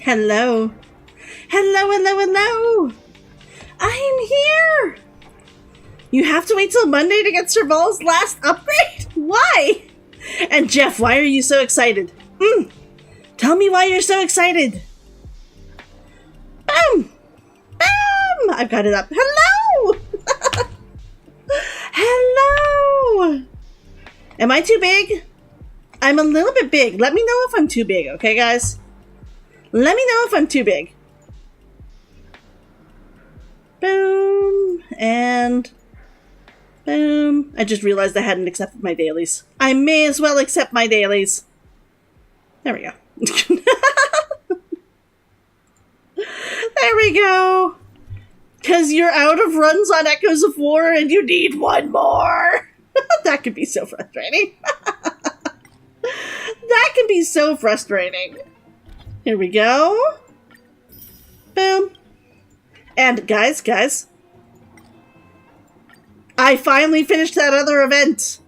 Hello. Hello. I am here. You have to wait till Monday to get Serval's last upgrade? Why? And Jeff, why are you so excited? Tell me why you're so excited. Boom. I've got it up. Hello. Hello. Am I too big? I'm a little bit big. Let me know if I'm too big, okay, guys? Let me know if I'm too big. Boom. And boom. I just realized I hadn't accepted my dailies. I may as well accept my dailies. There we go. There we go. Because you're out of runs on Echoes of War and you need one more. That could be so frustrating. That can be so frustrating. Here we go. Boom. And guys, I finally finished that other event.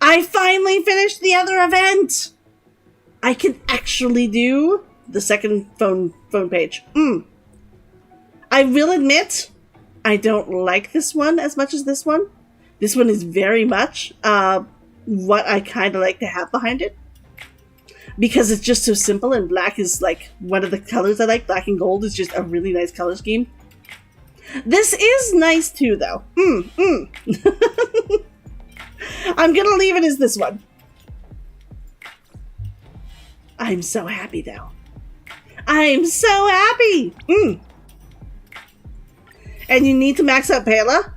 I finally finished the other event. I can actually do the second phone page. I will admit, I don't like this one as much as this one. This one is very much what I kind of like to have behind it. Because it's just so simple, and black is like one of the colors I like. Black and gold is just a really nice color scheme. This is nice too, though. I'm gonna leave it as this one. I'm so happy, though. I'm so happy! And you need to max out Pela?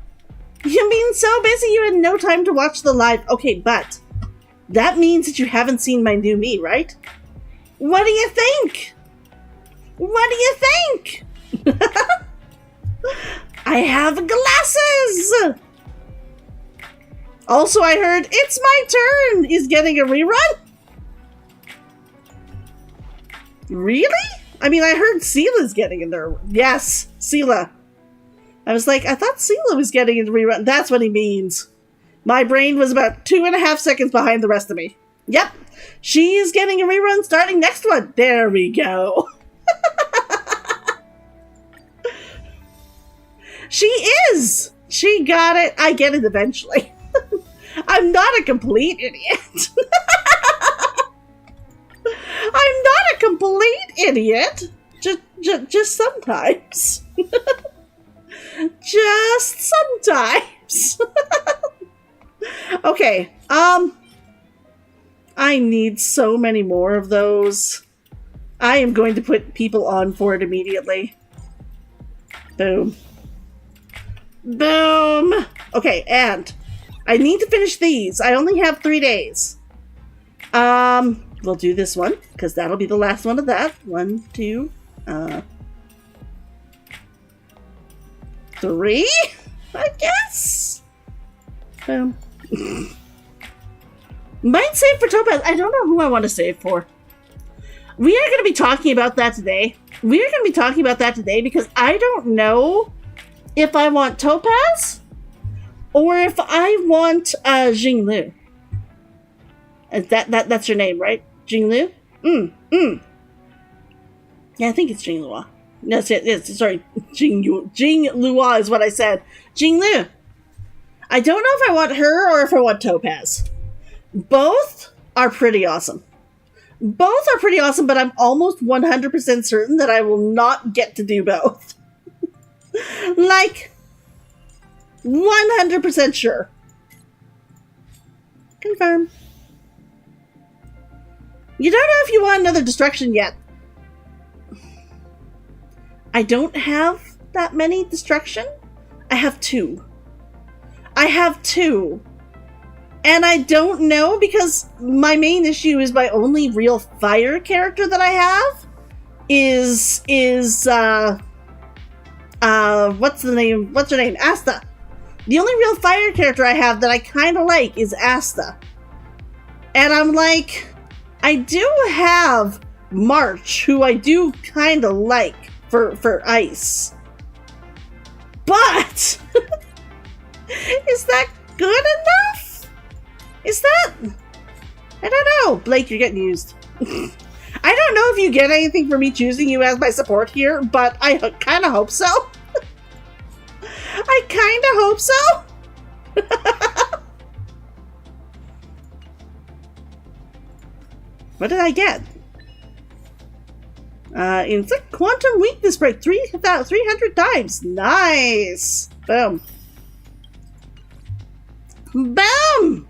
You've been so busy you had no time to watch the live. Okay, but that means that you haven't seen my new me, right? What do you think? What do you think? I have glasses! Also, I heard It's My Turn is getting a rerun. Really? I mean, I heard Sela's getting in there. Yes, Sela. I was like, I thought Sela was getting a rerun. That's what he means. My brain was about 2.5 seconds behind the rest of me. Yep. She is getting a rerun starting next one. There we go. She is. She got it. I get it eventually. I'm not a complete idiot. I'm not a complete idiot. Just sometimes. Just sometimes. Okay. I need so many more of those. I am going to put people on for it immediately. Boom. Boom! Okay, and I need to finish these. I only have 3 days. We'll do this one, because that'll be the last one of that. 1, 2, 3, I guess? Boom. Might save for Topaz. I don't know who I want to save for. We are going to be talking about that today. Because I don't know if I want Topaz or if I want Jinglu. That's her name, right? Jinglu? Yeah, I think it's Jinglua. Yes, sorry. Jinglua is what I said. Jinglu. I don't know if I want her or if I want Topaz. Both are pretty awesome. Both are pretty awesome, but I'm almost 100% certain that I will not get to do both. Like, 100% sure. Confirm. You don't know if you want another destruction yet. I don't have that many destruction. I have 2. And I don't know, because my main issue is my only real fire character that I have is what's her name? Asta. The only real fire character I have that I kind of like is Asta. And I'm like, I do have March, who I do kind of like for ice. But is that good enough? Is that? I don't know. Blake, you're getting used. I don't know if you get anything for me choosing you as my support here, but I kind of hope so. I kind of hope so. What did I get? Inflict quantum weakness break 300 times. Nice. Boom. Boom.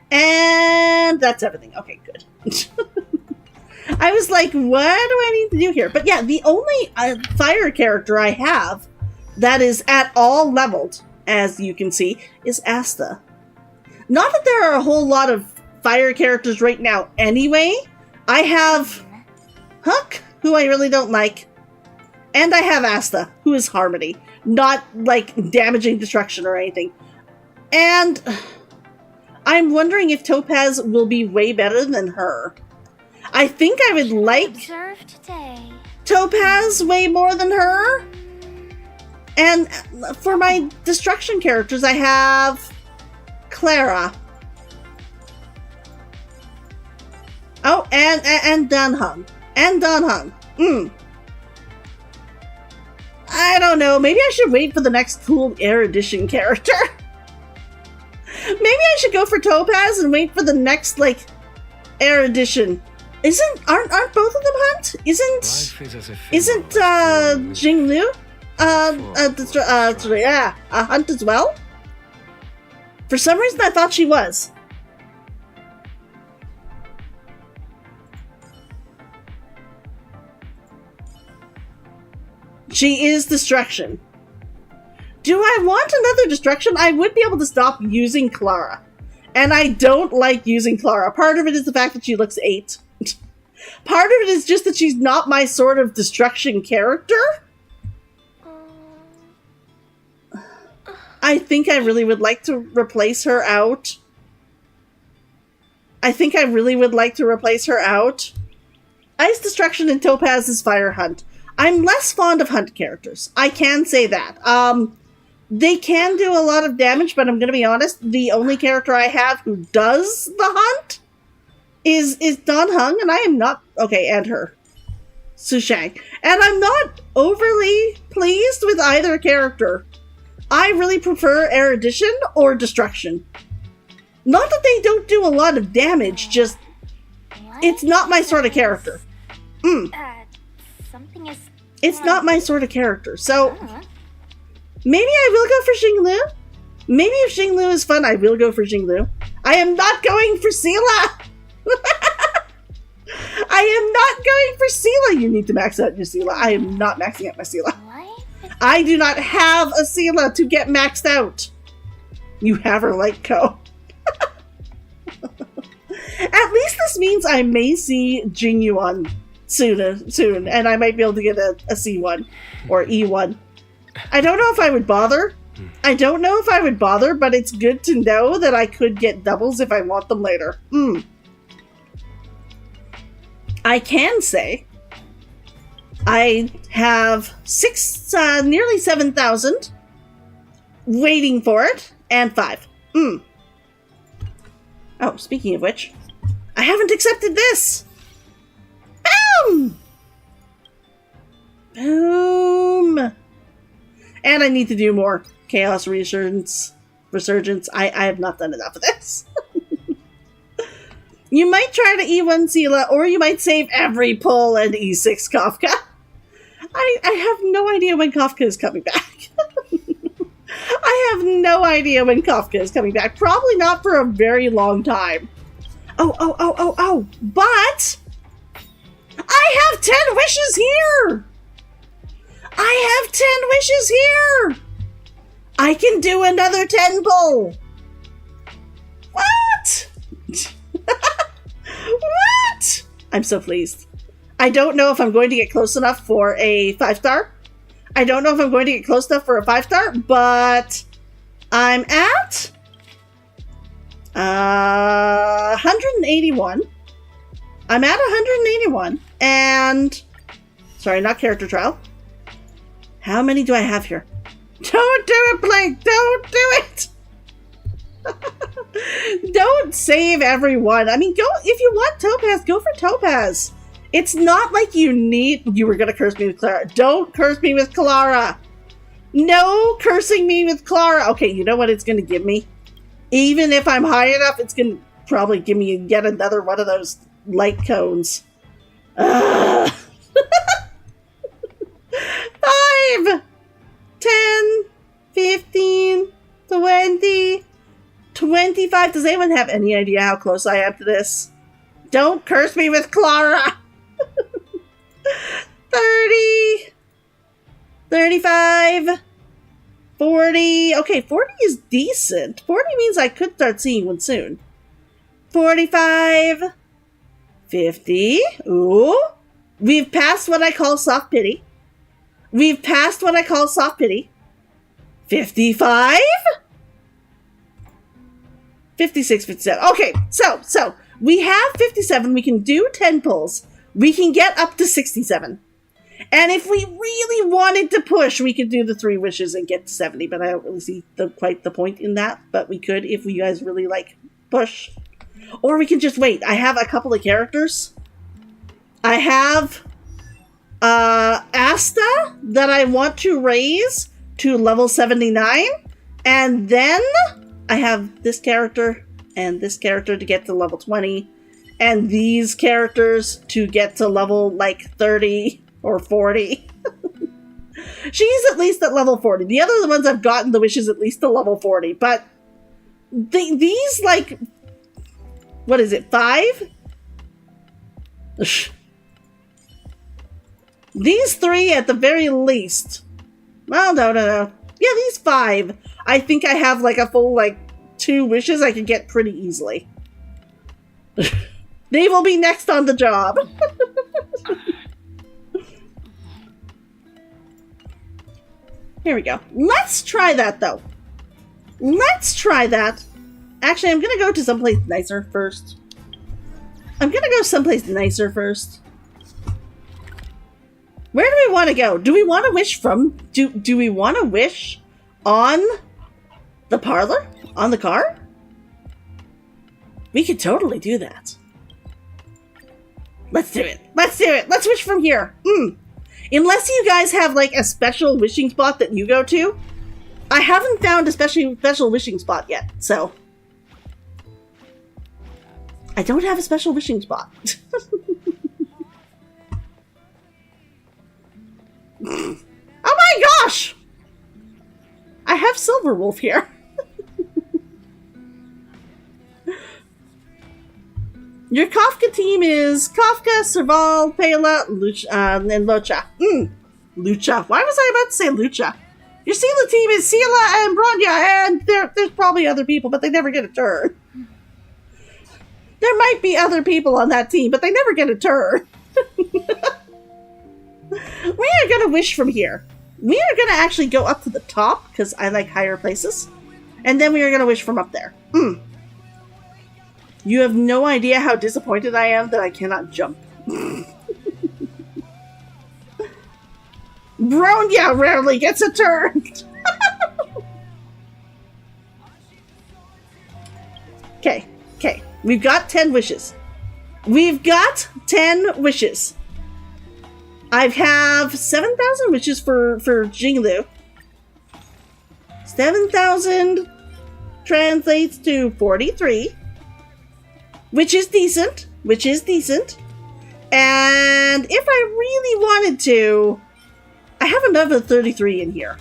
And that's everything. Okay, good. I was like, what do I need to do here? But yeah, the only fire character I have that is at all leveled, as you can see, is Asta. Not that there are a whole lot of fire characters right now anyway. I have Hook, who I really don't like, and I have Asta, who is Harmony. Not, like, damaging destruction or anything. And I'm wondering if Topaz will be way better than her. I think I would like Topaz way more than her. And for my destruction characters, I have Clara. Oh, and Danhung. And Danhung. I don't know. Maybe I should wait for the next cool erudition character. Maybe I should go for Topaz and wait for the next, like, erudition. Aren't both of them Hunt? Isn't Jinglu a Hunt as well? For some reason I thought she was. She is Destruction. Do I want another Destruction? I would be able to stop using Clara. And I don't like using Clara. Part of it is the fact that she looks 8. Part of it is just that she's not my sort of Destruction character. I think I really would like to replace her out. Ice Destruction and Topaz is Fire Hunt. I'm less fond of Hunt characters. I can say that. They can do a lot of damage, but I'm going to be honest, the only character I have who does the Hunt is Dan Heng, and I am not... Okay, and her. Su Shang. And I'm not overly pleased with either character. I really prefer Erudition or Destruction. Not that they don't do a lot of damage, just... It's not my sort of character. It's not my sort of character, so... Maybe I will go for Xinglu. Maybe if Xinglu is fun, I will go for Xinglu. I am not going for Sela! I am not going for Sela! You need to max out your Sela. I am not maxing out my Sela. I do not have a Sela to get maxed out. You have her like Ko. At least this means I may see Jingyuan soon, and I might be able to get a C1 or E1. I don't know if I would bother. But it's good to know that I could get doubles if I want them later. I can say I have nearly 7,000 waiting for it, and 5. Oh, speaking of which, I haven't accepted this. Boom! Boom! And I need to do more Chaos Resurgence. I have not done enough of this. You might try to E1 Sela, or you might save every pull and E6 Kafka. I have no idea when Kafka is coming back. I have no idea when Kafka is coming back. Probably not for a very long time. Oh. But I have 10 wishes here. I can do another 10 pull. What? What? I'm so pleased. I don't know if I'm going to get close enough for a 5-star. But I'm at 181. And sorry, not character trial. How many do I have here? Don't do it, Blake! Don't do it! Don't save everyone. I mean, if you want Topaz, go for Topaz. It's not like you were gonna curse me with Clara. Don't curse me with Clara. No cursing me with Clara. Okay, you know what it's gonna give me? Even if I'm high enough, it's gonna probably give me yet another one of those light cones. 5, 10, 15, 20, 25. Does anyone have any idea how close I am to this? Don't curse me with Clara. 30, 35, 40. Okay, 40 is decent. 40 means I could start seeing one soon. 45, 50. Ooh. We've passed what I call soft pity. 55. 56, 57. Okay, so we have 57. We can do 10 pulls. We can get up to 67. And if we really wanted to push, we could do the 3 wishes and get to 70. But I don't really see quite the point in that. But we could if you guys really push. Or we can just wait. I have a couple of characters. I have Asta that I want to raise to level 79. And then I have this character and this character to get to level 20. And these characters to get to level like 30 or 40. She's at least at level 40. The other ones I've gotten the wishes at least to level 40. But these, like, what is it, 5? These 3 at the very least. Well, no. Yeah, these 5. I think I have like a full, like, 2 wishes I could get pretty easily. They will be next on the job. Here we go. Let's try that, though. Let's try that. Actually, I'm gonna go to someplace nicer first. Where do we want to go? Do we want to wish from... Do we want to wish on the parlor? On the car? We could totally do that. Let's do it. Let's wish from here. Unless you guys have, like, a special wishing spot that you go to. I haven't found a special wishing spot yet, so... I don't have a special wishing spot. Oh my gosh! I have Silverwolf here. Your Kafka team is Kafka, Serval, Pela, Lucha, and Locha. Lucha. Why was I about to say Lucha? Your Sela team is Sela and Bronya, and there's probably other people, but they never get a turn. There might be other people on that team, but they never get a turn. We are going to wish from here. We are going to actually go up to the top, because I like higher places. And then we are going to wish from up there. You have no idea how disappointed I am that I cannot jump. Bronya rarely gets a turn. Okay. We've got 10 wishes. I have 7,000 wishes for Jinglu. 7,000 translates to 43. Which is decent. And if I really wanted to, I have another 33 in here.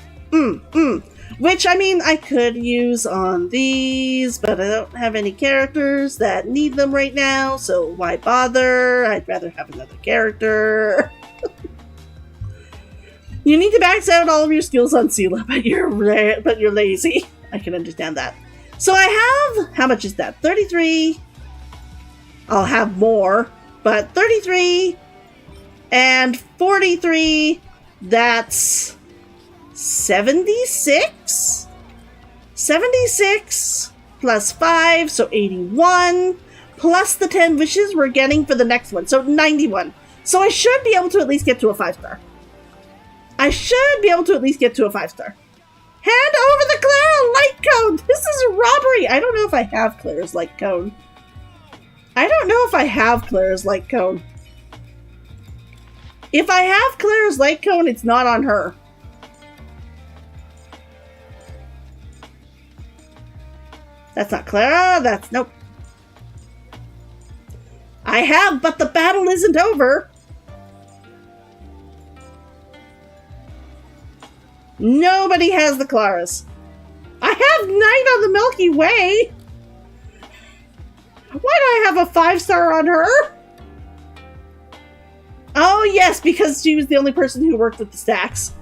Which, I mean, I could use on these, but I don't have any characters that need them right now, so why bother? I'd rather have another character. You need to max out all of your skills on Sela, but you're lazy. I can understand that. So I have, how much is that? 33. I'll have more, but 33 and 43, that's 76? 76 plus 5, so 81, plus the 10 wishes we're getting for the next one, so 91. So I should be able to at least get to a 5-star. Hand over the Clara light cone! This is a robbery! I don't know if I have Clara's light cone. If I have Clara's light cone, it's not on her. That's not Clara. Nope. I have, but the battle isn't over. Nobody has the Claras. I have Night on the Milky Way. Why do I have a 5-star on her? Oh, yes, because she was the only person who worked with the stacks.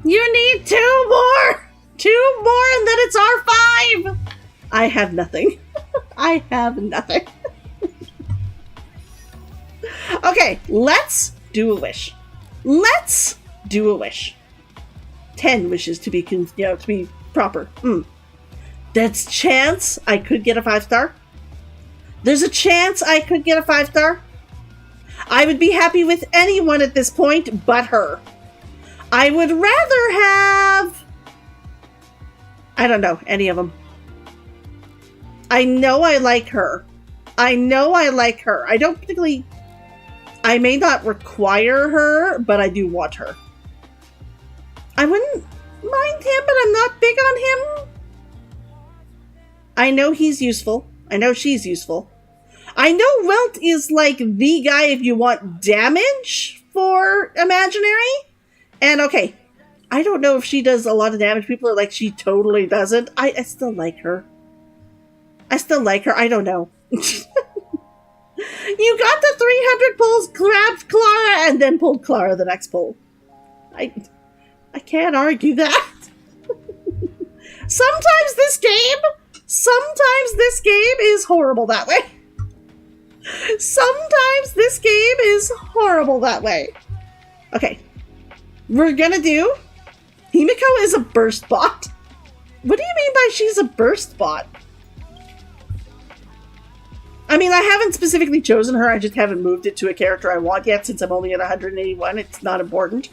You need 2 more! 2 more and then it's R5! I have nothing. Okay, let's do a wish. 10 wishes to be, to be proper. That's chance I could get a 5-star. There's a chance I could get a 5-star. I would be happy with anyone at this point but her. I would rather have... I don't know, any of them. I know I like her. I don't particularly... I may not require her, but I do want her. I wouldn't mind him, but I'm not big on him. I know he's useful. I know she's useful. I know Welt is like the guy if you want damage for imaginary. And okay, I don't know if she does a lot of damage. People are like, she totally doesn't. I still like her. I still like her. I don't know. You got the 300 pulls, grabbed Clara, and then pulled Clara the next pull. I can't argue that. Sometimes this game is horrible that way. Sometimes this game is horrible that way. Okay. We're gonna do... Himiko is a burst bot. What do you mean by she's a burst bot? I mean, I haven't specifically chosen her. I just haven't moved it to a character I want yet since I'm only at 181. It's not important.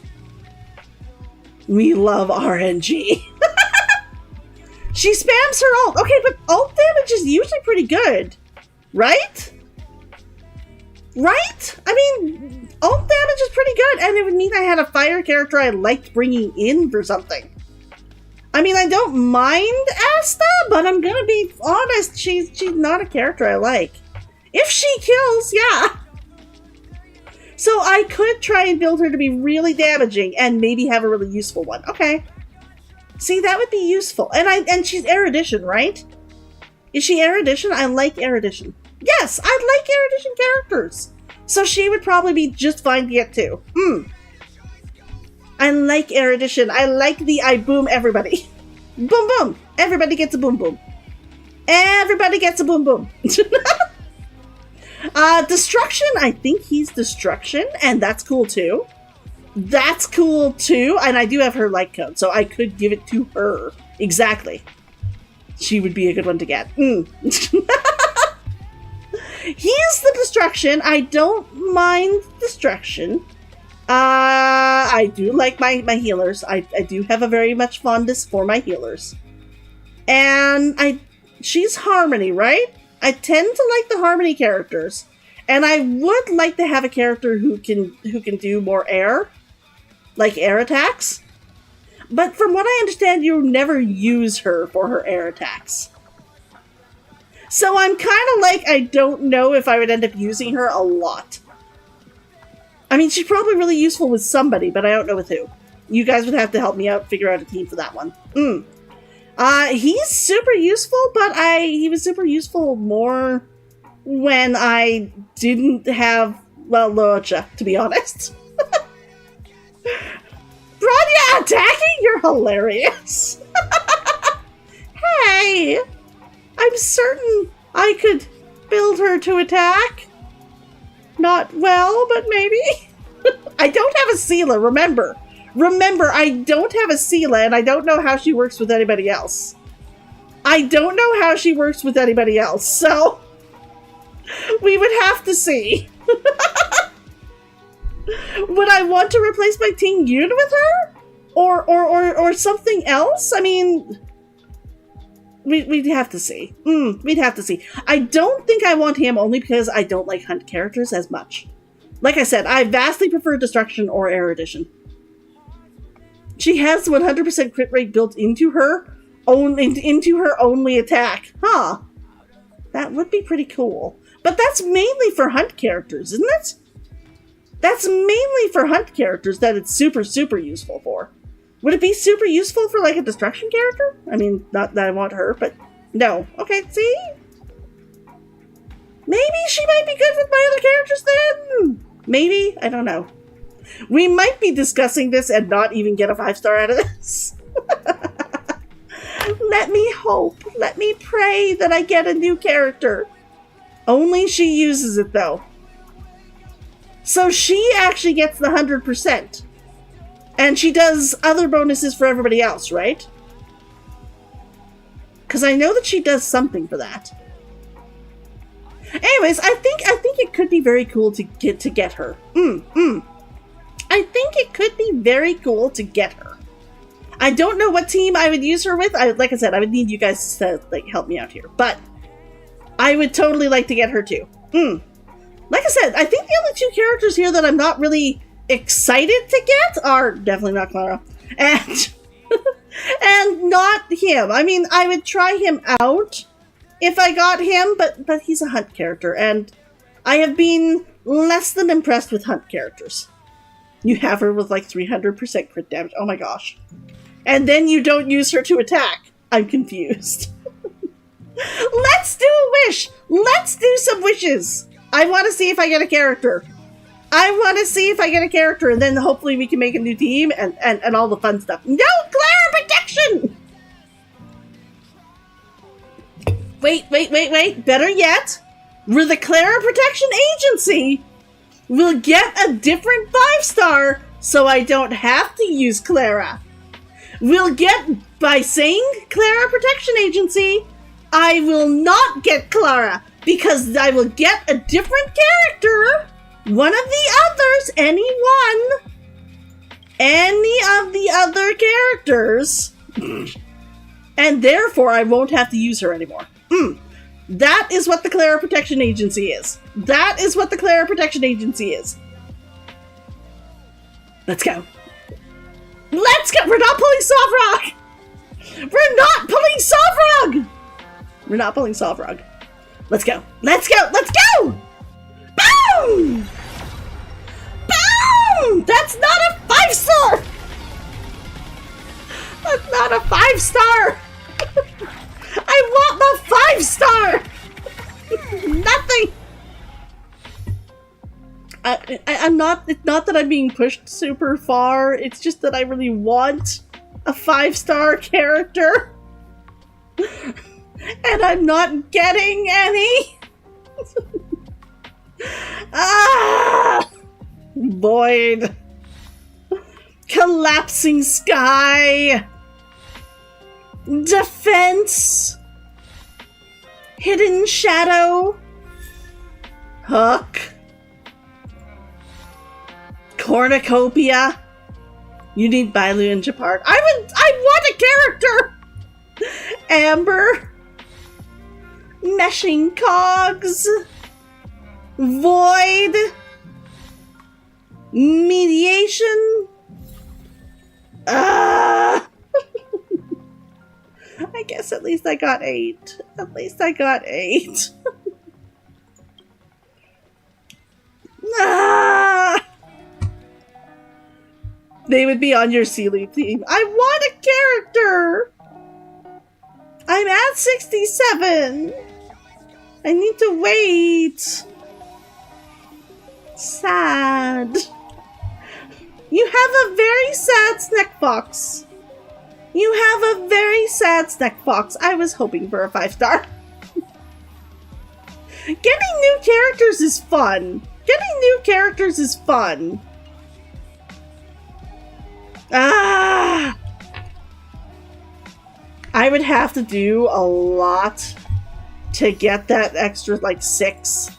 We love RNG. She spams her ult. Okay, but ult damage is usually pretty good. Right? Right? I mean, ult damage is pretty good. And it would mean I had a fire character I liked bringing in for something. I mean, I don't mind Asta, but I'm gonna be honest. She's not a character I like. If she kills, yeah. So I could try and build her to be really damaging and maybe have a really useful one. Okay. See, that would be useful. And she's erudition, right? Is she erudition? I like erudition. Yes, I like erudition characters. So she would probably be just fine to get too. I like erudition. I like the I boom everybody. Boom boom. Everybody gets a boom boom. Everybody gets a boom boom. Destruction, I think he's destruction, and that's cool too. That's cool too, and I do have her light code, so I could give it to her. Exactly. She would be a good one to get. He's the destruction. I don't mind destruction. I do like my healers. I do have a very much fondness for my healers. And she's Harmony, right? I tend to like the Harmony characters. And I would like to have a character who can do more air. Like air attacks. But from what I understand, you never use her for her air attacks. So I'm kind of like, I don't know if I would end up using her a lot. I mean, she's probably really useful with somebody, but I don't know with who. You guys would have to help me out, figure out a team for that one. He's super useful, but he was super useful more when I didn't have, well, Locha, to be honest. Bronya attacking? You're hilarious. Hey, I'm certain I could build her to attack. Not well, but maybe. I don't have a Seela, remember. Remember, I don't have a Seela, and I don't know how she works with anybody else. I don't know how she works with anybody else, so we would have to see. Would I want to replace my Ting Yun with her? Or something else? I mean, we'd have to see. We'd have to see. I don't think I want him only because I don't like hunt characters as much. Like I said, I vastly prefer Destruction or Erudition. She has 100% crit rate built into her only attack. Huh. That would be pretty cool. But that's mainly for hunt characters, isn't it? That's mainly for hunt characters that it's super, super useful for. Would it be super useful for, like, a Destruction character? I mean, not that I want her, but no. Okay, see? Maybe she might be good with my other characters then? Maybe? I don't know. We might be discussing this and not even get a 5-star out of this. Let me hope. Let me pray that I get a new character. Only she uses it, though. So she actually gets the 100%. And she does other bonuses for everybody else, right? Because I know that she does something for that. Anyways, I think it could be very cool to get her. I think it could be very cool to get her. I don't know what team I would use her with. Like I said, I would need you guys to help me out here. But I would totally like to get her too. Like I said, I think the only two characters here that I'm not really excited to get are definitely not Clara and and not him. I mean, I would try him out if I got him, but he's a hunt character, and I have been less than impressed with hunt characters. You have her with like 300% crit damage. Oh my gosh. And then you don't use her to attack. I'm confused. Let's do a wish. Let's do some wishes. I want to see if I get a character. I want to see if I get a character, and then hopefully we can make a new team and all the fun stuff. No, Clara protection! Wait. Better yet, the Clara Protection Agency will get a different 5-star, so I don't have to use Clara. We'll get, by saying Clara Protection Agency, I will not get Clara, because I will get a different character, one of the others, any of the other characters, and therefore I won't have to use her anymore. That is what the Clara Protection Agency is. That is what the Clara Protection Agency is. Let's go. Let's go! We're not pulling Soft Rock! We're not pulling Soft Rock! We're not pulling Soft Rock. Let's go. Let's go! Let's go! Boom! Boom! That's not a 5-star! That's not a 5-star! I want the 5-star! Nothing! I'm not, it's not that I'm being pushed super far, it's just that I really want a 5-star character. And I'm not getting any. Void. Collapsing sky. Defense. Hidden shadow. Hook. Cornucopia. You need Bailu and Japard. I want a character. Amber. Meshing cogs. Void. Mediation. I guess at least I got 8. At least I got 8. They would be on your Sealy team. I want a character! I'm at 67! I need to wait! Sad. You have a very sad Snack Fox. You have a very sad Snack Fox. I was hoping for a 5-star. Getting new characters is fun. Getting new characters is fun. I would have to do a lot to get that extra, like, 6.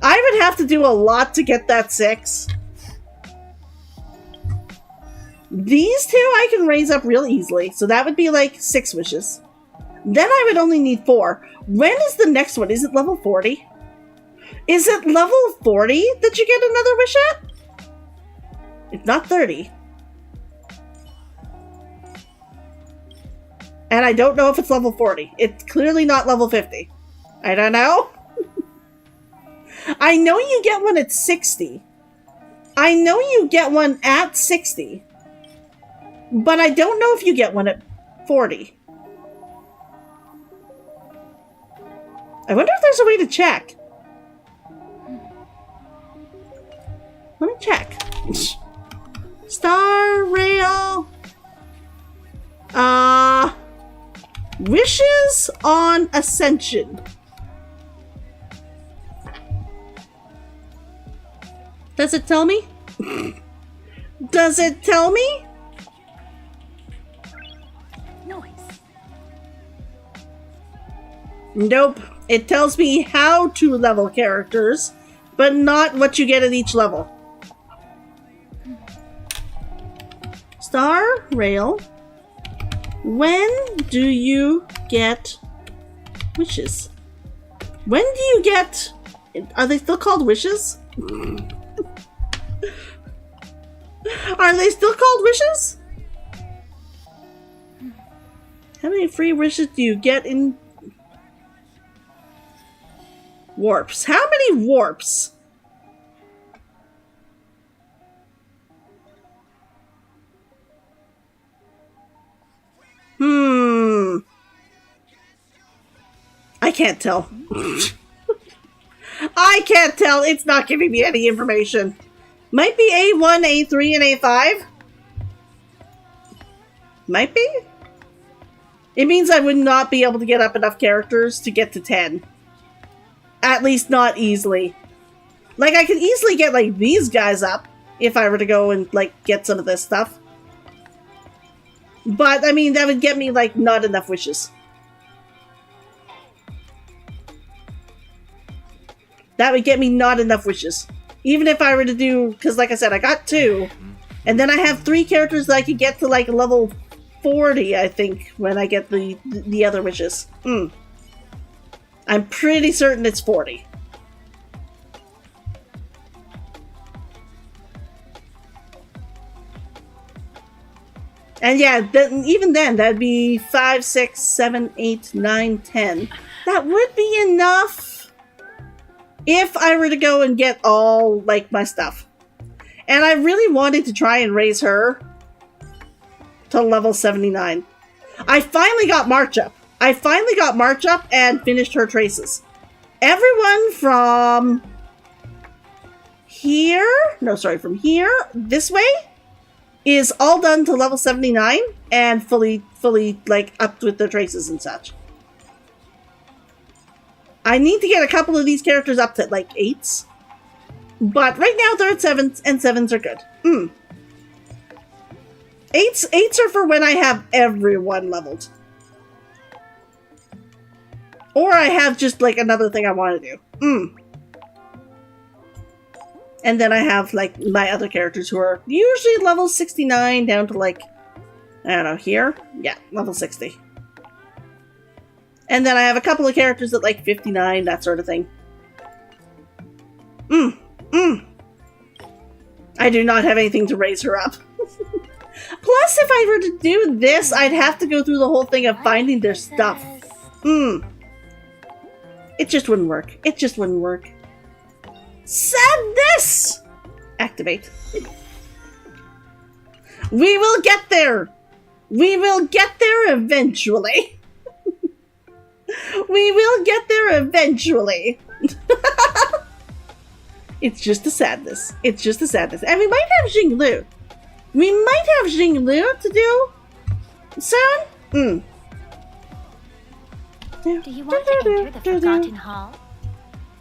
I would have to do a lot to get that 6. These two I can raise up real easily, so that would be like 6 wishes. Then I would only need 4. When is the next one? Is it level 40? Is it level 40 that you get another wish at? It's not 30. And I don't know if it's level 40. It's clearly not level 50. I don't know. I know you get one at 60. I know you get one at 60. But I don't know if you get one at 40. I wonder if there's a way to check. Let me check. Star Rail. Wishes on Ascension. Does it tell me? Does it tell me? Nope. It tells me how to level characters, but not what you get at each level. Star Rail. When do you get wishes? When do you get Are they still called wishes? Are they still called wishes? How many free wishes do you get in warps? How many warps? I can't tell. I can't tell. It's not giving me any information. Might be A1, A3, and A5. Might be. It means I would not be able to get up enough characters to get to 10. At least not easily. Like, I could easily get, like, these guys up if I were to go and, like, get some of this stuff. But, I mean, that would get me, like, not enough wishes. That would get me not enough wishes. Even if I were to do... Because, like I said, I got 2. And then I have 3 characters that I could get to, like, level 40, I think, when I get the other wishes. I'm pretty certain it's 40. And yeah, even then, that'd be 5, 6, 7, 8, 9, 10. That would be enough if I were to go and get all, like, my stuff. And I really wanted to try and raise her to level 79. I finally got March up. I finally got March up and finished her traces. Everyone from here, no, sorry, from here, this way, is all done to level 79 and fully, like, up with their traces and such. I need to get a couple of these characters up to, like, 8s. But right now they're at 7s, and 7s are good. 8s are for when I have everyone leveled. Or I have just, like, another thing I want to do. And then I have, like, my other characters who are usually level 69 down to, like, I don't know, here? Yeah, level 60. And then I have a couple of characters at, like, 59, that sort of thing. I do not have anything to raise her up. Plus, if I were to do this, I'd have to go through the whole thing of finding their stuff. It just wouldn't work. It just wouldn't work. Sadness! Activate. We will get there! We will get there eventually. We will get there eventually. It's just a sadness. It's just a sadness. And we might have Jinglu. We might have Jinglu to do soon. Do you want to enter the Forgotten Hall?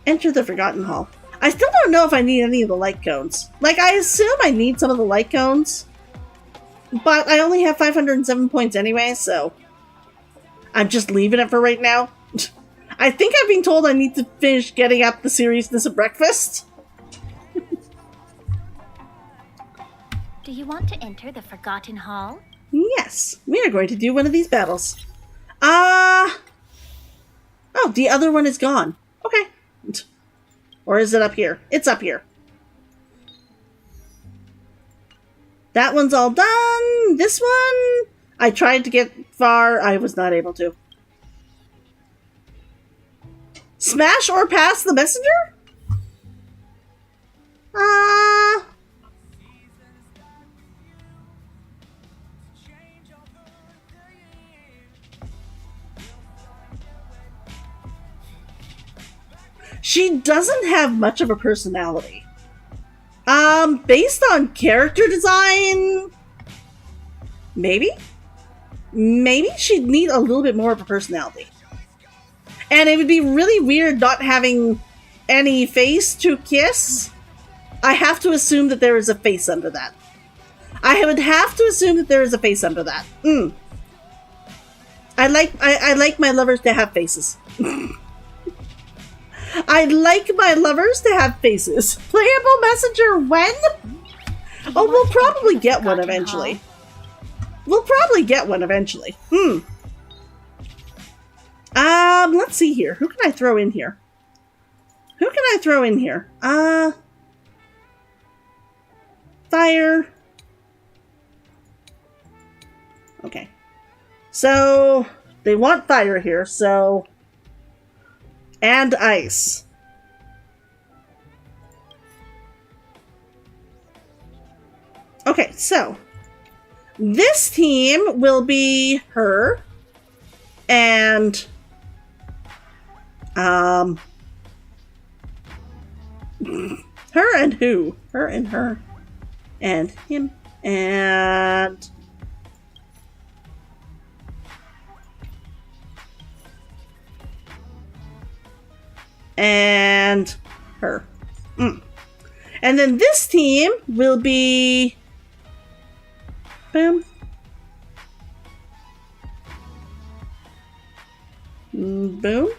Enter the Forgotten Hall. I still don't know if I need any of the light cones. Like, I assume I need some of the light cones. But I only have 507 points anyway, so I'm just leaving it for right now. I think I've been told I need to finish getting up the seriousness of breakfast. Do you want to enter the Forgotten Hall? Yes, we are going to do one of these battles. Oh, the other one is gone. Okay. Or is it up here? It's up here. That one's all done. This one, I tried to get far. I was not able to. Smash or pass the messenger? She doesn't have much of a personality. Based on character design, maybe she'd need a little bit more of a personality. And it would be really weird not having any face to kiss. I have to assume that there is a face under that. I would have to assume that there is a face under that. I like my lovers to have faces. I'd like my lovers to have faces. Playable messenger when? Oh, we'll probably get one eventually. We'll probably get one eventually. Let's see here. Who can I throw in here? Who can I throw in here? Fire. Okay. So, they want fire here, so... And ice. Okay, so... This team will be her. And... Her and who? Her and her. And him. And... And her. And then this team will be... Boom. Boom, boom.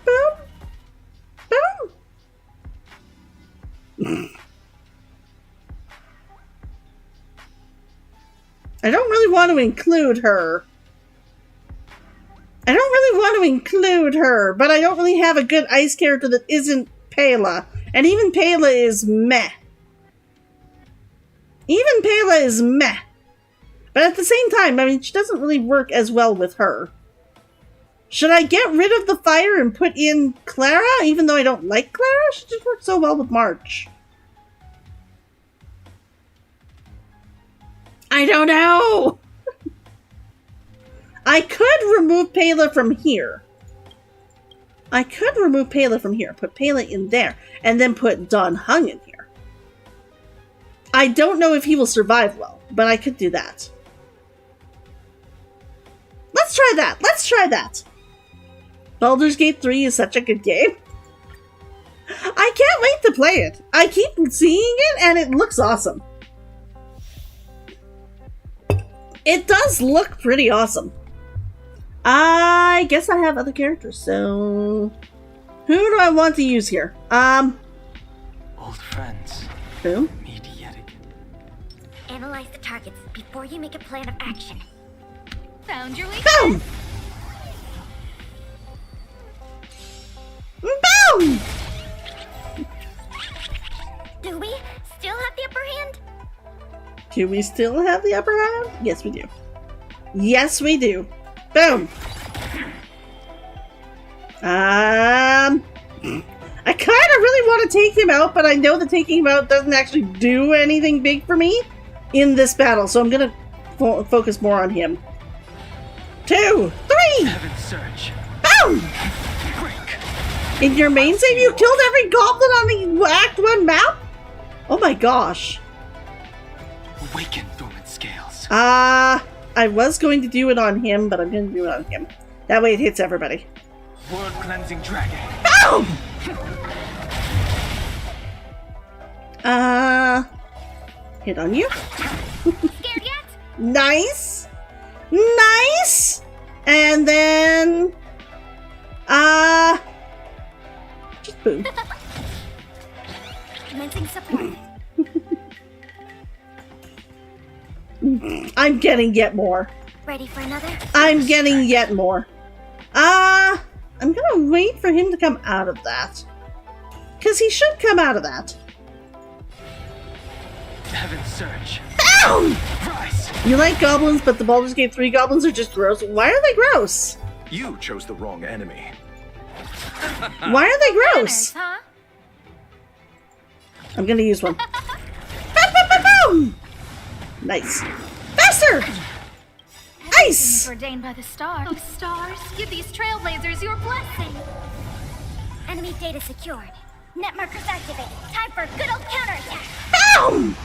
Boom. I don't really want to include her. I don't really want to include her, but I don't really have a good ice character that isn't Pela. And even Pela is meh. Even Pela is meh. But at the same time, I mean, she doesn't really work as well with her. Should I get rid of the fire and put in Clara? Even though I don't like Clara, she just works so well with March. I don't know! I could remove Pela from here. Put Pela in there. And then put Don Hung in here. I don't know if he will survive well, but I could do that. Let's try that! Baldur's Gate 3 is such a good game. I can't wait to play it. I keep seeing it and it looks awesome. It does look pretty awesome. I guess I have other characters, so... Who do I want to use here? Old friends. Who? Meet yet again. Analyze the targets before you make a plan of action. Found your weakness. Boom! Boom! Do we still have the upper hand? Do we still have the upper hand? Yes, we do. Yes, we do. Boom! I kind of really want to take him out, but I know that taking him out doesn't actually do anything big for me in this battle, so I'm gonna focus more on him. 2, 3! Heaven's Surge. Boom! Break. In your main save, you killed every goblin on the Act 1 map? Oh my gosh. Awaken dormant scales. I was going to do it on him, but I'm going to do it on him. That way it hits everybody. World cleansing dragon. Boom! Hit on you. Scared yet? Nice. Nice! And then... just boom. Commencing support. I'm getting yet more. Ready for another? I'm getting yet more. I'm gonna wait for him to come out of that. Because he should come out of that. Heaven's Surge. Boom! Rise. You like goblins, but the Baldur's Gate 3 goblins are just gross. Why are they gross? You chose the wrong enemy. Why are they gross? Manners, huh? I'm gonna use one. Boom! Nice. Faster! Ice! Ordained by the stars. Oh, stars, give these trailblazers your blessing. Enemy data secured. Net markers activated. Time for a good old counterattack. Boom!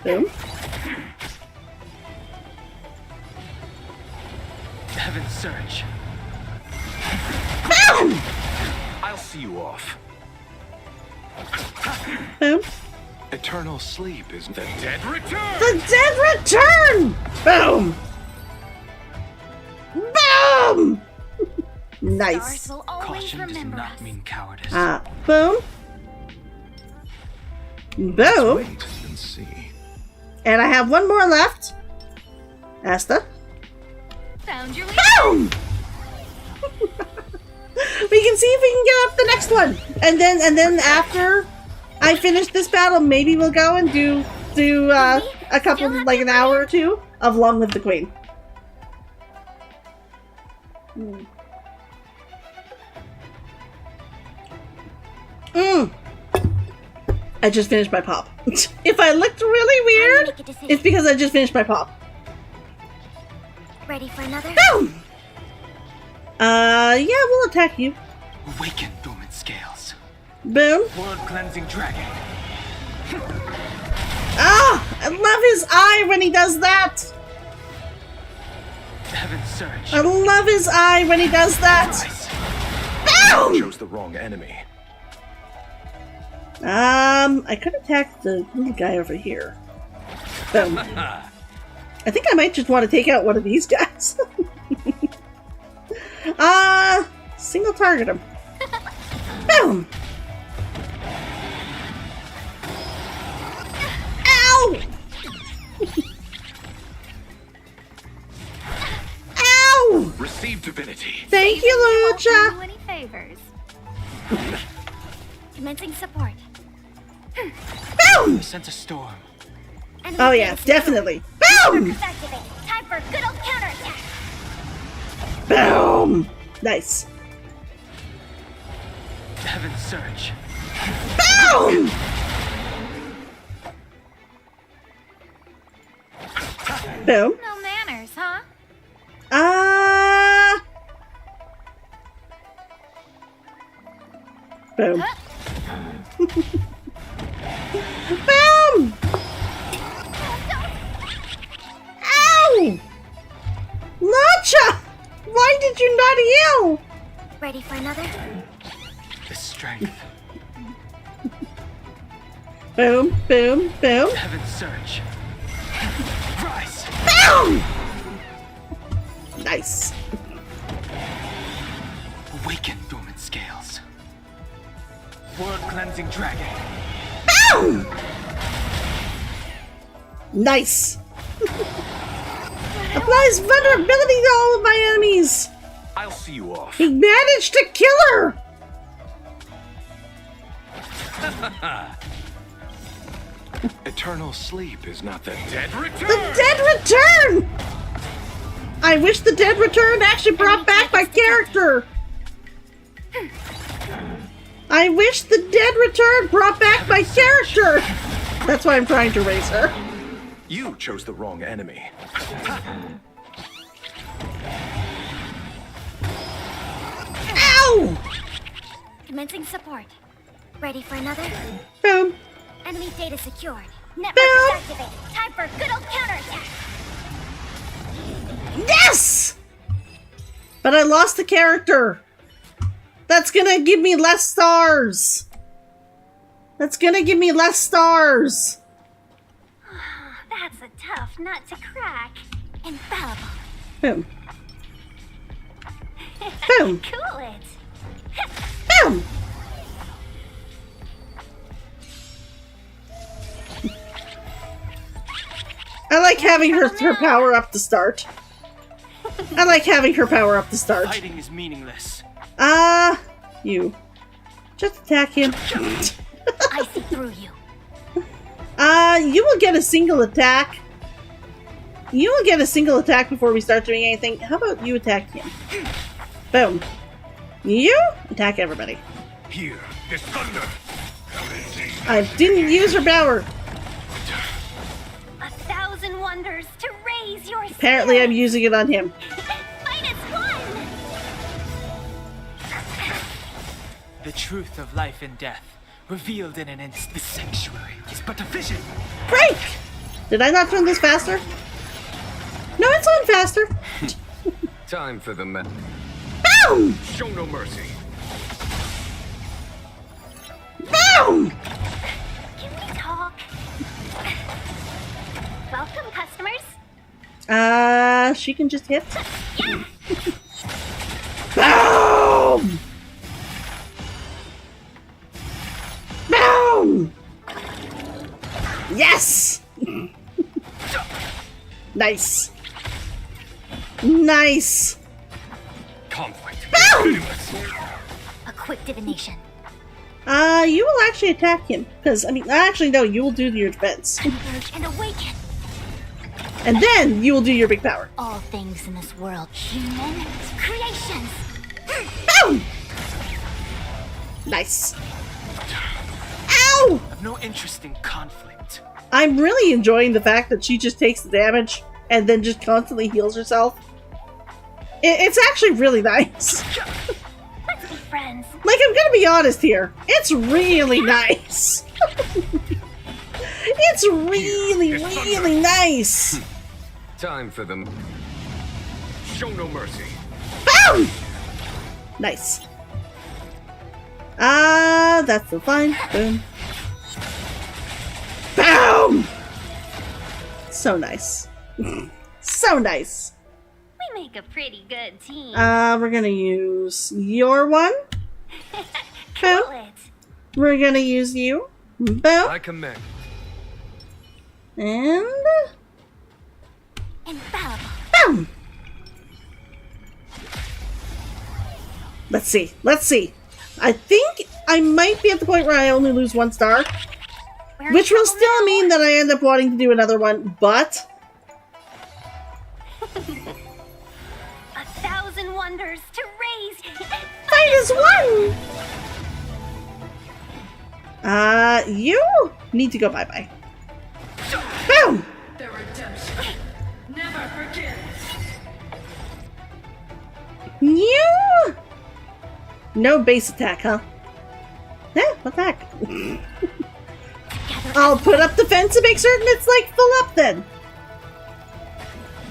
Boom. Heaven's Surge. Boom! I'll see you off. Boom. Eternal sleep is the dead return. The dead return! Boom! Boom! Nice. Stars will always Caution does remember not us. mean cowardice. Boom. Boom. Wait and see. And I have one more left. Asta. Found your way. Boom! We can see if we can get up the next one, and then after I finish this battle, maybe we'll go and do a couple, like an hour or two of Long Live the Queen. I just finished my pop. If I looked really weird, it's because I just finished my pop. Ready for another? Boom! Yeah, we'll attack you. Awaken dormant scales. Boom. World cleansing dragon. Ah! I love his eye when he does that! Heaven's surge. I love his eye when he does that! Rise. Boom! Chose the wrong enemy. I could attack the little guy over here. Boom. I think I might just want to take out one of these guys. Single target him. Boom! Ow! Ow! Receive divinity. Thank you, Won't do Lucha! you any favors. Commencing support. Boom! Sense a storm. Enemy Oh yeah, data secured. definitely. Boom! Netmarkers activated. Time for good old counterattack. Boom! Nice. Heaven's surge. Boom! Boom. No manners, huh? Boom. Boom! Ow! Lucha! Why did you not heal? Ready for another? The strength. Boom, boom, boom. Heaven's surge. Rise. Boom! Nice. Awaken dormant scales. World cleansing dragon. Boom! Nice. Applies vulnerability to all of my enemies. I'll see you off. He managed to kill her. Eternal sleep is not the dead return. The dead return! I wish the dead return actually brought back my character. I wish the dead return brought back my character. That's why I'm trying to raise her. You chose the wrong enemy. Ow! Commencing support. Ready for another? Boom. Enemy data secured. Boom. Netmarkers activated. Time for good old counterattack. Yes! But I lost the character. That's gonna give me less stars. That's gonna give me less stars. That's a tough nut to crack. Infallible. Boom. Boom. Cool it. Boom! I like having her power up to start. I like having her power up to start. Fighting is meaningless. You. Just attack him. I see through you. You will get a single attack. You will get a single attack before we start doing anything. How about you attack him? Boom. You attack everybody. Here, this thunder. I didn't use her power. 1,000 wonders to raise your Apparently I'm spirit. using it on him. Fight as one. The truth of life and death, revealed in an instant. The sanctuary is but a vision. Break! Did I not turn this faster? No, it's on faster. Time for the men. Boom! Show no mercy. Boom! Can we talk? Welcome, customers. She can just hit. Yeah. Boom! Boom! Yes! Nice. Nice. Conflict. Boom! pitiless. A quick divination. You will actually attack him. Because, I mean, actually, no, you will do your defense. Converge and awaken. And then you will do your big power. All things in this world, human creations. Boom! Nice. Ow! I've no interest in conflict. I'm really enjoying the fact that she just takes the damage and then just constantly heals herself. It's actually really nice. Let's be friends. Like, I'm gonna be honest here. It's really nice. It's really, really nice. Time for them. Show no mercy. Boom! Nice. That's the fine. Boom. Boom! So nice. So nice. We make a pretty good team. We're gonna use your one. Cool Boom. it. We're gonna use you. Boom. I commend. And... Infallible. boom! Let's see. Let's see. I think I might be at the point where I only lose 1 star. We're in Which will trouble still now. mean that I end up wanting to do another one, but... 1,000 wonders to raise. fight is one! You need to go bye-bye. Boom! The redemption never begins. You... no base attack, huh? Yeah, what the heck? I'll put up the fence and make certain it's, like, full up then.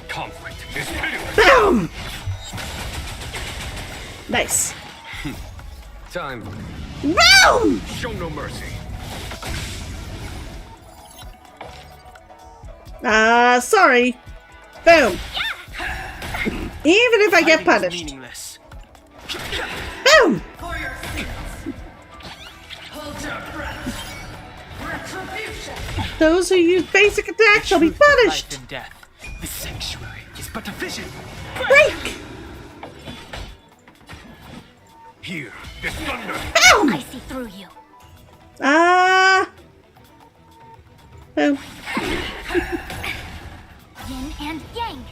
Conflict is pitiless. Boom! Nice. Time. Boom! Show no mercy. Sorry. Boom. Even if I get Fighting is punished. meaningless. Boom! For your sins. Hold your breath. Retribution. Those who use basic attacks shall be Truth of punished. Life and death. The sanctuary is but a vision. Break! Here is thunder. Boom! I see through you. Boom. Yin and yang.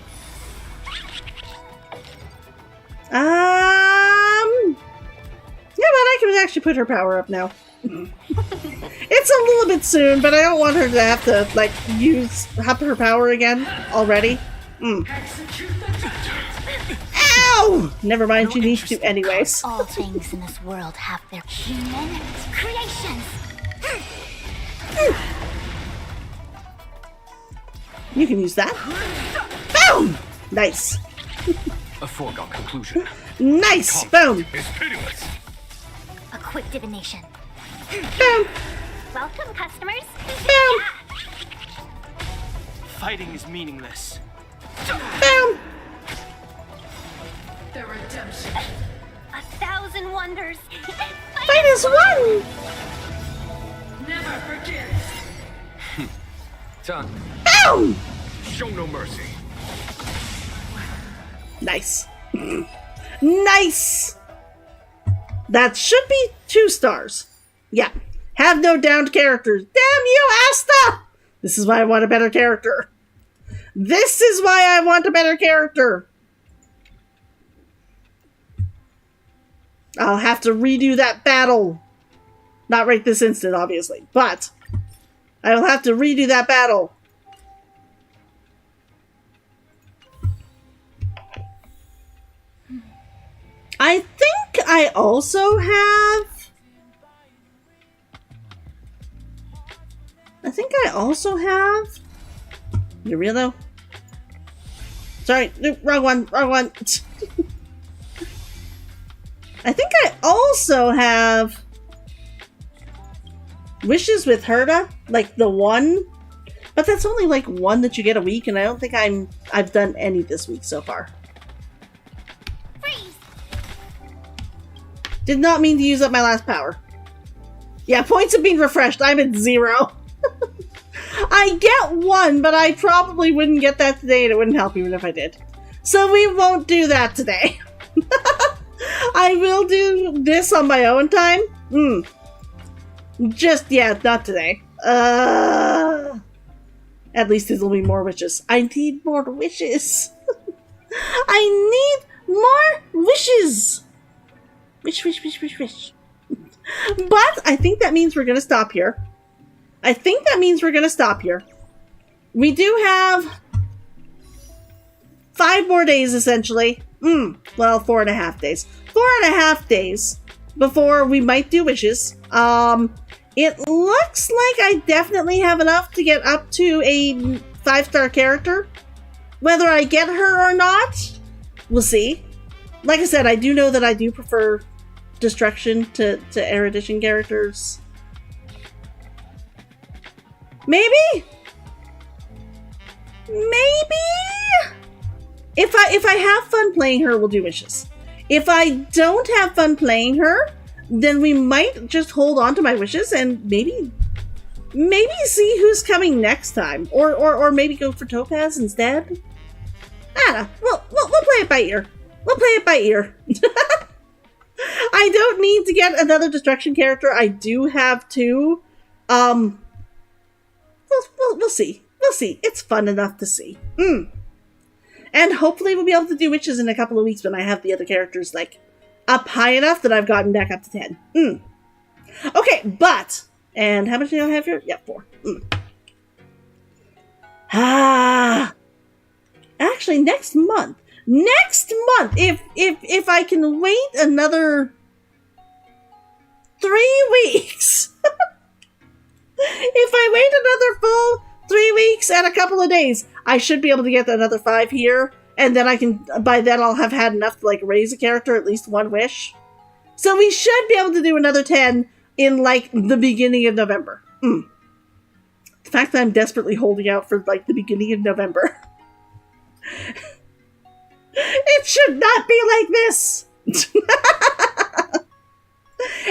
Yeah, but I can actually put her power up now. It's a little bit soon, but I don't want her to have to, like, use her power again already. Execute the judgment. Ow! Never mind, No she needs interest to in anyways. All things in this world have their human creations. You can use that. Boom! Nice. A foregone conclusion. Nice! Boom! Is pitiless. A quick divination. Boom! Welcome, customers. Boom! Fighting is meaningless. Boom! The redemption. 1,000 wonders. Fight is one! Never begins. Time. Boom! Show no mercy. Nice. Nice! That should be 2 stars. Yeah. Have no downed characters. Damn you, Asta! This is why I want a better character. This is why I want a better character. I'll have to redo that battle. Not right this instant, obviously, but I will have to redo that battle. I think I also have... You real though? Sorry, no, wrong one, wrong one. I think I also have Wishes with Herda, like the one, but that's only like one that you get a week, and I don't think I've done any this week so far. Freeze. Did not mean to use up my last power. Yeah, points have been refreshed. I'm at 0. I get 1, but I probably wouldn't get that today, and it wouldn't help even if I did. So we won't do that today. I will do this on my own time. Yeah, not today. At least there'll be more wishes. I need more wishes. I need more wishes. Wish. But I think that means we're going to stop here. We do have 5 more days, essentially. Well, 4.5 days. 4.5 days before we might do wishes. It looks like I definitely have enough to get up to a 5-star character. Whether I get her or not, we'll see. Like I said, I do know that I do prefer destruction to erudition characters. Maybe? If I have fun playing her, we'll do wishes. If I don't have fun playing her, then we might just hold on to my wishes and maybe see who's coming next time, or maybe go for Topaz instead. I don't know. We'll play it by ear. I don't need to get another destruction character. I do have 2. We'll see. It's fun enough to see. And hopefully we'll be able to do witches in a couple of weeks when I have the other characters like up high enough that I've gotten back up to 10. Okay, but and how much do I have here? Yeah, 4. Actually, next month, if I can wait another 3 weeks, if I wait another full 3 weeks and a couple of days, I should be able to get another 5 here, and then by then I'll have had enough to like raise a character at least 1 wish. So we should be able to do another 10 in like the beginning of November. The fact that I'm desperately holding out for like the beginning of November. It should not be like this.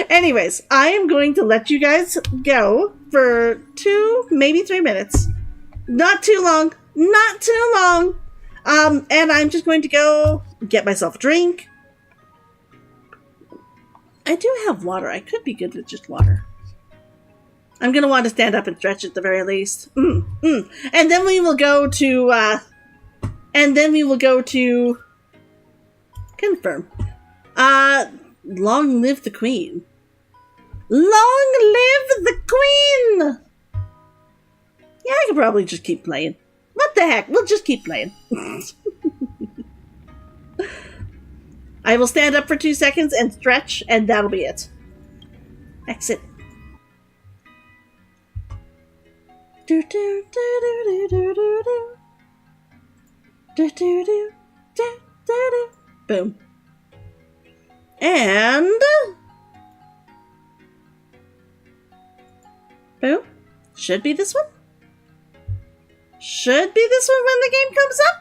Anyways, I am going to let you guys go for 2, maybe 3 minutes. Not too long. And I'm just going to go get myself a drink. I do have water. I could be good with just water. I'm going to want to stand up and stretch at the very least. And then we will go to, confirm. Long live the Queen. Long live the Queen! Yeah, I could probably just keep playing. What the heck? We'll just keep playing. I will stand up for 2 seconds and stretch, and that'll be it. Exit. Do do do do do do do do do do do do. Boom. And boom. Should be this one. Should be this one when the game comes up.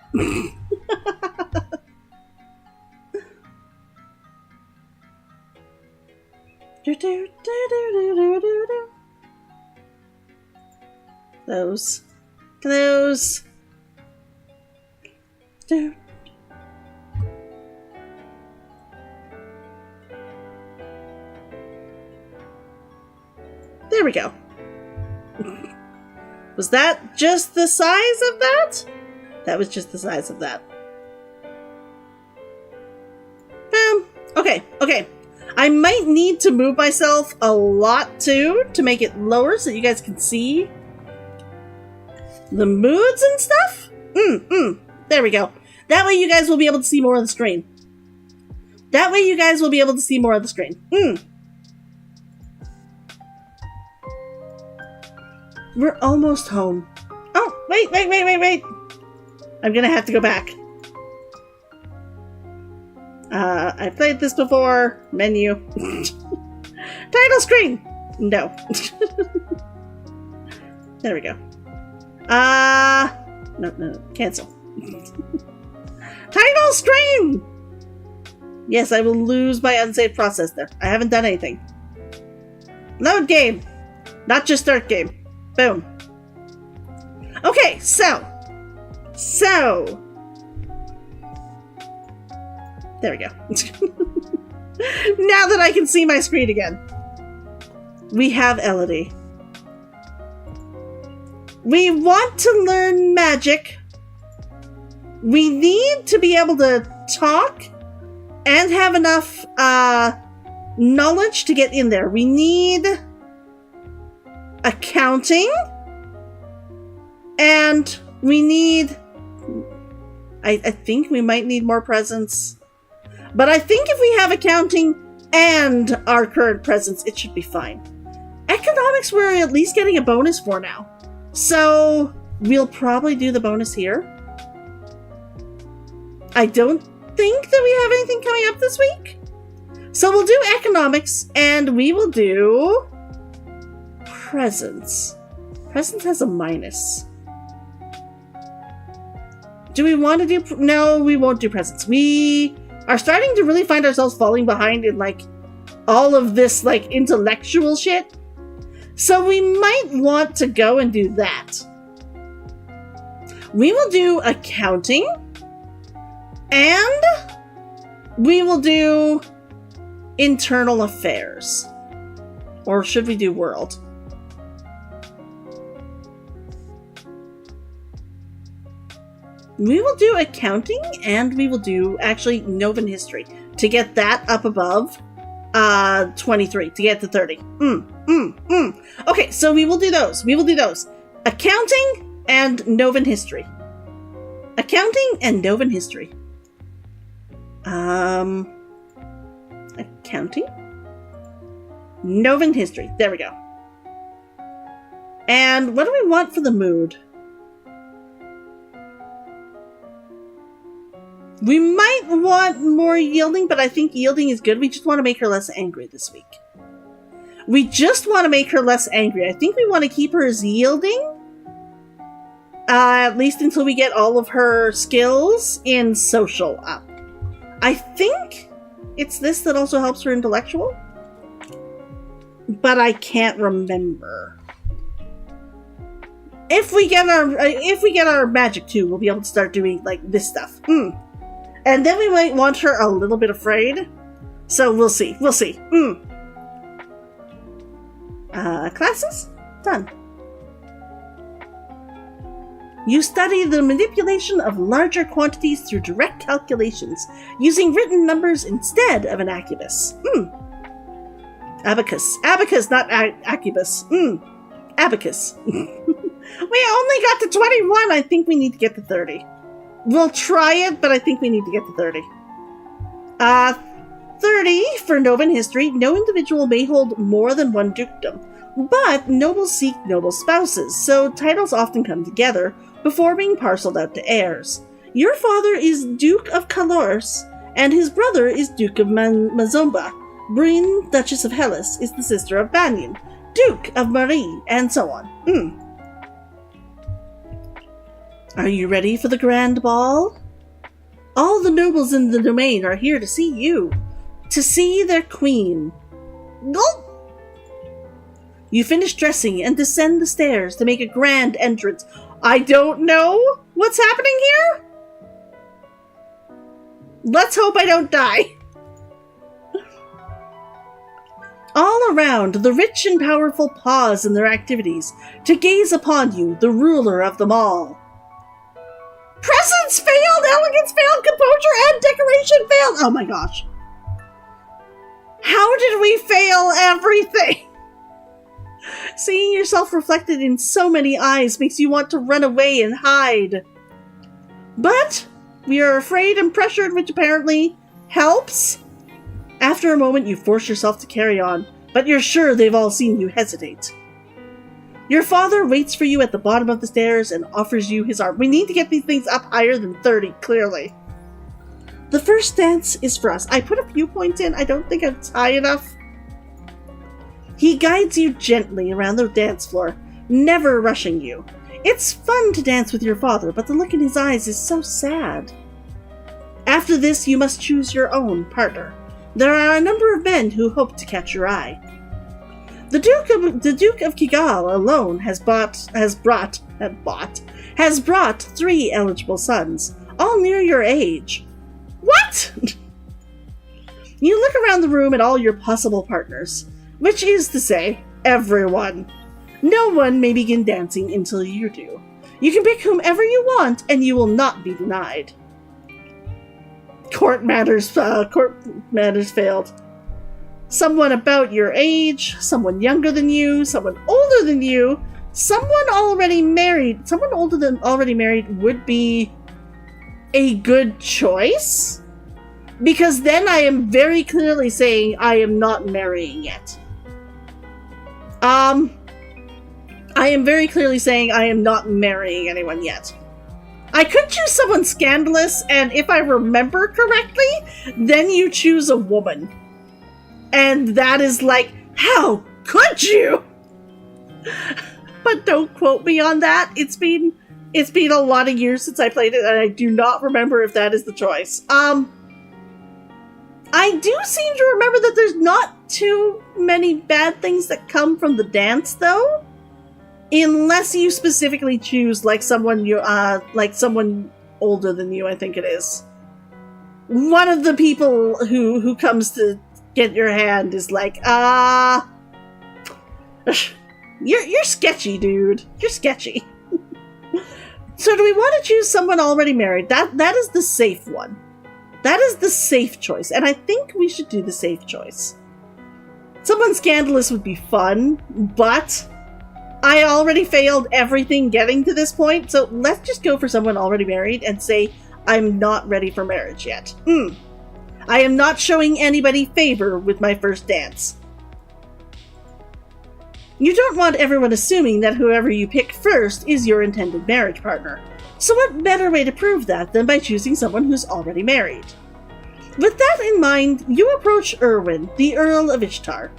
Do, do, do, do, do, do, do. Close. Do. There we go. Was that just the size of that? That was just the size of that. Boom. Okay. I might need to move myself a lot too to make it lower so you guys can see the moods and stuff. There we go. That way you guys will be able to see more of the screen. We're almost home. Oh, wait. I'm gonna have to go back. I've played this before. Menu. Title screen! No. There we go. No. Cancel. Title screen! Yes, I will lose my unsaved process there. I haven't done anything. Load game. Not just start game. Boom. Okay, so. There we go. Now that I can see my screen again. We have Elodie. We want to learn magic. We need to be able to talk and have enough knowledge to get in there. We need accounting. And we need... I think we might need more presence. But I think if we have accounting and our current presence, it should be fine. Economics we're at least getting a bonus for now. So we'll probably do the bonus here. I don't think that we have anything coming up this week. So we'll do economics and we will do presence. Presence has a minus. Do we want to do... No, we won't do presence. We are starting to really find ourselves falling behind in, like, all of this, like, intellectual shit. So we might want to go and do that. We will do accounting. And we will do internal affairs. Or should we do world? We will do accounting and we will do actually Novan history to get that up above 23 to get to 30. Okay, so we will do those. We will do those. Accounting and Novan history. Accounting and Novan history. Accounting. Novan history. There we go. And what do we want for the mood? We might want more yielding, but I think yielding is good. We just want to make her less angry this week. We just want to make her less angry. I think we want to keep her as yielding. At least until we get all of her skills in social up. I think it's this that also helps her intellectual. But I can't remember. If we get our magic too, we'll be able to start doing like this stuff. And then we might want her a little bit afraid. So we'll see. We'll see. Classes? Done. You study the manipulation of larger quantities through direct calculations, using written numbers instead of an abacus. Abacus. Abacus, not acubus. Abacus. We only got to 21. I think we need to get to 30. We'll try it, but I think we need to get to 30. 30 for Novan history. No individual may hold more than one dukedom, but nobles seek noble spouses, so titles often come together before being parceled out to heirs. Your father is Duke of Calors, and his brother is Duke of Mazomba. Breen, Duchess of Hellas, is the sister of Banyan, Duke of Marie, and so on. Are you ready for the grand ball? All the nobles in the domain are here to see you. To see their queen. Gulp! You finish dressing and descend the stairs to make a grand entrance. I don't know what's happening here. Let's hope I don't die. All around, the rich and powerful pause in their activities to gaze upon you, the ruler of them all. Presence failed, elegance failed, composure and decoration failed. Oh my gosh. How did we fail everything? Seeing yourself reflected in so many eyes makes you want to run away and hide. But we are afraid and pressured, which apparently helps. After a moment, you force yourself to carry on, but you're sure they've all seen you hesitate. Your father waits for you at the bottom of the stairs and offers you his arm. We need to get these things up higher than 30, clearly. The first dance is for us. I put a few points in. I don't think it's high enough. He guides you gently around the dance floor, never rushing you. It's fun to dance with your father, but the look in his eyes is so sad. After this, you must choose your own partner. There are a number of men who hope to catch your eye. The Duke of Kigal alone has brought 3 eligible sons, all near your age. What? You look around the room at all your possible partners, which is to say, everyone. No one may begin dancing until you do. You can pick whomever you want, and you will not be denied. Court matters failed. Someone about your age, someone younger than you, someone older than you, someone already married. Someone older than already married would be a good choice, because then I am very clearly saying I am not marrying yet. I am very clearly saying I am not marrying anyone yet. I could choose someone scandalous, and if I remember correctly, then you choose a woman. And that is like, how could you? But don't quote me on that. It's been a lot of years since I played it, and I do not remember if that is the choice. I do seem to remember that there's not too many bad things that come from the dance, though. Unless you specifically choose like someone older than you, I think it is. One of the people who comes to get your hand is like, you're sketchy, dude. You're sketchy. So do we want to choose someone already married? That is the safe one. That is the safe choice, and I think we should do the safe choice. Someone scandalous would be fun, but I already failed everything getting to this point, so let's just go for someone already married and say, I'm not ready for marriage yet. I am not showing anybody favor with my first dance. You don't want everyone assuming that whoever you pick first is your intended marriage partner. So what better way to prove that than by choosing someone who's already married? With that in mind, you approach Erwin, the Earl of Ishtar.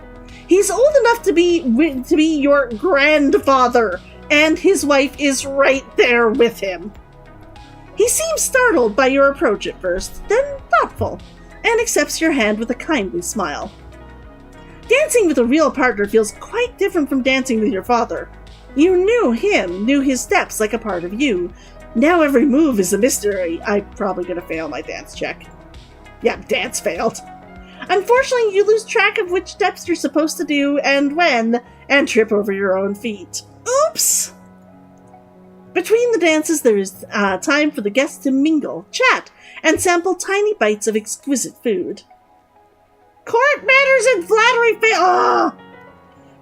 He's old enough to be your grandfather, and his wife is right there with him. He seems startled by your approach at first, then thoughtful, and accepts your hand with a kindly smile. Dancing with a real partner feels quite different from dancing with your father. You knew him, knew his steps like a part of you. Now every move is a mystery. I'm probably gonna fail my dance check. Yeah, dance failed. Unfortunately, you lose track of which steps you're supposed to do and when, and trip over your own feet. Oops! Between the dances, there is time for the guests to mingle, chat, and sample tiny bites of exquisite food. Court manners and flattery fail.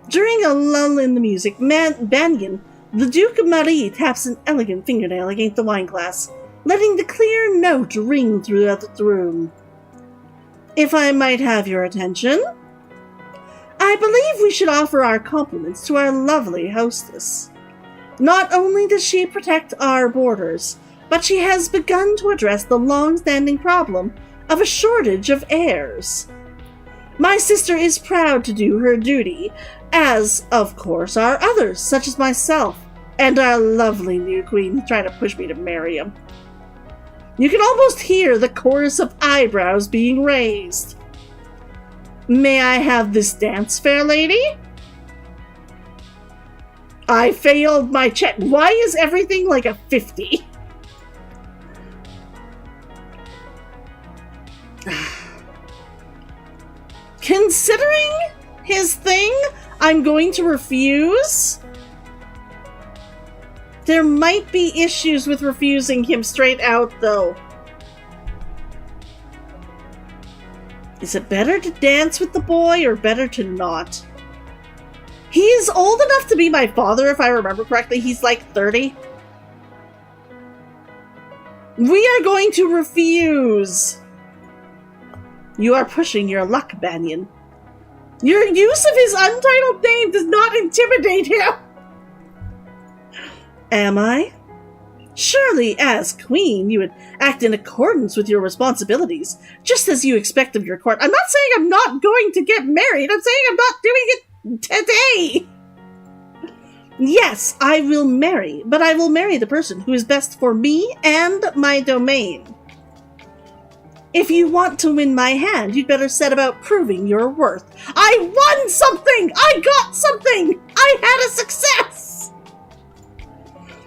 During a lull in the music, Banyan, the Duke of Marie, taps an elegant fingernail against the wine glass, letting the clear note ring throughout the room. If I might have your attention, I believe we should offer our compliments to our lovely hostess. Not only does she protect our borders, but she has begun to address the long-standing problem of a shortage of heirs. My sister is proud to do her duty, as, of course, are others, such as myself, and our lovely new queen trying to push me to marry him. You can almost hear the chorus of eyebrows being raised. May I have this dance, fair lady? I failed my check. Why is everything like a 50? Considering his thing, I'm going to refuse. There might be issues with refusing him straight out, though. Is it better to dance with the boy or better to not? He is old enough to be my father, if I remember correctly. He's like 30. We are going to refuse. You are pushing your luck, Banyan. Your use of his untitled name does not intimidate him. Am I? Surely, as queen, you would act in accordance with your responsibilities, just as you expect of your court. I'm not saying I'm not going to get married. I'm saying I'm not doing it today. Yes, I will marry, but I will marry the person who is best for me and my domain. If you want to win my hand, you'd better set about proving your worth. I won something! I got something! I had a success!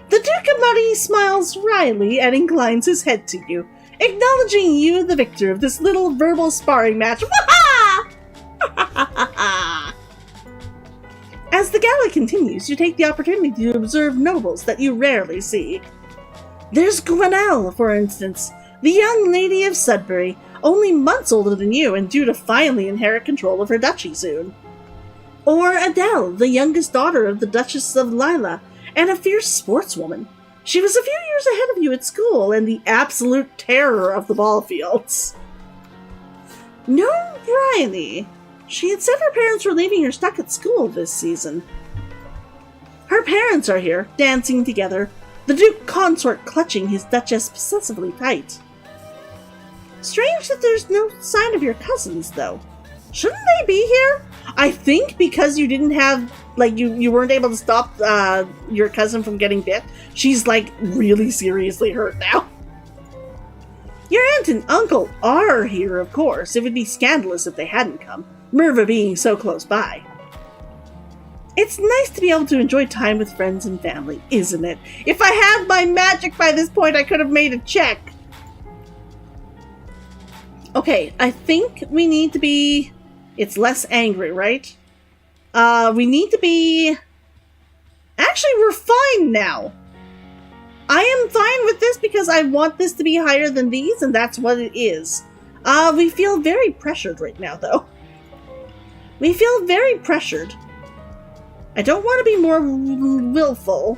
The Duke of Marie smiles wryly and inclines his head to you, acknowledging you the victor of this little verbal sparring match. Waha! As the gala continues, you take the opportunity to observe nobles that you rarely see. There's Gwenelle, for instance, the young lady of Sudbury, only months older than you and due to finally inherit control of her duchy soon. Or Adele, the youngest daughter of the Duchess of Lila, and a fierce sportswoman. She was a few years ahead of you at school and the absolute terror of the ball fields. No, Bryony. She had said her parents were leaving her stuck at school this season. Her parents are here, dancing together, the Duke Consort clutching his Duchess possessively tight. Strange that there's no sign of your cousins, though. Shouldn't they be here? I think because you didn't have, you weren't able to stop your cousin from getting bit, she's, really seriously hurt now. Your aunt and uncle are here, of course. It would be scandalous if they hadn't come, Merva being so close by. It's nice to be able to enjoy time with friends and family, isn't it? If I had my magic by this point, I could have made a check. Okay, I think we need to be... It's less angry, right? We need to be... Actually, we're fine now. I am fine with this because I want this to be higher than these, and that's what it is. We feel very pressured right now, though. We feel very pressured. I don't want to be more willful.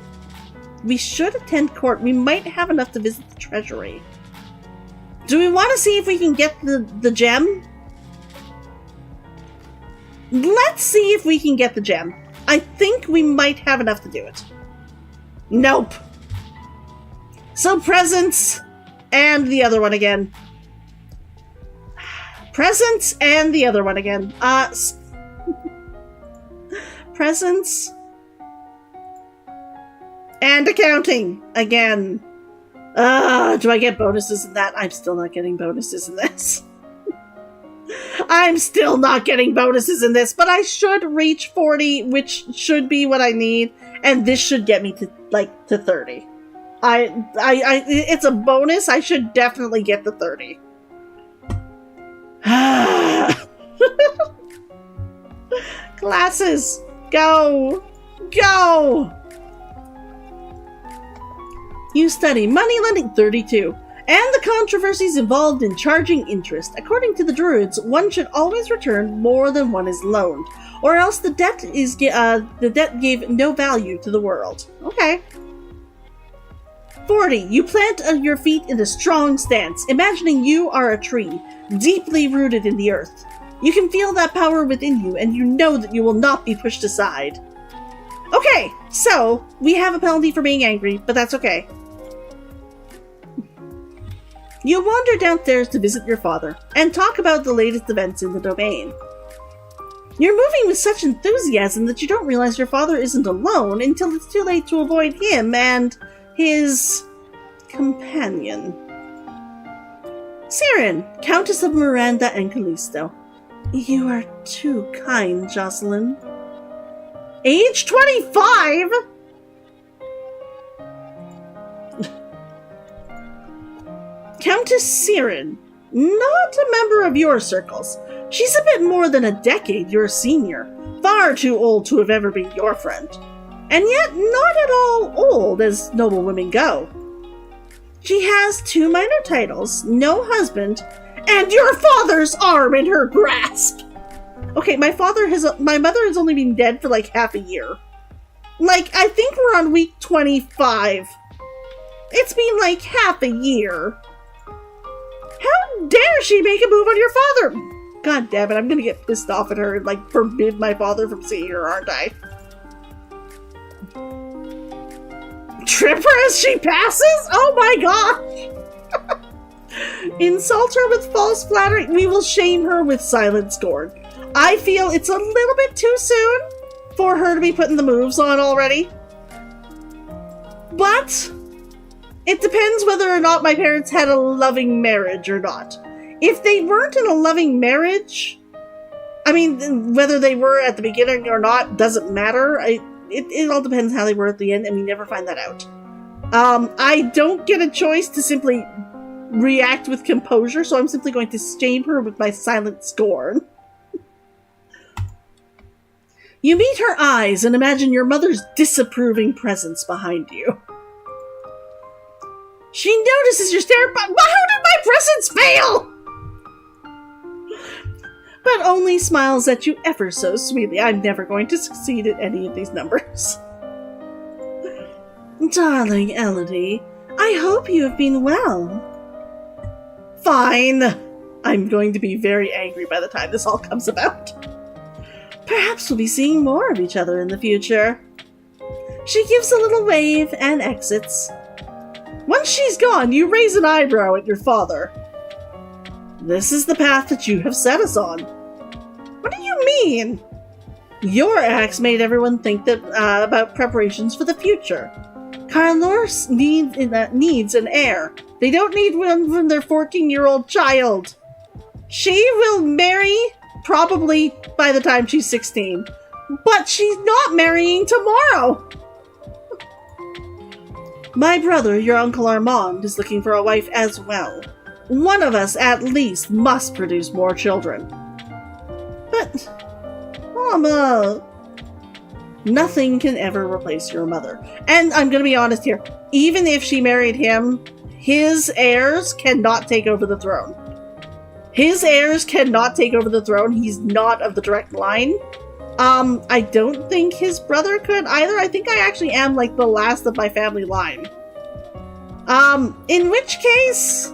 We should attend court. We might have enough to visit the treasury. Do we want to see if we can get the gem? Let's see if we can get the gem. I think we might have enough to do it. Nope. So presents and the other one again. Presents and the other one again. Presents and accounting again. Do I get bonuses in that? I'm still not getting bonuses in this. I'm still not getting bonuses in this, but I should reach 40, which should be what I need, and this should get me to 30. It's a bonus. I should definitely get the 30. Classes, go! Go! You study money lending 32, and the controversies involved in charging interest. According to the Druids, one should always return more than one is loaned, or else the debt gave no value to the world. Okay. 40. You plant your feet in a strong stance, imagining you are a tree, deeply rooted in the earth. You can feel that power within you, and you know that you will not be pushed aside. Okay, so, we have a penalty for being angry, but that's okay. You wander downstairs to visit your father, and talk about the latest events in the domain. You're moving with such enthusiasm that you don't realize your father isn't alone until it's too late to avoid him and his companion. Siren, Countess of Miranda and Callisto. You are too kind, Jocelyn. Age 25? Countess Siren, not a member of your circles. She's a bit more than a decade your senior, far too old to have ever been your friend, and yet not at all old as noble women go. She has 2 minor titles, no husband, and your father's arm in her grasp. Okay, my mother has only been dead for half a year. I think we're on week 25. It's been half a year. How dare she make a move on your father? God damn it, I'm gonna get pissed off at her and forbid my father from seeing her, aren't I? Trip her as she passes? Oh my gosh! Insult her with false flattery. We will shame her with silent scorn. I feel it's a little bit too soon for her to be putting the moves on already. But it depends whether or not my parents had a loving marriage or not. If they weren't in a loving marriage, whether they were at the beginning or not doesn't matter. It all depends how they were at the end, and we never find that out. I don't get a choice to simply react with composure, so I'm simply going to shame her with my silent scorn. You meet her eyes and imagine your mother's disapproving presence behind you. She notices your stare, but how did my presence fail? But only smiles at you ever so sweetly. I'm never going to succeed at any of these numbers. Darling Elodie, I hope you have been well. Fine. I'm going to be very angry by the time this all comes about. Perhaps we'll be seeing more of each other in the future. She gives a little wave and exits. Once she's gone, you raise an eyebrow at your father. This is the path that you have set us on. What do you mean? Your acts made everyone think that about preparations for the future. Carlor needs an heir. They don't need one from their 14-year-old child. She will marry probably by the time she's 16. But she's not marrying tomorrow. My brother, your Uncle Armand, is looking for a wife as well. One of us, at least, must produce more children. But, Mama, nothing can ever replace your mother. And I'm gonna be honest here, even if she married him, his heirs cannot take over the throne. His heirs cannot take over the throne. He's not of the direct line. I don't think his brother could either. I think I actually am like the last of my family line. In which case,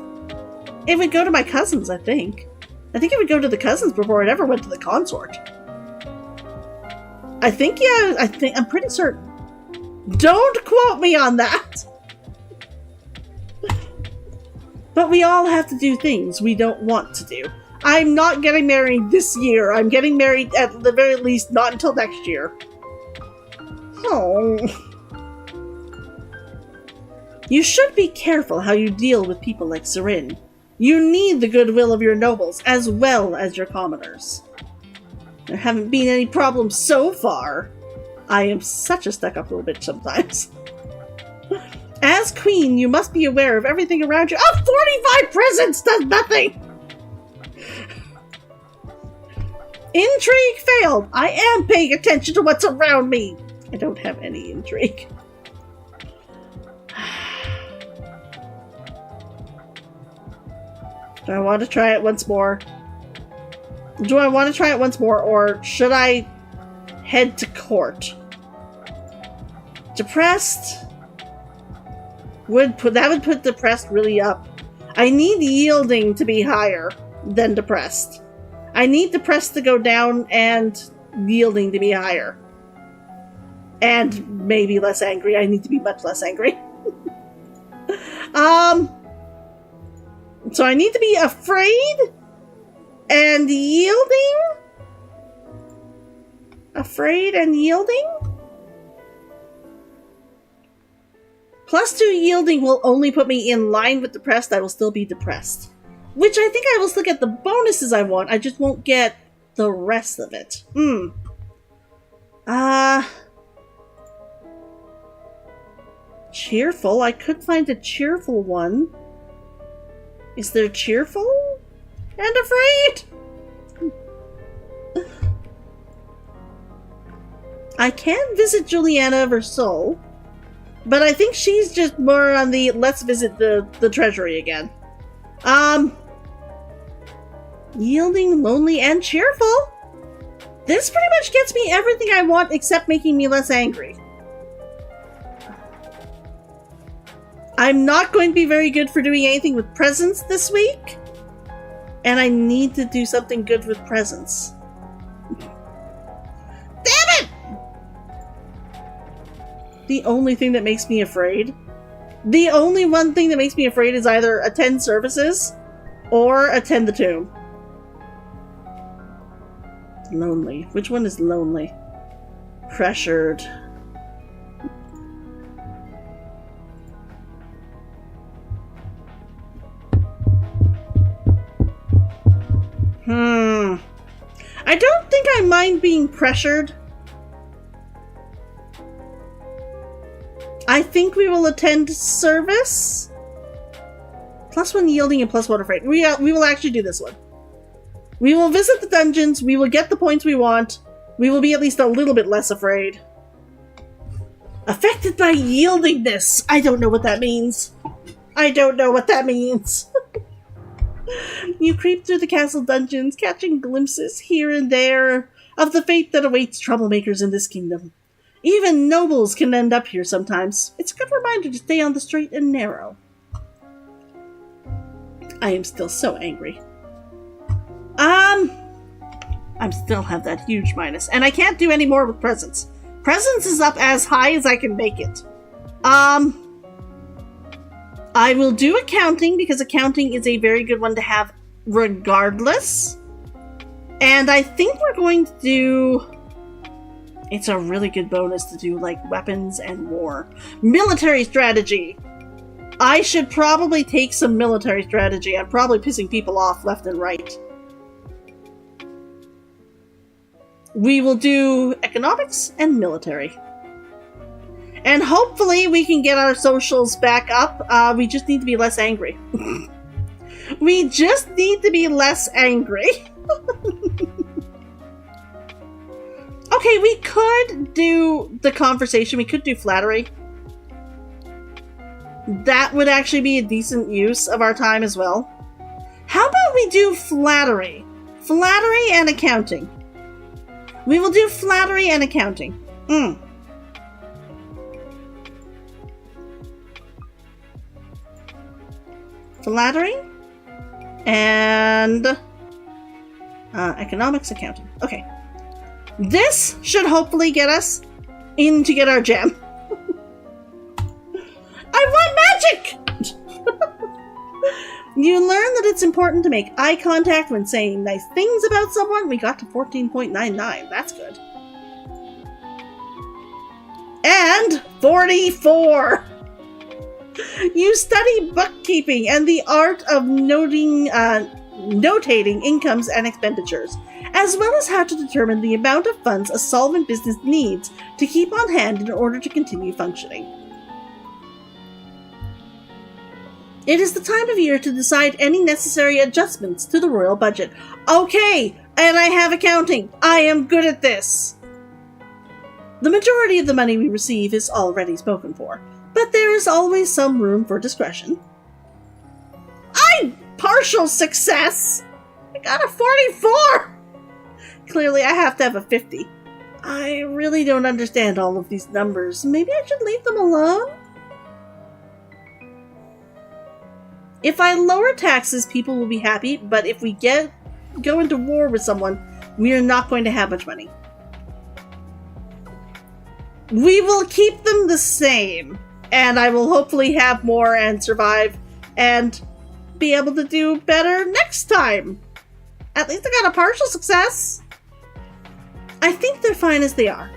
it would go to my cousins, I think. I think it would go to the cousins before it ever went to the consort. I think, yeah, I'm pretty certain. Don't quote me on that! But we all have to do things we don't want to do. I'm not getting married this year. I'm getting married at the very least not until next year. Oh. You should be careful how you deal with people like Serin. You need the goodwill of your nobles as well as your commoners. There haven't been any problems so far. I am such a stuck-up little bitch sometimes. As queen, you must be aware of everything around you. Oh, 45 presents does nothing! Intrigue failed. I am paying attention to what's around me. I don't have any intrigue. Do I want to try it once more? Or should I head to court? Depressed would put depressed really up. I need yielding to be higher than depressed. I need depressed to go down and yielding to be higher. And maybe less angry. I need to be much less angry. So I need to be afraid and yielding? Afraid and yielding? +2 yielding will only put me in line with depressed. I will still be depressed. Which I think I will still get the bonuses I want. I just won't get the rest of it. Cheerful. I could find a cheerful one. Is there cheerful and afraid? I can visit Juliana Versol, but I think she's just more on the let's visit the treasury again. Yielding, lonely, and cheerful. This pretty much gets me everything I want except making me less angry. I'm not going to be very good for doing anything with presents this week. And I need to do something good with presents. Damn it! The only thing that makes me afraid. The only one thing that makes me afraid is either attend services or attend the tomb. Lonely. Which one is lonely? Pressured. I don't think I mind being pressured. I think we will attend service. +1 yielding and +1 afraid. We will actually do this one. We will visit the dungeons. We will get the points we want. We will be at least a little bit less afraid. Affected by yieldingness. I don't know what that means. I don't know what that means. You creep through the castle dungeons, catching glimpses here and there of the fate that awaits troublemakers in this kingdom. Even nobles can end up here sometimes. It's a good reminder to stay on the straight and narrow. I am still so angry. I still have that huge minus, and I can't do any more with presents. Presents is up as high as I can make it. I will do accounting, because accounting is a very good one to have regardless. And I think we're going to do... It's a really good bonus to do, like, weapons and war. Military strategy! I should probably take some military strategy. I'm probably pissing people off left and right. We will do economics and military. And hopefully we can get our socials back up. We just need to be less angry. We just need to be less angry. Okay, we could do the conversation. We could do flattery. That would actually be a decent use of our time as well. How about we do flattery? Flattery and accounting. We will do flattery and accounting. Flattery and economics, accounting. Okay. This should hopefully get us in to get our gem. I want magic! You learn that it's important to make eye contact when saying nice things about someone. We got to 14.99. That's good. And 44! You study bookkeeping and the art of notating incomes and expenditures, as well as how to determine the amount of funds a solvent business needs to keep on hand in order to continue functioning. It is the time of year to decide any necessary adjustments to the royal budget. Okay, and I have accounting. I am good at this. The majority of the money we receive is already spoken for, but there is always some room for discretion. Partial success! I got a 44! Clearly I have to have a 50. I really don't understand all of these numbers. Maybe I should leave them alone? If I lower taxes, people will be happy, but if we go into war with someone, we are not going to have much money. We will keep them the same, and I will hopefully have more and survive and be able to do better next time. At least I got a partial success. I think they're fine as they are.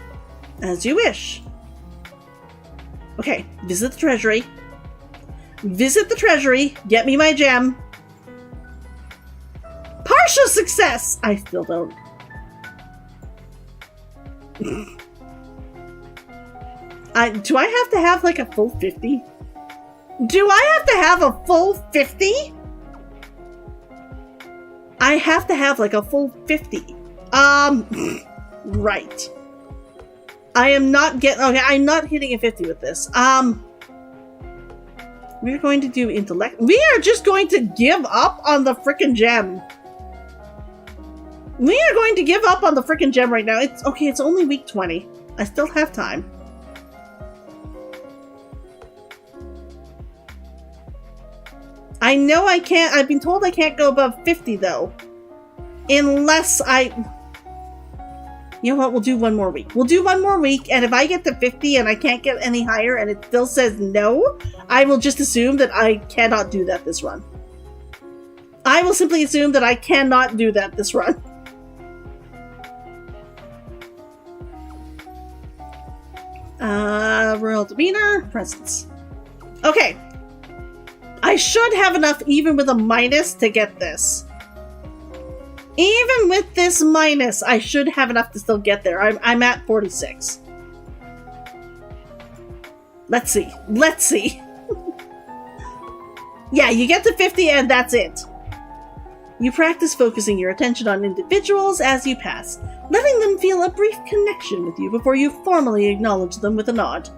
As you wish. Okay, visit the treasury. Visit the treasury. Get me my gem. Partial success! I still don't. Do I have to have like a full 50? Do I have to have a full 50? I have to have like a full 50. Right. I am not getting... Okay, I'm not hitting a 50 with this. We're going to do intellect. We are just going to give up on the frickin' gem. We are going to give up on the frickin' gem right now. It's okay, it's only week 20. I still have time. I know I can't... I've been told I can't go above 50, though. Unless I... You know what? We'll do one more week. We'll do one more week, and if I get to 50 and I can't get any higher and it still says no, I will just assume that I cannot do that this run. I will simply assume that I cannot do that this run. Royal demeanor, presence. Okay. I should have enough even with a minus to get this. Even with this minus, I should have enough to still get there. I'm at 46. Let's see. Let's see. Yeah, you get to 50 and that's it. You practice focusing your attention on individuals as you pass, letting them feel a brief connection with you before you formally acknowledge them with a nod.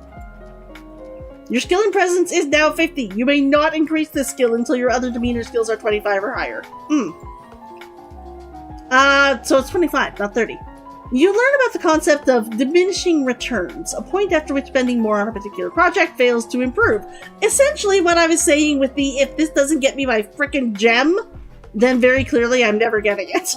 Your skill and presence is now 50. You may not increase this skill until your other demeanor skills are 25 or higher. So it's 25, not 30. You learn about the concept of diminishing returns, a point after which spending more on a particular project fails to improve. Essentially what I was saying with the, if this doesn't get me my frickin' gem, then very clearly I'm never getting it.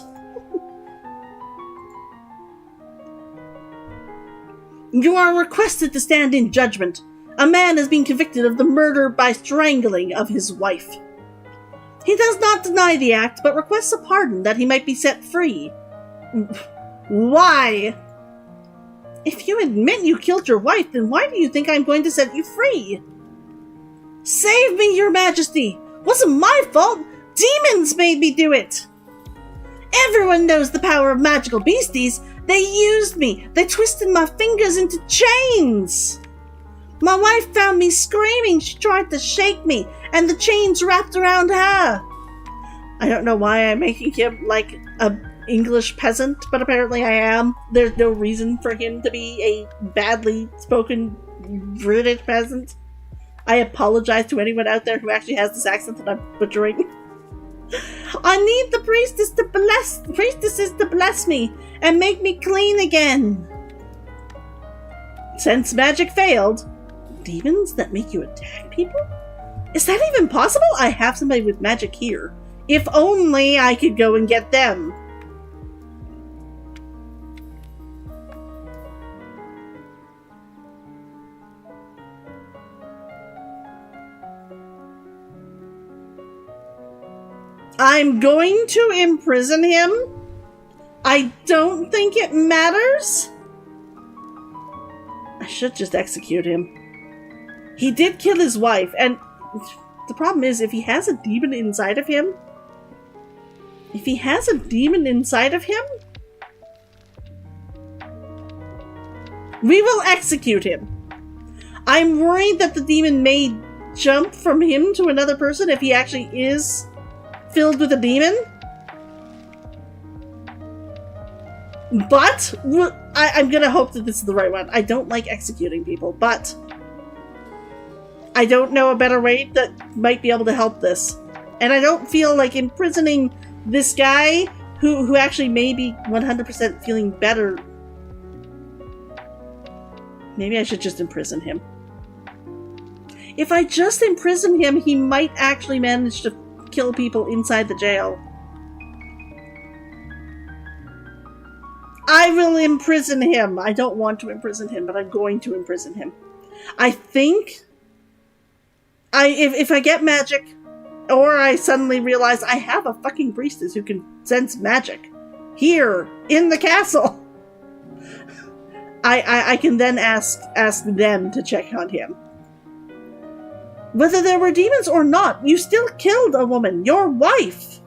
You are requested to stand in judgment. A man has been convicted of the murder by strangling of his wife. He does not deny the act, but requests a pardon that he might be set free. Why? If you admit you killed your wife, then why do you think I'm going to set you free? Save me, your majesty! Wasn't my fault! Demons made me do it! Everyone knows the power of magical beasties. They used me. They twisted my fingers into chains. My wife found me screaming. She tried to shake me, and the chains wrapped around her. I don't know why I'm making him like a English peasant, but apparently I am. There's no reason for him to be a badly spoken British peasant. I apologize to anyone out there who actually has this accent that I'm butchering. I need the priestesses to bless me and make me clean again. Since magic failed, demons that make you attack people? Is that even possible? I have somebody with magic here. If only I could go and get them. I'm going to imprison him. I don't think it matters. I should just execute him. He did kill his wife, and the problem is, if he has a demon inside of him, we will execute him. I'm worried that the demon may jump from him to another person if he actually is filled with a demon. But I'm gonna hope that this is the right one. I don't like executing people, but I don't know a better way that might be able to help this. And I don't feel like imprisoning this guy who actually may be 100% feeling better. Maybe I should just imprison him. If I just imprison him, he might actually manage to kill people inside the jail. I will imprison him. I don't want to imprison him, but I'm going to imprison him. I think if I get magic, or I suddenly realize I have a fucking priestess who can sense magic here in the castle, I can then ask them to check on him. Whether there were demons or not, you still killed a woman, your wife.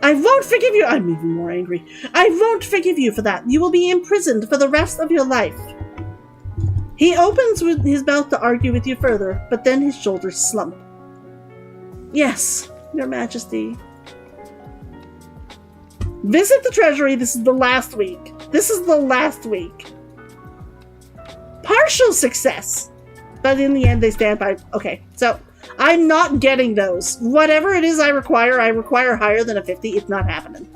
I won't forgive you. I'm even more angry. I won't forgive you for that. You will be imprisoned for the rest of your life. He opens with his mouth to argue with you further, but then his shoulders slump. Yes, your majesty. Visit the treasury. This is the last week. Partial success. But in the end, they stand by. Okay, so I'm not getting those. Whatever it is I require higher than a 50. It's not happening.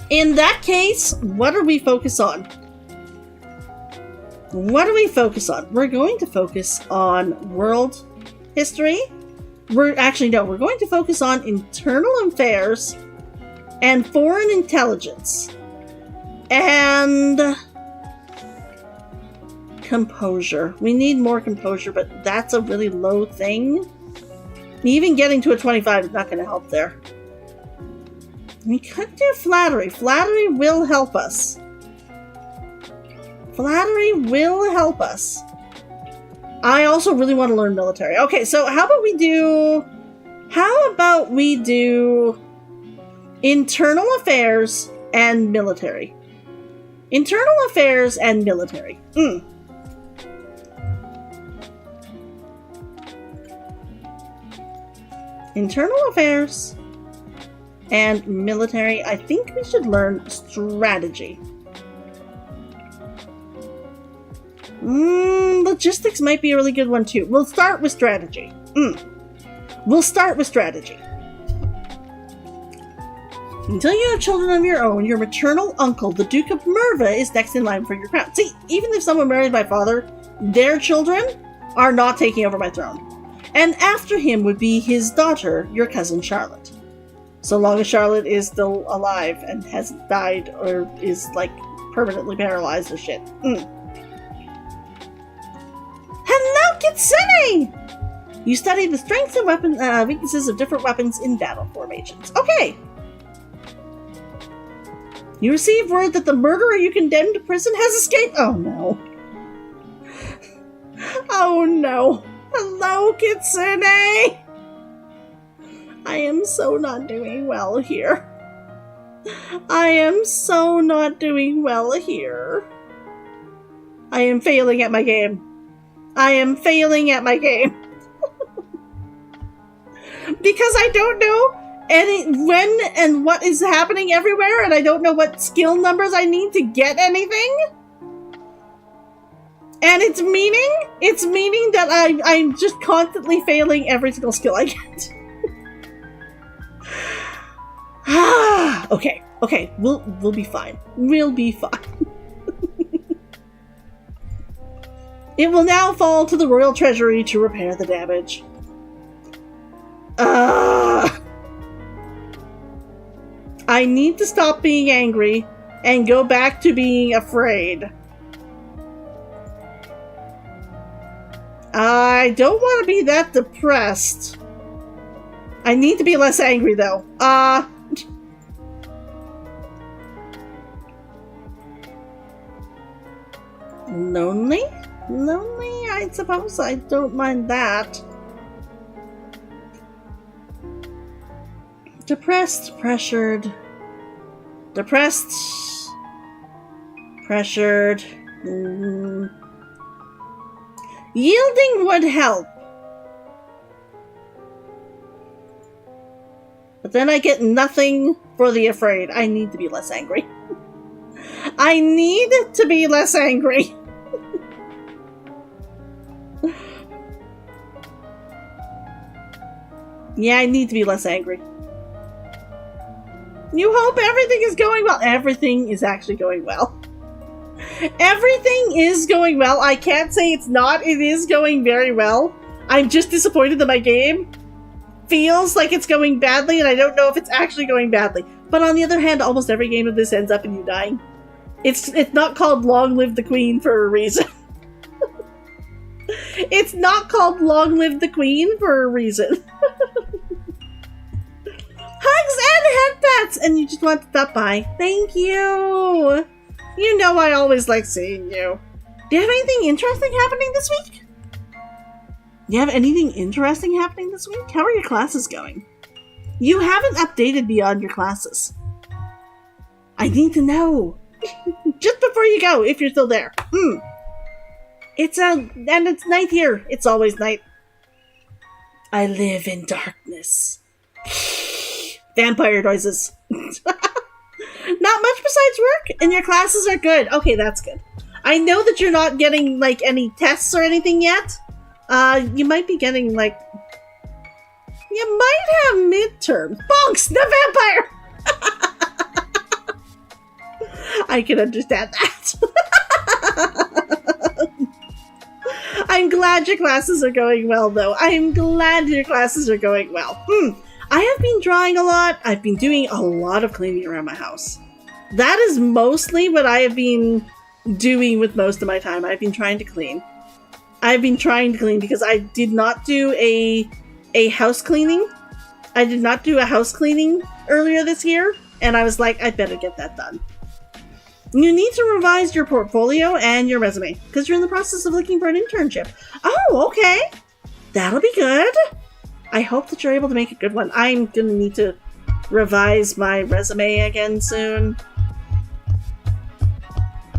In that case, what do we focus on? We're going to focus on world history. We're going to focus on internal affairs and foreign intelligence. And composure. We need more composure, but that's a really low thing. Even getting to a 25 is not going to help there. We could do flattery. Flattery will help us. I also really want to learn military. Okay, so how about we do internal affairs and military. Internal affairs and military. I think we should learn strategy. Logistics might be a really good one too. We'll start with strategy. We'll start with strategy. Until you have children of your own, your maternal uncle, the Duke of Merva, is next in line for your crown. See, even if someone married my father, their children are not taking over my throne. And after him would be his daughter, your cousin Charlotte. So long as Charlotte is still alive and hasn't died or is, like, permanently paralyzed or shit. Hello, Kitsune! You study the strengths and weaknesses of different weapons in battle formations. Okay. You receive word that the murderer you condemned to prison has escaped. Oh no. Oh no. Hello, Kitsune! I am so not doing well here. I am so not doing well here. I am failing at my game. I am failing at my game. Because I don't know when and what is happening everywhere, and I don't know what skill numbers I need to get anything. And it's meaning that I'm just constantly failing every single skill I get. Okay, we'll be fine. We'll be fine. It will now fall to the Royal Treasury to repair the damage. I need to stop being angry and go back to being afraid. I don't want to be that depressed. I need to be less angry, though. Lonely? Lonely? I suppose I don't mind that. Depressed, pressured. Depressed, pressured. Yielding would help. But then I get nothing for the afraid. I need to be less angry. I need to be less angry. Yeah, I need to be less angry. You hope everything is going well. Everything is actually going well. Everything is going well. I can't say it's not. It is going very well. I'm just disappointed that my game feels like it's going badly, and I don't know if it's actually going badly. But on the other hand, almost every game of this ends up in you dying. It's not called Long Live the Queen for a reason. It's not called Long Live the Queen for a reason. Hugs and headpats! And you just want to stop by. Thank you! You know I always like seeing you. Do you have anything interesting happening this week? Do you have anything interesting happening this week? How are your classes going? You haven't updated beyond your classes. I need to know. Just before you go, if you're still there. And it's night here. It's always night. I live in darkness. Vampire noises. Not much besides work, and your classes are good. Okay, that's good. I know that you're not getting, like, any tests or anything yet. You might be getting, like... You might have midterms. Bonks! The vampire! I can understand that. I'm glad your classes are going well, though. I'm glad your classes are going well. I have been drawing a lot. I've been doing a lot of cleaning around my house. That is mostly what I have been doing with most of my time. I've been trying to clean. I've been trying to clean because I did not do a house cleaning. I did not do a house cleaning earlier this year, and I was like, I better get that done. You need to revise your portfolio and your resume because you're in the process of looking for an internship. Oh, okay. That'll be good. I hope that you're able to make a good one. I'm gonna need to revise my resume again soon.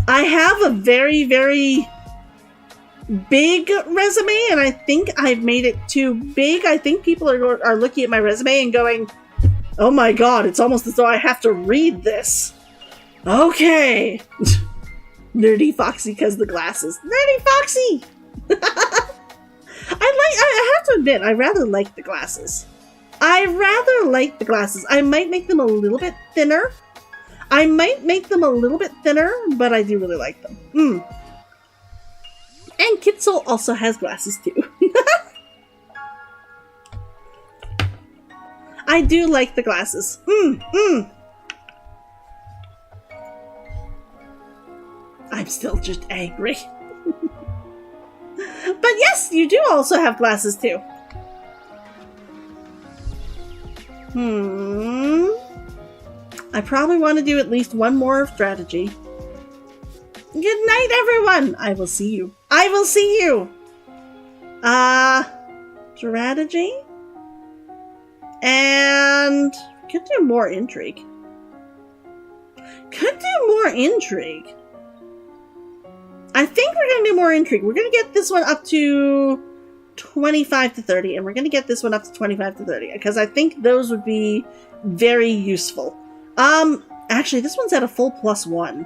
I have a very, very big resume, and I think I've made it too big. I think people are looking at my resume and going, oh my god, it's almost as though I have to read this. Okay. Nerdy Foxy because the glasses. Nerdy Foxy! I have to admit, I rather like the glasses. I might make them a little bit thinner. But I do really like them. And Kitzel also has glasses too. I do like the glasses. I'm still just angry. But yes, you do also have glasses too. I probably want to do at least one more of strategy. Good night, everyone! I will see you. Strategy? And could do more intrigue. I think we're going to do more intrigue. We're going to get this one up to 25 to 30, and we're going to get this one up to 25 to 30, because I think those would be very useful. Actually, this one's at a full +1.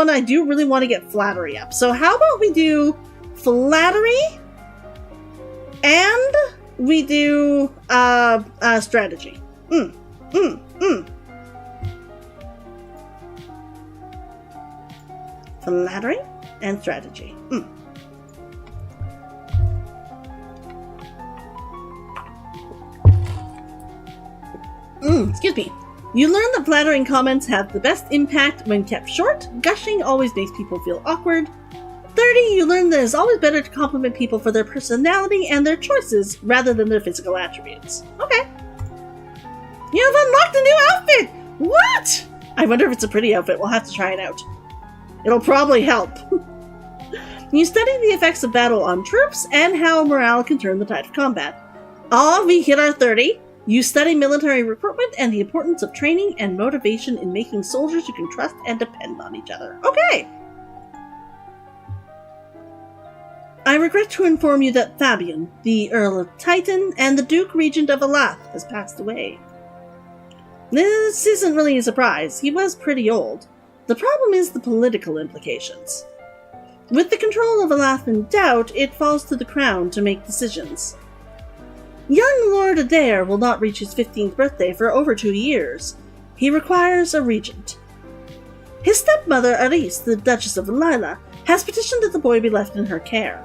I do really want to get flattery up. So how about we do flattery, and we do, strategy. Flattery and strategy. Excuse me. You learn that flattering comments have the best impact when kept short. Gushing always makes people feel awkward. 30, you learn that it's always better to compliment people for their personality and their choices rather than their physical attributes. Okay. You have unlocked a new outfit! What? I wonder if it's a pretty outfit. We'll have to try it out. It'll probably help. You study the effects of battle on troops and how morale can turn the tide of combat. We hit our 30. You study military recruitment and the importance of training and motivation in making soldiers who can trust and depend on each other. Okay! I regret to inform you that Fabian, the Earl of Titan, and the Duke Regent of Elath has passed away. This isn't really a surprise. He was pretty old. The problem is the political implications. With the control of Elath in doubt, it falls to the crown to make decisions. Young Lord Adair will not reach his 15th birthday for over 2 years. He requires a regent. His stepmother, Aris, the Duchess of Lila, has petitioned that the boy be left in her care.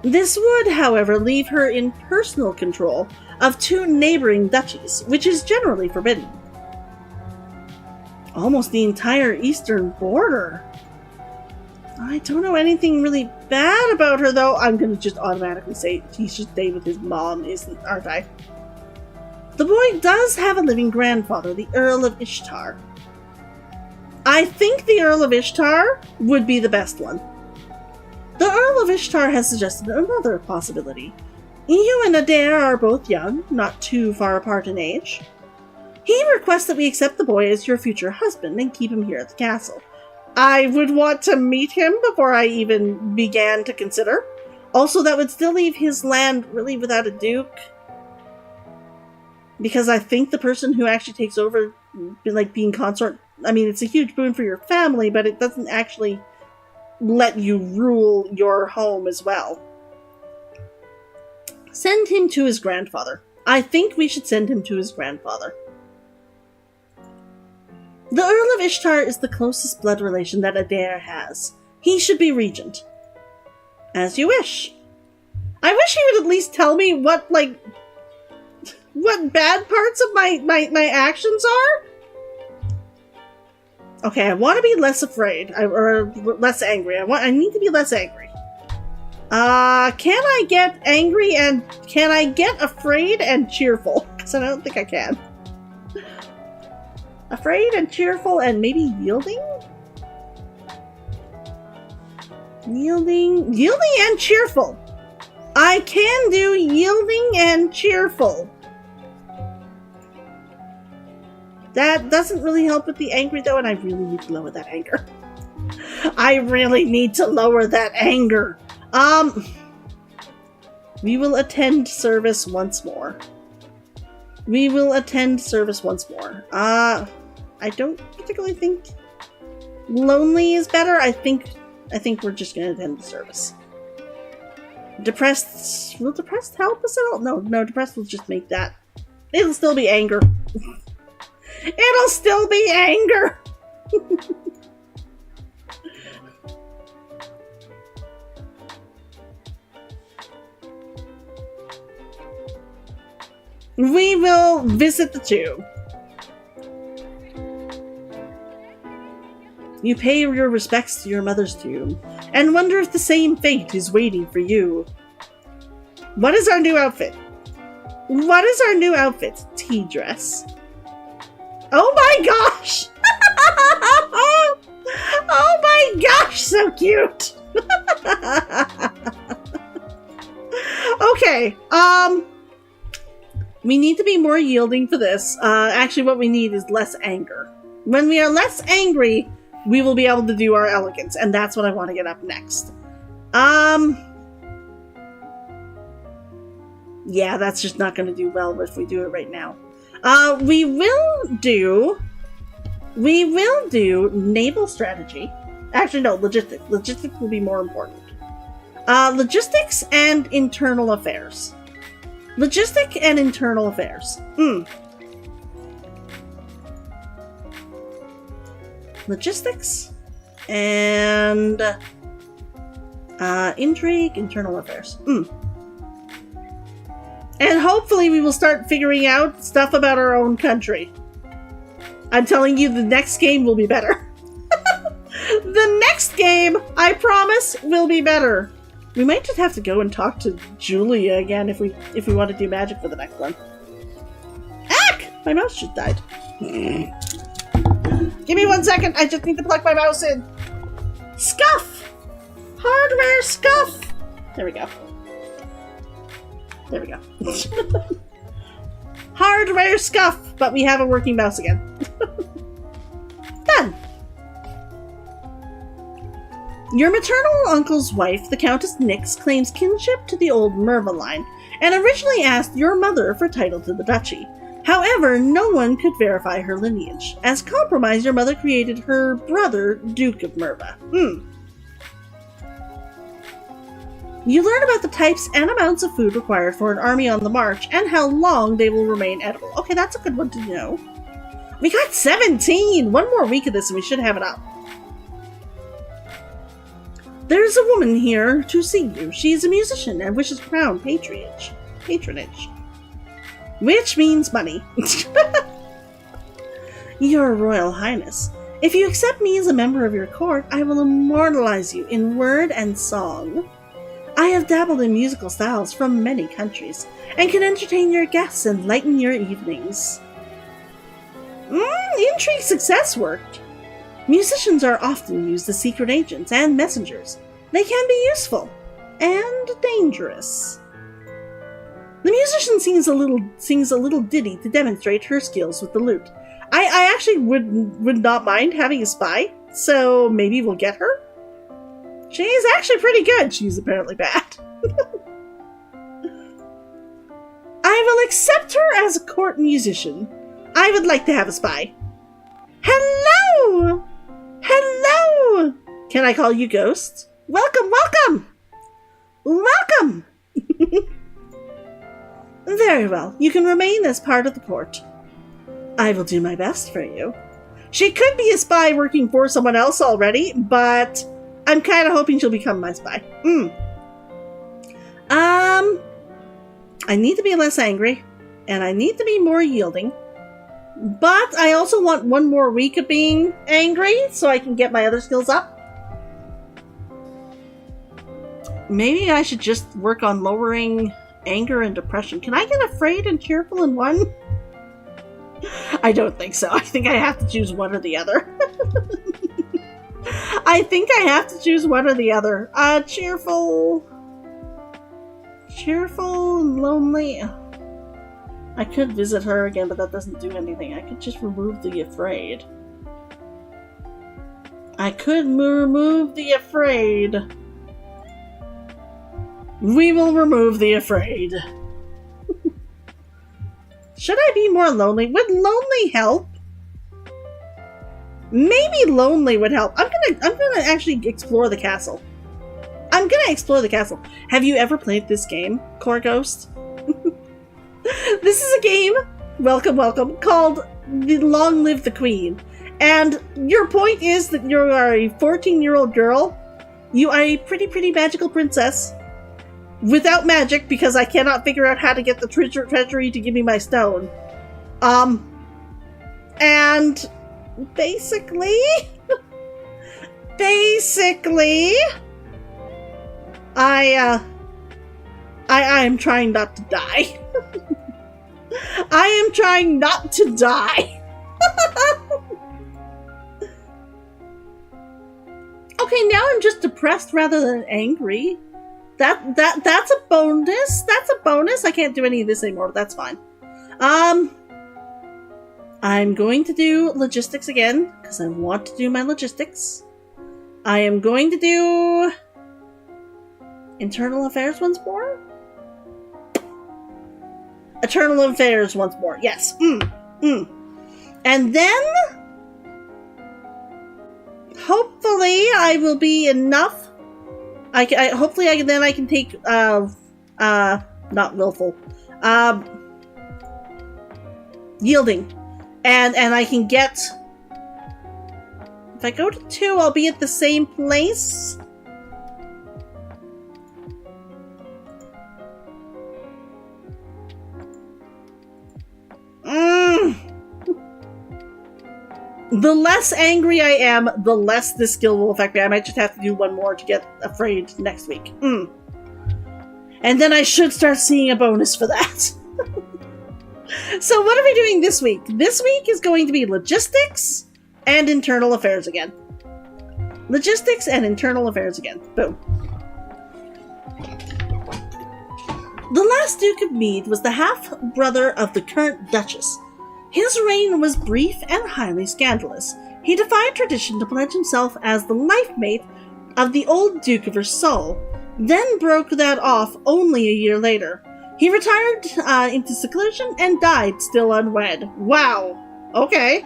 This would, however, leave her in personal control of 2 neighboring duchies, which is generally forbidden. Almost the entire eastern border. I don't know anything really bad about her, though. I'm going to just automatically say he should stay with his mom, aren't I? The boy does have a living grandfather, the Earl of Ishtar. I think the Earl of Ishtar would be the best one. The Earl of Ishtar has suggested another possibility. You and Adair are both young, not too far apart in age. He requests that we accept the boy as your future husband and keep him here at the castle. I would want to meet him before I even began to consider. Also, that would still leave his land really without a duke. Because I think the person who actually takes over, like being consort, I mean, it's a huge boon for your family, but it doesn't actually let you rule your home as well. Send him to his grandfather. I think we should send him to his grandfather. The Earl of Ishtar is the closest blood relation that Adair has. He should be regent. As you wish. I wish he would at least tell me what bad parts of my actions are. Okay, I want to be less afraid, or less angry. I need to be less angry. Can I get angry and can I get afraid and cheerful? Because I don't think I can. Afraid and cheerful and maybe yielding? Yielding and cheerful. I can do yielding and cheerful. That doesn't really help with the angry though, and I really need to lower that anger. I really need to lower that anger. We will attend service once more. We will attend service once more. I don't particularly think lonely is better. I think we're just gonna attend the service. Depressed, will depressed help us at all? No, depressed will just make that. It'll still be anger. It'll still be anger! We will visit the two. You pay your respects to your mother's tomb, and wonder if the same fate is waiting for you. What is our new outfit? What is our new outfit? Tea dress. Oh my gosh! Oh my gosh, so cute! Okay, we need to be more yielding for this. Actually, what we need is less anger. When we are less angry, we will be able to do our elegance, and that's what I want to get up next. Yeah, that's just not going to do well if we do it right now. We will do naval strategy. Actually, no, logistics. Logistics will be more important. Logistics and internal affairs. Logistic and internal affairs. Logistics and intrigue, internal affairs. And hopefully we will start figuring out stuff about our own country. I'm telling you, the next game will be better. The next game, I promise, will be better. We might just have to go and talk to Julia again if we want to do magic for the next one. Ack! My mouse just died. Give me 1 second. I just need to plug my mouse in. Scuff! Hardware scuff! There we go. There we go. Hardware scuff! But we have a working mouse again. Done! Your maternal uncle's wife, the Countess Nyx, claims kinship to the old Merva line, and originally asked your mother for title to the duchy. However, no one could verify her lineage. As compromise, your mother created her brother, Duke of Merva. You learn about the types and amounts of food required for an army on the march, and how long they will remain edible. Okay, that's a good one to know. We got 17! One more week of this and we should have it up. There's a woman here to see you. She is a musician and wishes crown patronage. Which means money. Your Royal Highness, if you accept me as a member of your court, I will immortalize you in word and song. I have dabbled in musical styles from many countries, and can entertain your guests and lighten your evenings. Intrigue success worked. Musicians are often used as secret agents and messengers. They can be useful and dangerous. The musician sings a little ditty to demonstrate her skills with the lute. I actually would not mind having a spy, so maybe we'll get her. She's actually pretty good. She's apparently bad. I will accept her as a court musician. I would like to have a spy. Hello! Hello! Can I call you Ghost? Welcome, welcome! Welcome! Very well. You can remain as part of the court. I will do my best for you. She could be a spy working for someone else already, but I'm kind of hoping she'll become my spy. I need to be less angry, and I need to be more yielding. But I also want one more week of being angry so I can get my other skills up. Maybe I should just work on lowering anger and depression. Can I get afraid and cheerful in one? I don't think so. I think I have to choose one or the other. I think I have to choose one or the other. Cheerful and lonely. I could visit her again, but that doesn't do anything. I could just remove the afraid. I could remove the afraid. We will remove the afraid. Should I be more lonely? Would lonely help? Maybe lonely would help. I'm gonna actually explore the castle. I'm gonna explore the castle. Have you ever played this game, Core Ghost? This is a game, welcome, called Long Live the Queen. And your point is that you are a 14-year-old girl. You are a pretty magical princess. Without magic, because I cannot figure out how to get the treasury to give me my stone. And basically, I'm trying not to die. I am trying not to die. Okay, now I'm just depressed rather than angry. That's a bonus. That's a bonus. I can't do any of this anymore, but that's fine. I'm going to do logistics again, because I want to do my logistics. I am going to do internal affairs once more. Internal affairs once more. Yes. And then hopefully I will be enough. Hopefully I can take not willful, yielding, and I can get. If I go to 2, I'll be at the same place. The less angry I am, the less this skill will affect me. I might just have to do one more to get afraid next week. And then I should start seeing a bonus for that. So what are we doing this week? This week is going to be logistics and internal affairs again. Logistics and internal affairs again. Boom. The last Duke of Mead was the half-brother of the current Duchess. His reign was brief and highly scandalous. He defied tradition to pledge himself as the life mate of the old Duke of Versailles, then broke that off only a year later. He retired into seclusion and died still unwed. Wow. Okay.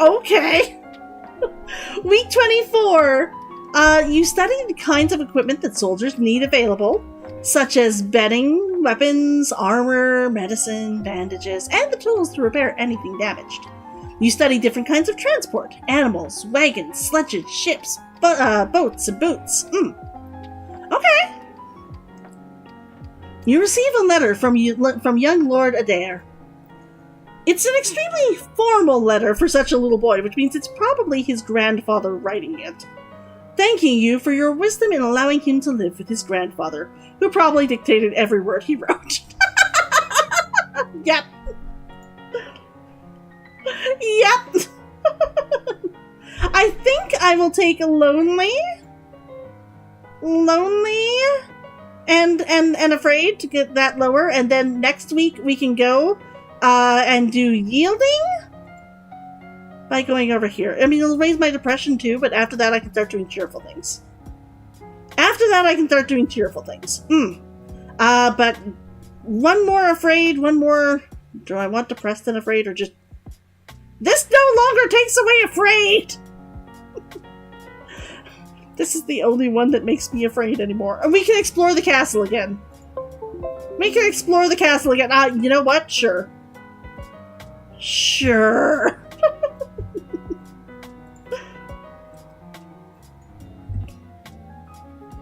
Okay. Week 24. You study the kinds of equipment that soldiers need available, such as bedding, weapons, armor, medicine, bandages, and the tools to repair anything damaged. You study different kinds of transport, animals, wagons, sledges, ships, boats, and boots. Okay. You receive a letter from young Lord Adair. It's an extremely formal letter for such a little boy, which means it's probably his grandfather writing it. Thanking you for your wisdom in allowing him to live with his grandfather, who probably dictated every word he wrote. Yep. Yep. I think I will take lonely, and afraid to get that lower, and then next week we can go and do yielding by going over here. I mean, it'll raise my depression too, but after that I can start doing cheerful things. But one more afraid, one more. Do I want depressed and afraid, or just this no longer takes away afraid? This is the only one that makes me afraid anymore. And we can explore the castle again. You know what? Sure.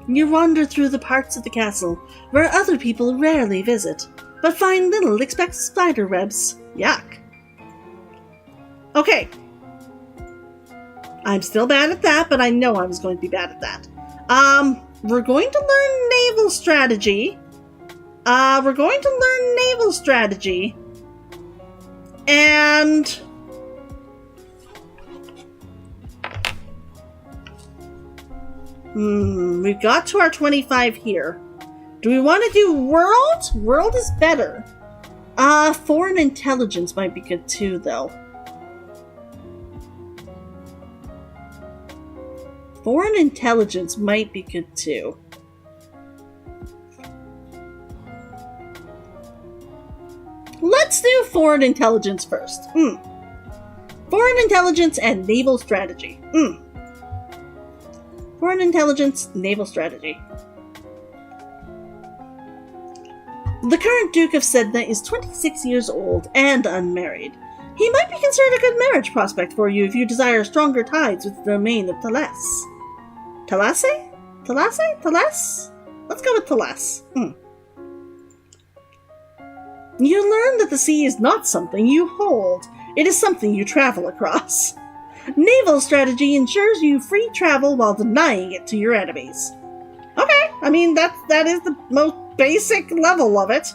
You wander through the parts of the castle where other people rarely visit, but find little except spider webs. Yuck. Okay. I'm still bad at that, but I know I was going to be bad at that. We're going to learn naval strategy. And we've got to our 25 here. Do we want to do world? World is better. Foreign intelligence might be good too, though. Foreign intelligence might be good too. Let's do foreign intelligence first. Foreign intelligence and naval strategy. Foreign intelligence, naval strategy. The current Duke of Sedna is 26 years old and unmarried. He might be considered a good marriage prospect for you if you desire stronger ties with the domain of Thales. Thalasse? Thalasse? Thales? Let's go with Thales. You learn that the sea is not something you hold. It is something you travel across. Naval strategy ensures you free travel while denying it to your enemies. Okay, I mean, that is the most basic level of it.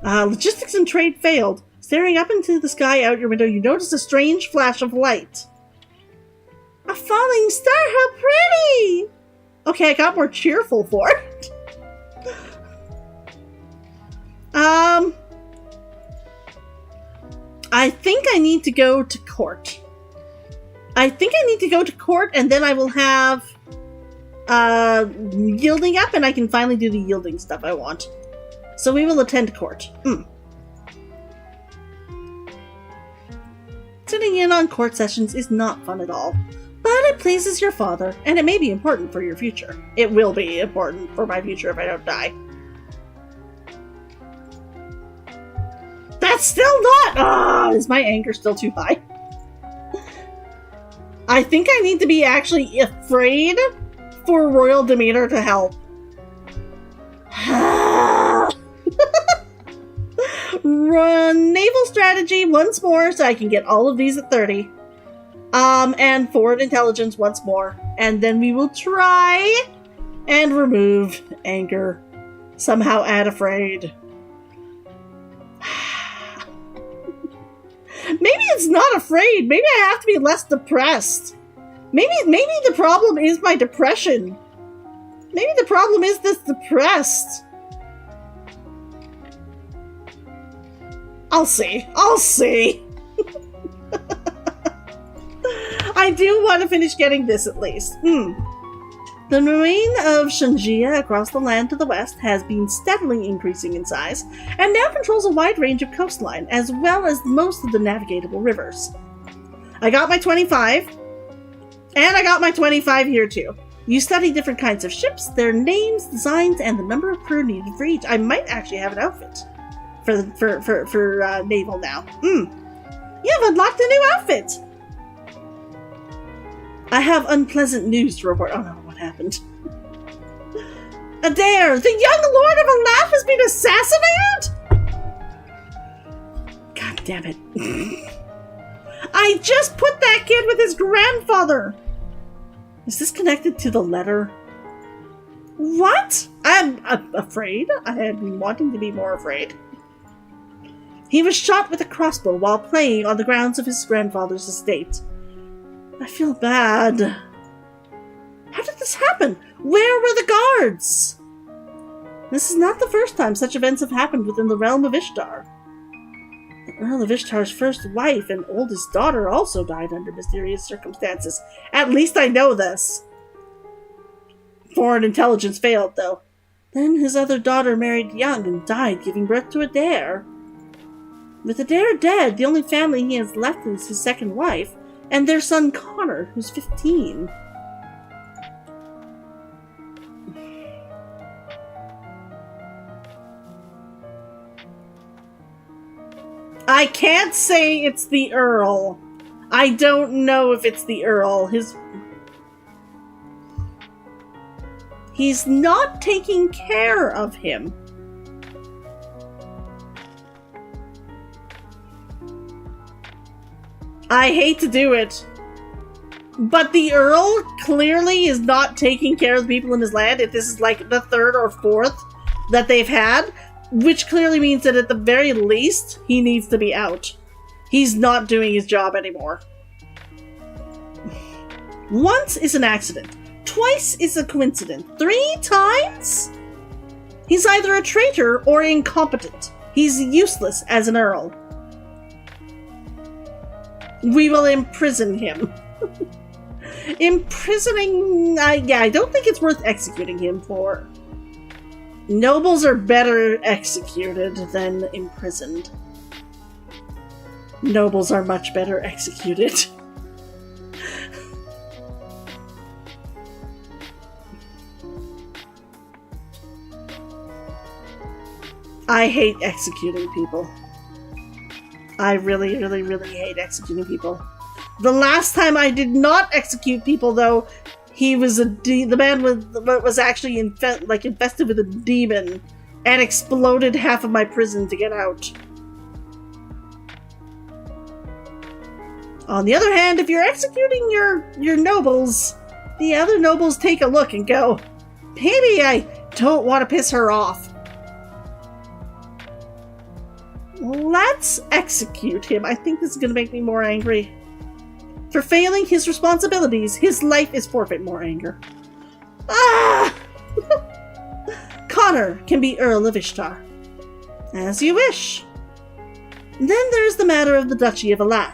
Logistics and trade failed. Staring up into the sky out your window, you notice a strange flash of light. A falling star, how pretty! Okay, I got more cheerful for it. I think I need to go to court. And then I will have yielding up, and I can finally do the yielding stuff I want. So we will attend court. Sitting in on court sessions is not fun at all, but it pleases your father, and it may be important for your future. It will be important for my future if I don't die. That's still not! Is my anger still too high? I think I need to be actually afraid for Royal Demeter to help. Run naval strategy once more so I can get all of these at 30. And foreign intelligence once more. And then we will try and remove anger. Somehow add afraid. Maybe it's not afraid. Maybe I have to be less depressed. Maybe the problem is my depression. Maybe the problem is this depressed. I'll see. I do want to finish getting this at least. The domain of Shanjia across the land to the west has been steadily increasing in size, and now controls a wide range of coastline, as well as most of the navigable rivers. I got my 25, and I got my 25 here too. You study different kinds of ships, their names, designs, and the number of crew needed for each. I might actually have an outfit for naval now. You have unlocked a new outfit! I have unpleasant news to report. Oh no, what happened? Adair, the young Lord of Alaf has been assassinated? God damn it. I just put that kid with his grandfather! Is this connected to the letter? What? I'm afraid. I have been wanting to be more afraid. He was shot with a crossbow while playing on the grounds of his grandfather's estate. I feel bad. How did this happen? Where were the guards? This is not the first time such events have happened within the realm of Ishtar. The Earl of Ishtar's first wife and oldest daughter also died under mysterious circumstances. At least I know this. Foreign intelligence failed, though. Then his other daughter married young and died, giving birth to Adair. With Adair dead, the only family he has left is his second wife, and their son Connor, who's 15. I can't say it's the Earl. I don't know if it's the Earl. He's not taking care of him. I hate to do it, but the Earl clearly is not taking care of the people in his land if this is like the third or fourth that they've had, which clearly means that at the very least, he needs to be out. He's not doing his job anymore. Once is an accident. Twice is a coincidence. 3 times? He's either a traitor or incompetent. He's useless as an Earl. We will imprison him. Imprisoning... yeah, I don't think it's worth executing him for. Nobles are better executed than imprisoned. Nobles are much better executed. I hate executing people. I really, really, really hate executing people. The last time I did not execute people, though, he was the man was actually infested with a demon and exploded half of my prison to get out. On the other hand, if you're executing your nobles, the other nobles take a look and go, maybe I don't want to piss her off. Let's execute him. I think this is going to make me more angry. For failing his responsibilities, his life is forfeit more anger. Ah! Connor can be Earl of Ishtar. As you wish. Then there's the matter of the Duchy of Elath.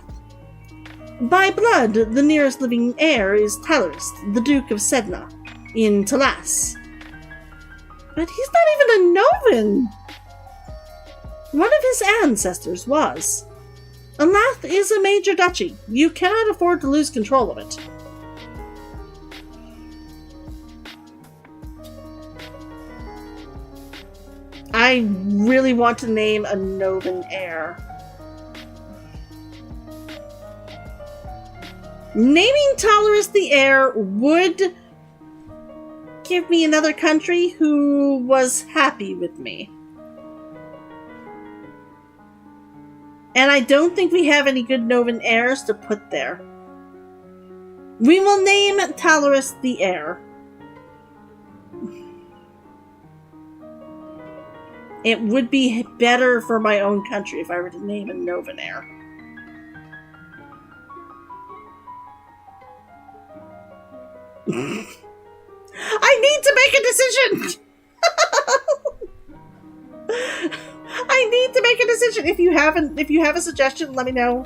By blood, the nearest living heir is Talorist, the Duke of Sedna, in Talas. But he's not even a Novan! One of his ancestors was. Elath is a major duchy. You cannot afford to lose control of it. I really want to name a Novan heir. Naming Talorist the heir would give me another country who was happy with me. And I don't think we have any good Novan heirs to put there. We will name Talorist the heir. It would be better for my own country if I were to name a Novan heir. I need to make a decision! I need to make a decision. If you have a suggestion, let me know.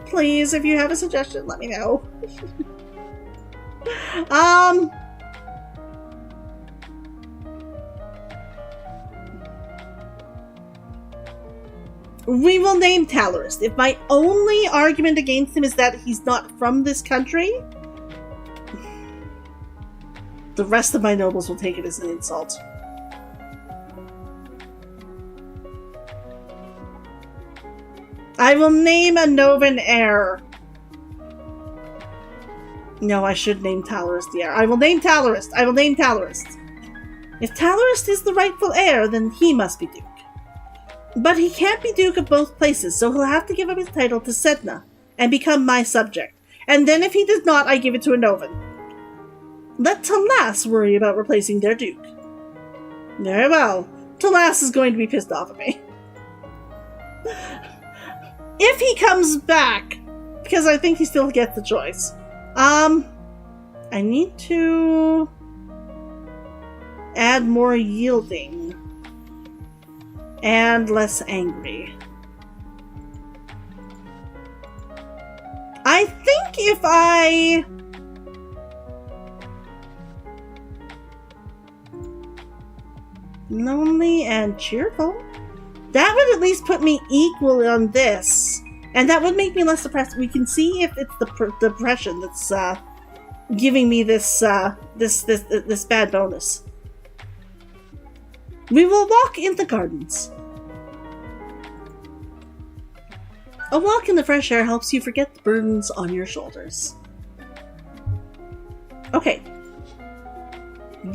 Please, if you have a suggestion, let me know. We will name Talorist. If my only argument against him is that he's not from this country, the rest of my nobles will take it as an insult. I will name a Novan heir. No, I should name Talorist the heir. I will name Talorist. I will name Talorist. If Talorist is the rightful heir, then he must be Duke. But he can't be Duke of both places, so he'll have to give up his title to Sedna and become my subject. And then if he does not, I give it to a Novan. Let Talas worry about replacing their Duke. Very well. Talas is going to be pissed off at me. If he comes back, because I think he still gets the choice. I need to add more yielding and less angry. I think if I lonely and cheerful, that would at least put me equal on this, and that would make me less depressed. We can see if it's the depression that's giving me this this bad bonus. We will walk in the gardens. A walk in the fresh air helps you forget the burdens on your shoulders. Okay.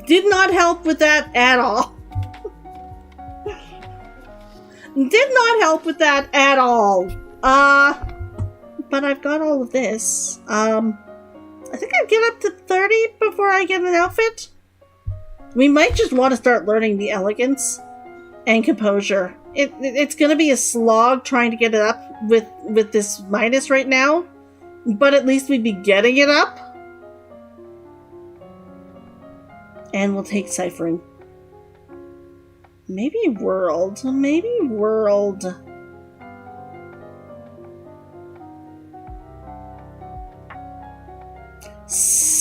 Did not help with that at all. Did not help with that at all. But I've got all of this. I think I'll get up to 30 before I get an outfit. We might just want to start learning the elegance and composure. It's gonna be a slog trying to get it up with this minus right now, but at least we'd be getting it up. And we'll take ciphering. Maybe world. Maybe world.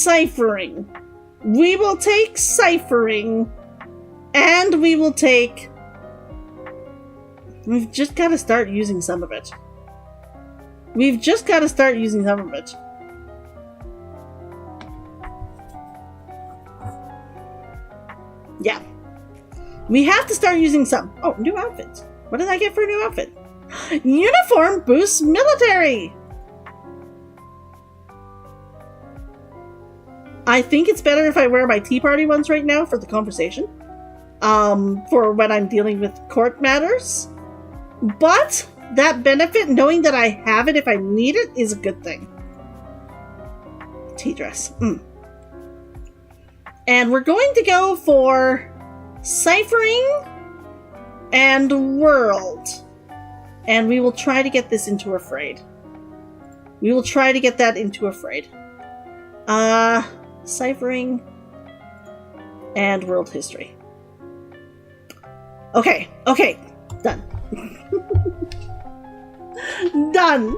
ciphering. We will take ciphering. And we will take... We've just got to start using some of it. We've just got to start using some of it. Yeah. We have to start using some. Oh, new outfit. What did I get for a new outfit? Uniform boosts military! I think it's better if I wear my Tea Party ones right now for the conversation. For when I'm dealing with court matters. But that benefit, knowing that I have it if I need it, is a good thing. Tea dress. And we're going to go for ciphering and world. And we will try to get this into afraid. We will try to get that into afraid. Ciphering and world history. Okay, done. Done.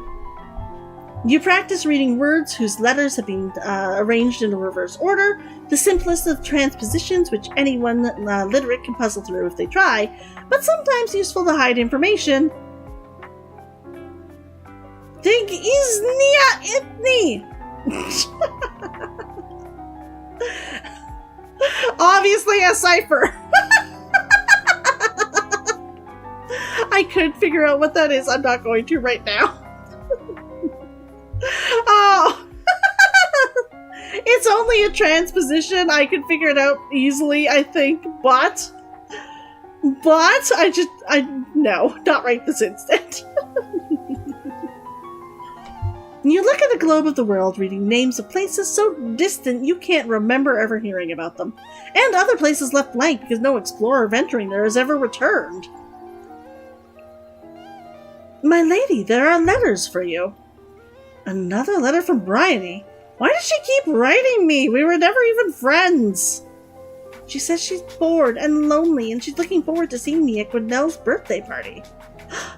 You practice reading words whose letters have been arranged in a reverse order, the simplest of transpositions which anyone literate can puzzle through if they try, but sometimes useful to hide information. Dig iznia itni. Obviously a cipher. I could figure out what that is. I'm not going to right now. Oh. It's only a transposition. I could figure it out easily, I think, but no, not right this instant. You look at a globe of the world, reading names of places so distant you can't remember ever hearing about them, and other places left blank because no explorer venturing there has ever returned. My lady, there are letters for you. Another letter from Bryony? Why does she keep writing me? We were never even friends. She says she's bored and lonely, and she's looking forward to seeing me at Gwinnell's birthday party.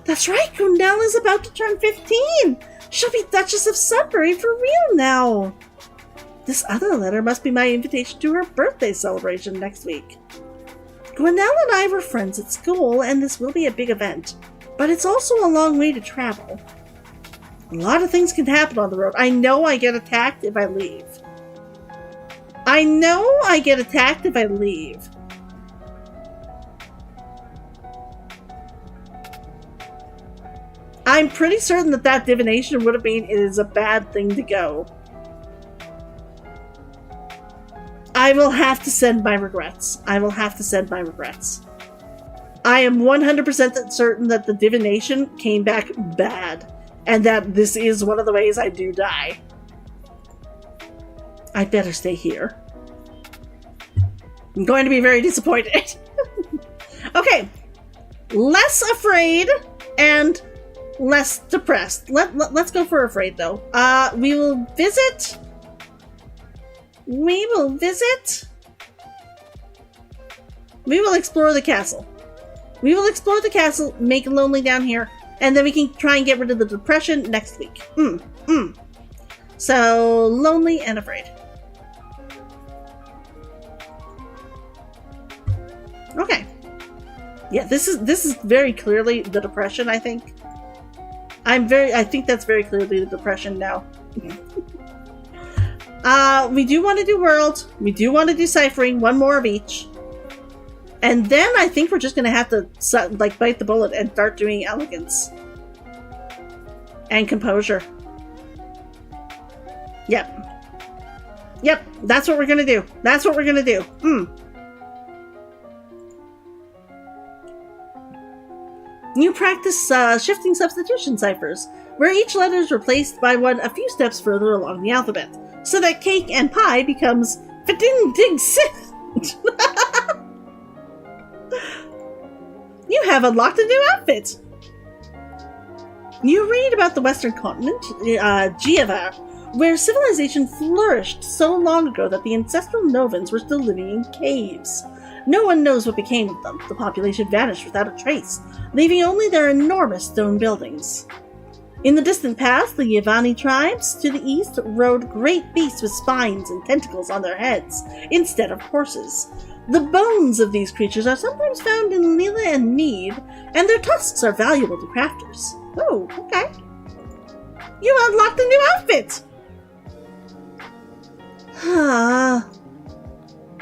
That's right, Gwinnell is about to turn 15! She'll be Duchess of Sudbury for real now! This other letter must be my invitation to her birthday celebration next week. Gwinnell and I were friends at school, and this will be a big event, but it's also a long way to travel. A lot of things can happen on the road. I know I get attacked if I leave. I'm pretty certain that divination would have been, it is a bad thing to go. I will have to send my regrets. I am 100% certain that the divination came back bad, and that this is one of the ways I do die. I'd better stay here. I'm going to be very disappointed. Okay. Less afraid and less depressed. Let's go for afraid, though. We will visit. We will explore the castle. Make lonely down here, and then we can try and get rid of the depression next week. So, lonely and afraid. Okay. Yeah, this is very clearly the depression, I think. I think that's very clearly the depression now. We do want to do world. We do want to do ciphering, one more of each. And then I think we're just going to have to bite the bullet and start doing elegance. And composure. Yep, that's what we're going to do. You practice shifting substitution ciphers, where each letter is replaced by one a few steps further along the alphabet, so that cake and pie becomes Fadin Dig Sit. You have unlocked a new outfit! You read about the western continent, Giava, where civilization flourished so long ago that the ancestral Novans were still living in caves. No one knows what became of them. The population vanished without a trace, leaving only their enormous stone buildings. In the distant past, the Yavani tribes to the east rode great beasts with spines and tentacles on their heads, instead of horses. The bones of these creatures are sometimes found in Lila and Mead, and their tusks are valuable to crafters. Oh, okay. You unlocked a new outfit!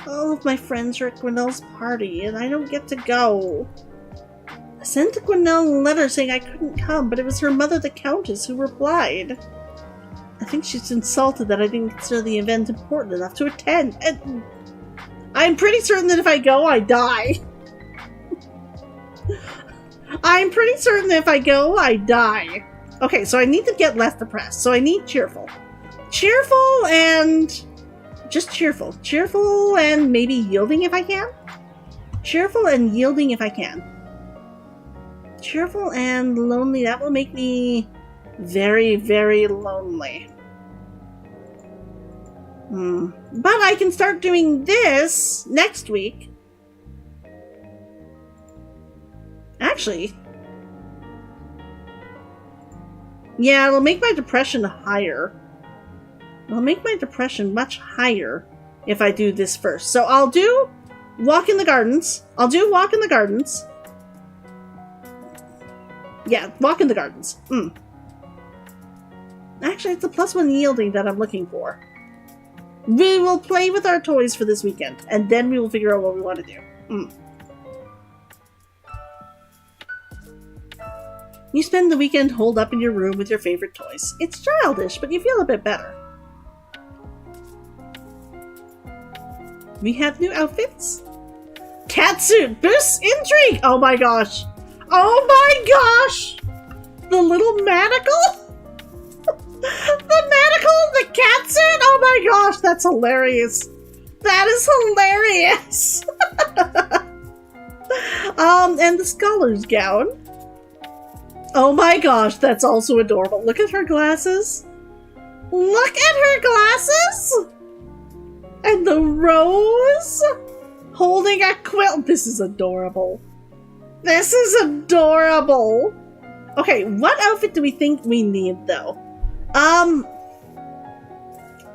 All of my friends are at Gwinnell's party, and I don't get to go. I sent Gwinnell a letter saying I couldn't come, but it was her mother, the Countess, who replied. I think she's insulted that I didn't consider the event important enough to attend, and I'm pretty certain that if I go, I die. I'm pretty certain that if I go, I die. Okay, so I need to get less depressed, so I need cheerful. Cheerful and... just cheerful. Cheerful and maybe yielding if I can? Cheerful and yielding if I can. Cheerful and lonely, that will make me very, very lonely. But I can start doing this next week. Actually, yeah, it'll make my depression higher. It'll make my depression much higher if I do this first. So I'll do Walk in the Gardens. I'll do Walk in the Gardens. Yeah, Walk in the Gardens. Actually, it's a +1 yielding that I'm looking for. We will play with our toys for this weekend, and then we will figure out what we want to do. You spend the weekend holed up in your room with your favorite toys. It's childish, but you feel a bit better. We have new outfits. Catsuit boosts intrigue! Oh my gosh! Oh my gosh! The little manacle? The manacle, the catsuit? Oh my gosh, that's hilarious. That is hilarious! And the scholar's gown. Oh my gosh, that's also adorable. Look at her glasses. Look at her glasses! And the rose holding a quilt. This is adorable. This is adorable. Okay, what outfit do we think we need though?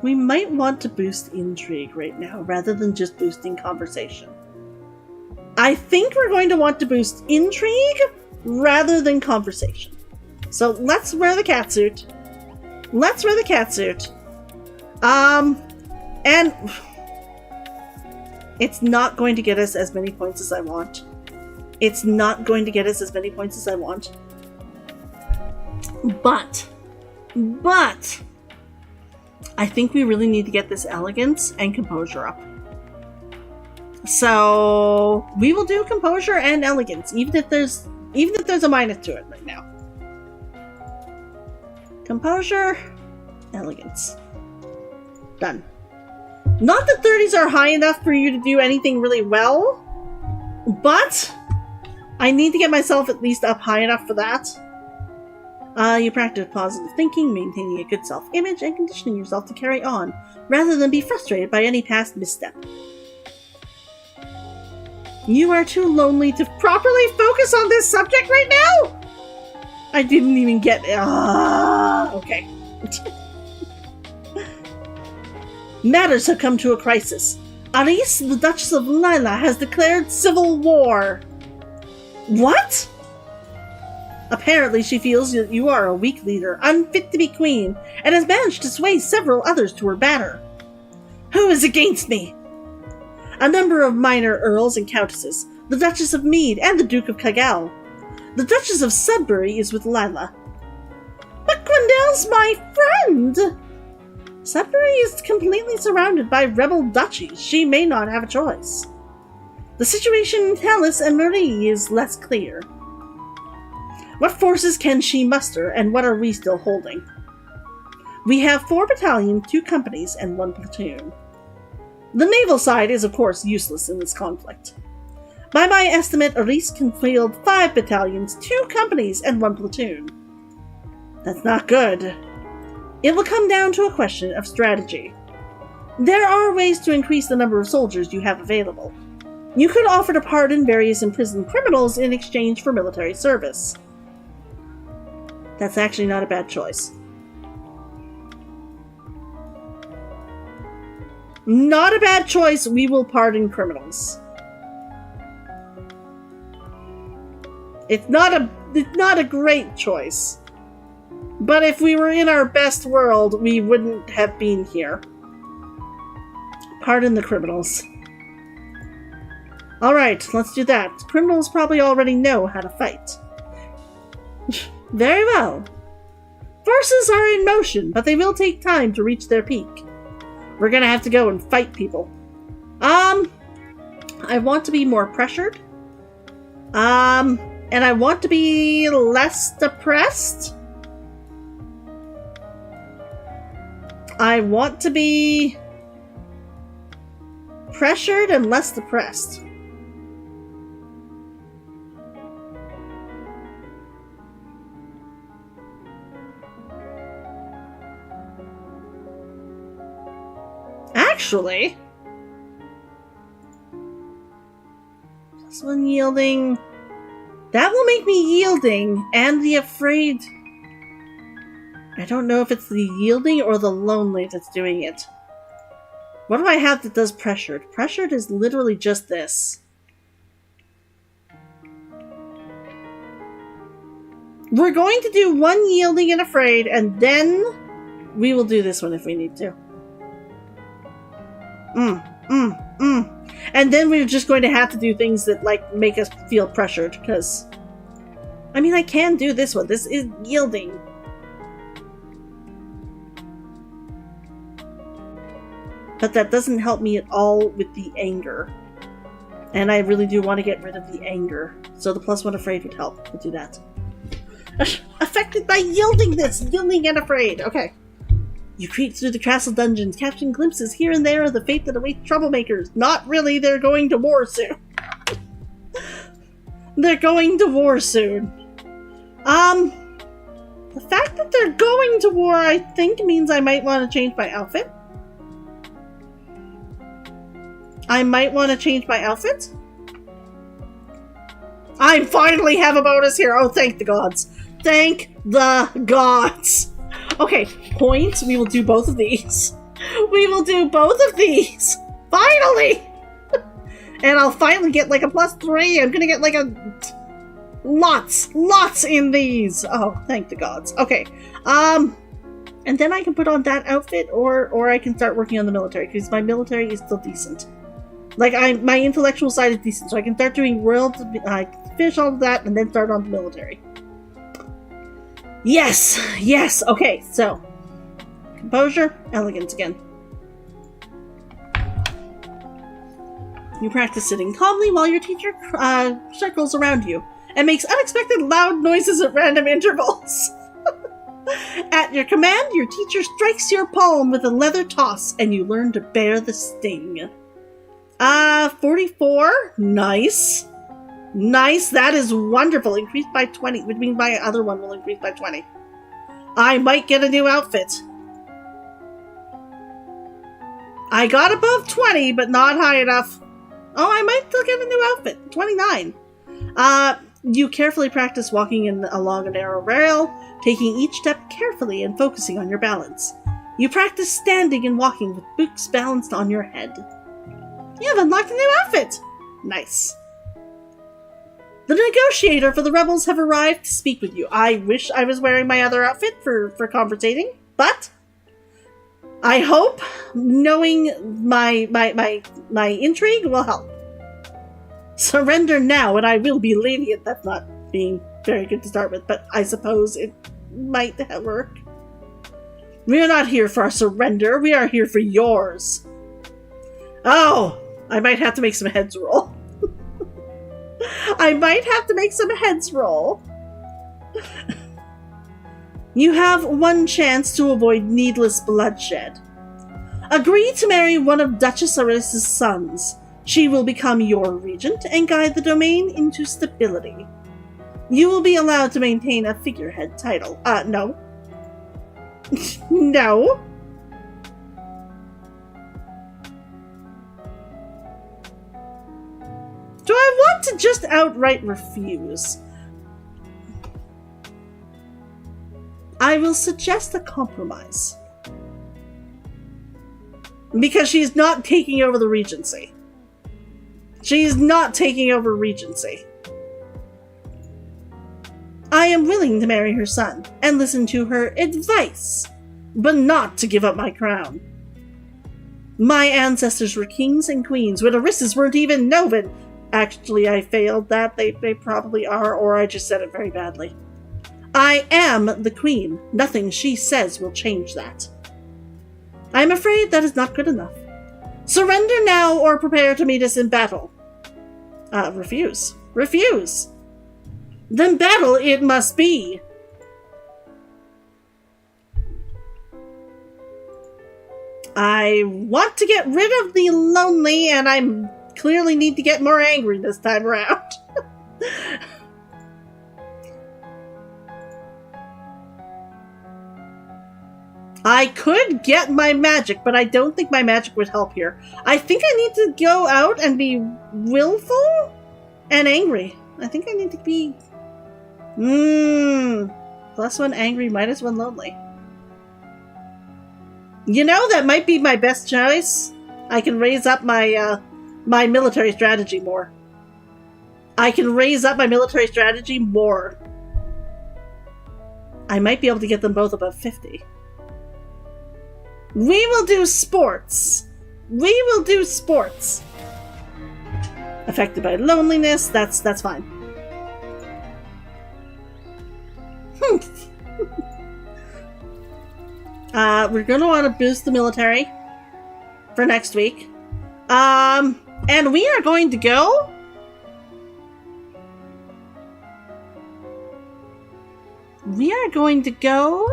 We might want to boost intrigue right now rather than just boosting conversation. I think we're going to want to boost intrigue rather than conversation. So let's wear the catsuit. Let's wear the catsuit. And it's not going to get us as many points as I want. It's not going to get us as many points as I want. But I think we really need to get this elegance and composure up. So we will do composure and elegance, even if there's a minus to it right now. Composure, elegance. Done. Not that 30s are high enough for you to do anything really well, but I need to get myself at least up high enough for that. You practice positive thinking, maintaining a good self-image, and conditioning yourself to carry on, rather than be frustrated by any past misstep. You are too lonely to properly focus on this subject right now? I didn't even get it. Okay. Matters have come to a crisis. Alice, the Duchess of Lila, has declared civil war. What? Apparently she feels that you are a weak leader, unfit to be queen, and has managed to sway several others to her banner. Who is against me? A number of minor earls and countesses, the Duchess of Mead and the Duke of Kagel. The Duchess of Sudbury is with Lila. But Grendel's my friend! Sudbury is completely surrounded by rebel duchies. She may not have a choice. The situation in Tallis and Marie is less clear. What forces can she muster, and what are we still holding? We have 4 battalions, 2 companies, and 1 platoon. The naval side is of course useless in this conflict. By my estimate, Aris can field 5 battalions, 2 companies, and 1 platoon. That's not good. It will come down to a question of strategy. There are ways to increase the number of soldiers you have available. You could offer to pardon various imprisoned criminals in exchange for military service. That's actually not a bad choice. Not a bad choice. We will pardon criminals. It's not a great choice. But if we were in our best world, we wouldn't have been here. Pardon the criminals. Alright, let's do that. Criminals probably already know how to fight. Very well. Forces are in motion, but they will take time to reach their peak. We're gonna have to go and fight people. I want to be more pressured. And I want to be less depressed. I want to be pressured and less depressed. Actually, +1 yielding. That will make me yielding and the afraid. I don't know if it's the yielding or the lonely that's doing it. What do I have that does pressured? Pressured is literally just this. We're going to do 1 yielding and afraid, and then we will do this one if we need to. And then we're just going to have to do things that, like, make us feel pressured, because... I mean, I can do this one. This is yielding. But that doesn't help me at all with the anger. And I really do want to get rid of the anger. So the +1 afraid would help. We'll do that. Affected by yielding this! Yielding and afraid. Okay. You creep through the castle dungeons, catching glimpses here and there of the fate that awaits troublemakers. Not really, they're going to war soon. They're going to war soon. The fact that they're going to war, I think, means I might want to change my outfit. I finally have a bonus here. Oh, thank the gods. Thank the gods. Okay, points. We will do both of these. Finally! And I'll finally get like a +3. I'm gonna get like a... Lots in these. Oh, thank the gods. Okay. And then I can put on that outfit, or I can start working on the military, because my military is still decent. Like, my intellectual side is decent, so I can start doing world, finish all of that, and then start on the military. Yes, okay, so. Composure, elegance again. You practice sitting calmly while your teacher circles around you, and makes unexpected loud noises at random intervals. At your command, your teacher strikes your palm with a leather toss, and you learn to bear the sting. 44. Nice, that is wonderful. Increased by 20, which means my other one will increase by 20. I might get a new outfit. I got above 20, but not high enough. Oh, I might still get a new outfit. 29. You carefully practice walking along a narrow rail, taking each step carefully and focusing on your balance. You practice standing and walking with books balanced on your head. You have unlocked a new outfit! Nice. The negotiator for the rebels have arrived to speak with you. I wish I was wearing my other outfit for conversating, but I hope knowing my intrigue will help. Surrender now and I will be lenient. That's not being very good to start with, but I suppose it might work. We are not here for our surrender. We are here for yours. Oh, I might have to make some heads roll. You have one chance to avoid needless bloodshed. Agree to marry one of Duchess Aris's sons. She will become your regent and guide the domain into stability. You will be allowed to maintain a figurehead title. No. No. Do I want to just outright refuse? I will suggest a compromise. Because she's not taking over the Regency. She's not taking over Regency. I am willing to marry her son and listen to her advice, but not to give up my crown. My ancestors were kings and queens when Orisses weren't even Novan. Actually, I failed that. They probably are, or I just said it very badly. I am the queen. Nothing she says will change that. I'm afraid that is not good enough. Surrender now or prepare to meet us in battle. Refuse. Refuse. Then battle it must be. I want to get rid of the lonely, and I clearly need to get more angry this time around. I could get my magic, but I don't think my magic would help here. I think I need to go out and be willful and angry. I think I need to be... +1 angry, -1 lonely. You know, that might be my best choice. I can raise up my, my military strategy more. I can raise up my military strategy more. I might be able to get them both above 50. We will do sports. We will do sports. Affected by loneliness, that's fine. We're gonna want to boost the military for next week. And we are going to go... We are going to go...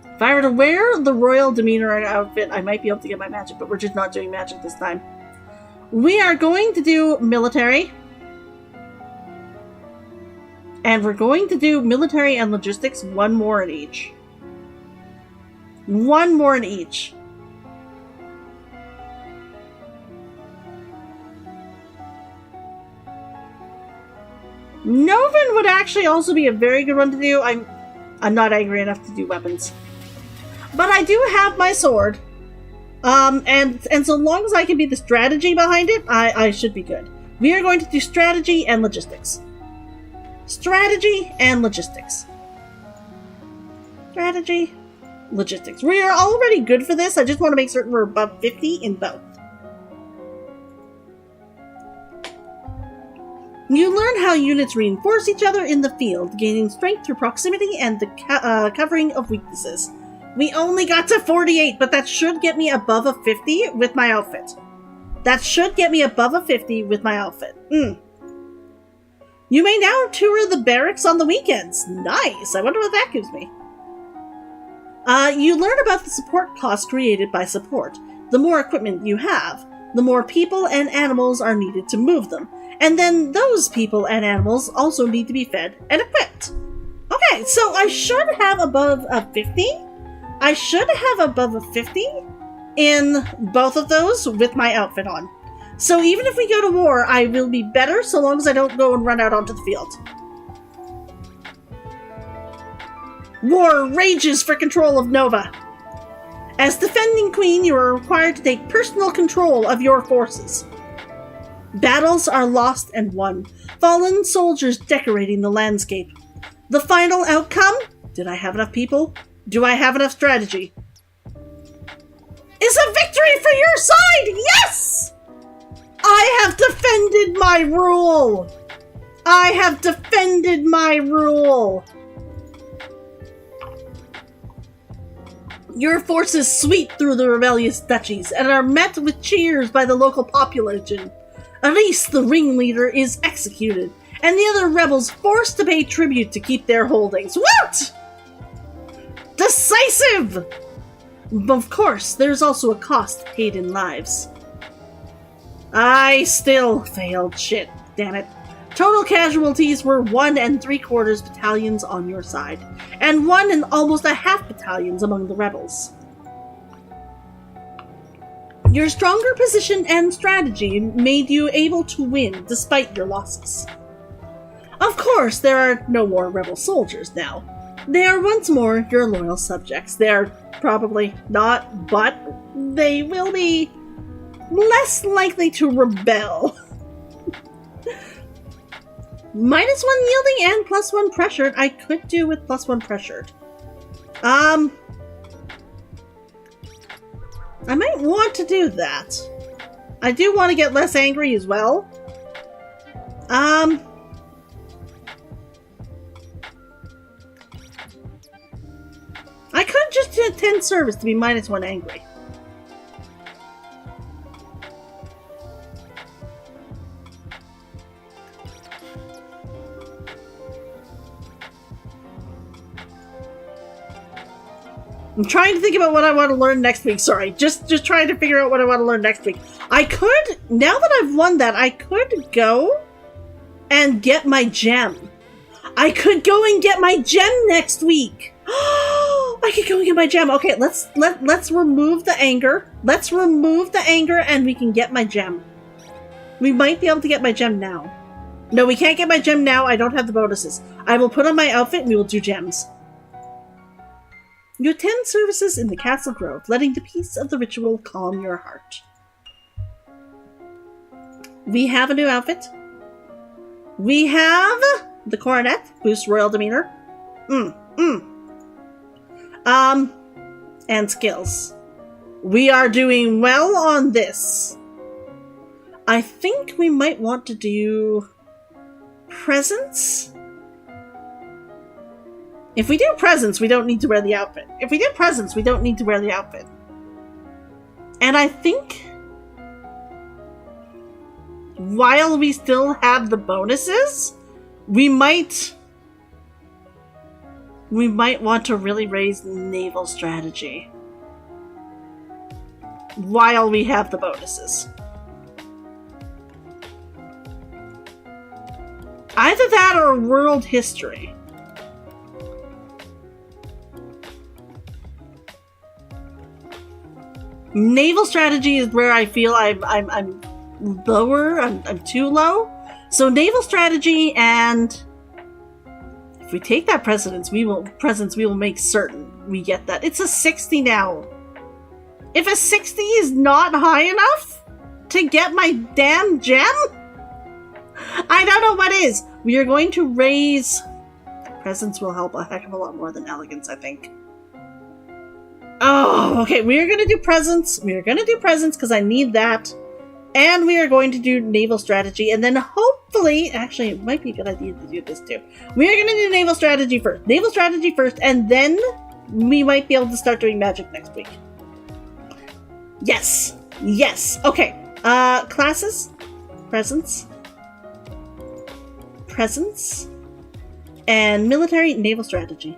If I were to wear the royal demeanor outfit, I might be able to get my magic, but we're just not doing magic this time. We are going to do military. And we're going to do military and logistics, 1 more in each. 1 more in each. Novan would actually also be a very good one to do. I'm not angry enough to do weapons. But I do have my sword. And so long as I can be the strategy behind it, I should be good. We are going to do strategy and logistics. Strategy and logistics. Strategy, logistics. We are already good for this. I just want to make certain we're above 50 in both. You learn how units reinforce each other in the field, gaining strength through proximity and the covering of weaknesses. We only got to 48, but that should get me above a 50 with my outfit. That should get me above a 50 with my outfit. You may now tour the barracks on the weekends. Nice! I wonder what that gives me. You learn about the support costs created by support. The more equipment you have, the more people and animals are needed to move them. And then those people and animals also need to be fed and equipped. Okay, so I should have above a 50. I should have above a 50 in both of those with my outfit on. So even if we go to war, I will be better so long as I don't go and run out onto the field. War rages for control of Nova. As defending queen, you are required to take personal control of your forces. Battles are lost and won. Fallen soldiers decorating the landscape. The final outcome? Did I have enough people? Do I have enough strategy? Is a victory for your side! Yes! I have defended my rule! I have defended my rule! Your forces sweep through the rebellious duchies and are met with cheers by the local population. Aris, the ringleader, is executed, and the other rebels forced to pay tribute to keep their holdings. What? Decisive! Of course, there's also a cost paid in lives. I still failed. Shit, damn it. Total casualties were 1 3/4 battalions on your side, and 1 1/2 battalions among the rebels. Your stronger position and strategy made you able to win despite your losses. Of course, there are no more rebel soldiers now. They are once more your loyal subjects. They are probably not, but they will be less likely to rebel. -1 yielding and +1 pressured. I could do with +1 pressured. I might want to do that. I do want to get less angry as well. I could just do 10 service to be -1 angry. I'm trying to think about what I want to learn next week. Sorry, just trying to figure out what I want to learn next week. I could, now that I've won that, I could go and get my gem. I could go and get my gem next week. I could go and get my gem. Okay, let's remove the anger. Let's remove the anger and we can get my gem. We might be able to get my gem now. No, we can't get my gem now. I don't have the bonuses. I will put on my outfit and we will do gems. You attend services in the castle grove, letting the peace of the ritual calm your heart. We have a new outfit. We have the coronet, boosts royal demeanor. And skills. We are doing well on this. I think we might want to do presence. If we do presents, we don't need to wear the outfit. If we do presents, we don't need to wear the outfit. And I think while we still have the bonuses, we might want to really raise naval strategy while we have the bonuses. Either that or world history. Naval strategy is where I feel I'm lower. I'm too low. So naval strategy, and if we take that presence, we will make certain we get that. It's a 60 now. If a 60 is not high enough to get my damn gem, I don't know what is. We are going to raise. Presence will help a heck of a lot more than elegance, I think. Oh, okay, we are going to do presence. We are going to do presence because I need that. And we are going to do naval strategy. And then hopefully, actually, it might be a good idea to do this too. We are going to do naval strategy first. Naval strategy first, and then we might be able to start doing magic next week. Yes. Yes. Okay. Classes. Presence. Presence. And military naval strategy.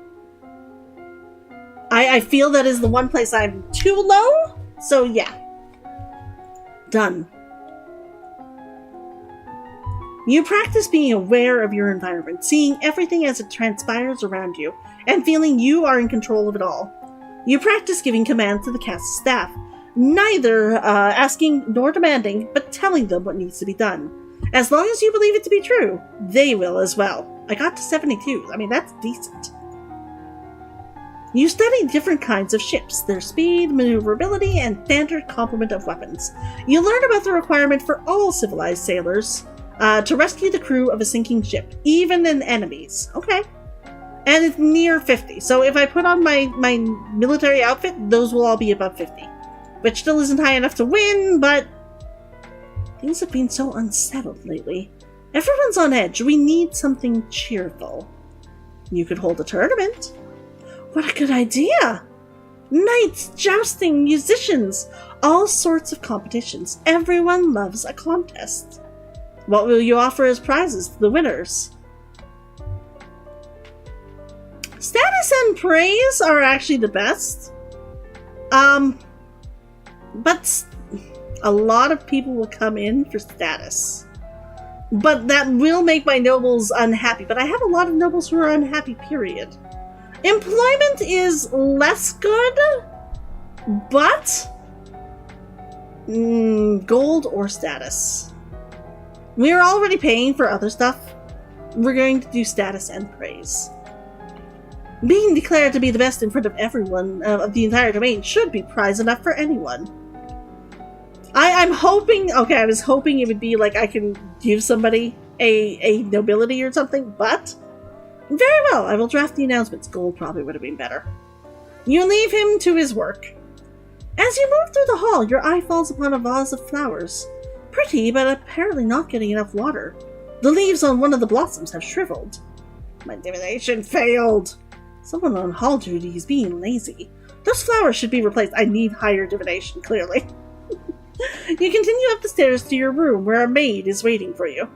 I feel that is the one place I'm too low, so yeah. Done. You practice being aware of your environment, seeing everything as it transpires around you, and feeling you are in control of it all. You practice giving commands to the cast staff, neither asking nor demanding, but telling them what needs to be done. As long as you believe it to be true, they will as well. I got to 72. I mean, that's decent. You study different kinds of ships, their speed, maneuverability, and standard complement of weapons. You learn about the requirement for all civilized sailors to rescue the crew of a sinking ship, even in enemies. Okay. And it's near 50. So if I put on my military outfit, those will all be above 50. Which still isn't high enough to win, but things have been so unsettled lately. Everyone's on edge. We need something cheerful. You could hold a tournament. What a good idea! Knights, jousting, musicians, all sorts of competitions. Everyone loves a contest. What will you offer as prizes to the winners? Status and praise are actually the best. But a lot of people will come in for status. But that will make my nobles unhappy. But I have a lot of nobles who are unhappy, period. Employment is less good, but gold or status. We are already paying for other stuff. we're going to do status and praise. Being declared to be the best in front of everyone of the entire domain should be prize enough for anyone. I'm hoping, okay, I was hoping it would be like I can give somebody a nobility or something, but very well, I will draft the announcements. Gold probably would have been better. You leave him to his work. As you move through the hall, your eye falls upon a vase of flowers. Pretty, but apparently not getting enough water. The leaves on one of the blossoms have shriveled. My divination failed. Someone on hall duty is being lazy. Those flowers should be replaced. I need higher divination, clearly. You continue up the stairs to your room where a maid is waiting for you.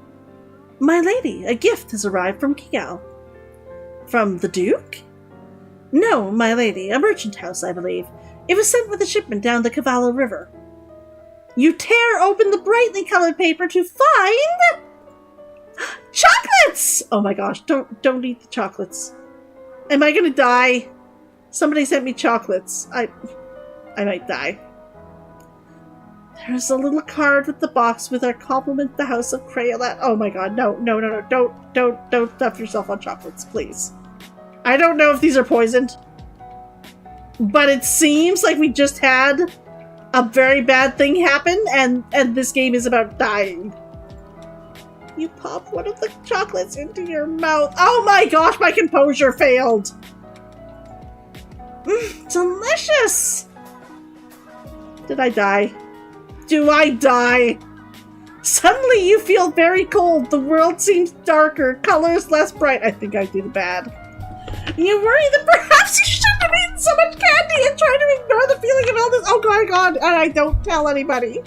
My lady, a gift has arrived from Kiao. From the Duke? No, my lady, a merchant house, I believe. It was sent with a shipment down the Cavallo River. You tear open the brightly colored paper to find... chocolates! Oh my gosh, don't eat the chocolates. Am I gonna die? Somebody sent me chocolates. I might die. There's a little card with the box with our compliment, the House of Crayolet. Oh my god, no, don't stuff yourself on chocolates, please. I don't know if these are poisoned, but it seems like we just had a very bad thing happen, and this game is about dying. You pop one of the chocolates into your mouth. Oh my gosh, my composure failed. Delicious! Did I die? Do I die? Suddenly you feel very cold. The world seems darker. Colors less bright. I think I did bad. You worry that perhaps you shouldn't have eaten so much candy and try to ignore the feeling of illness. Oh my god, and I don't tell anybody.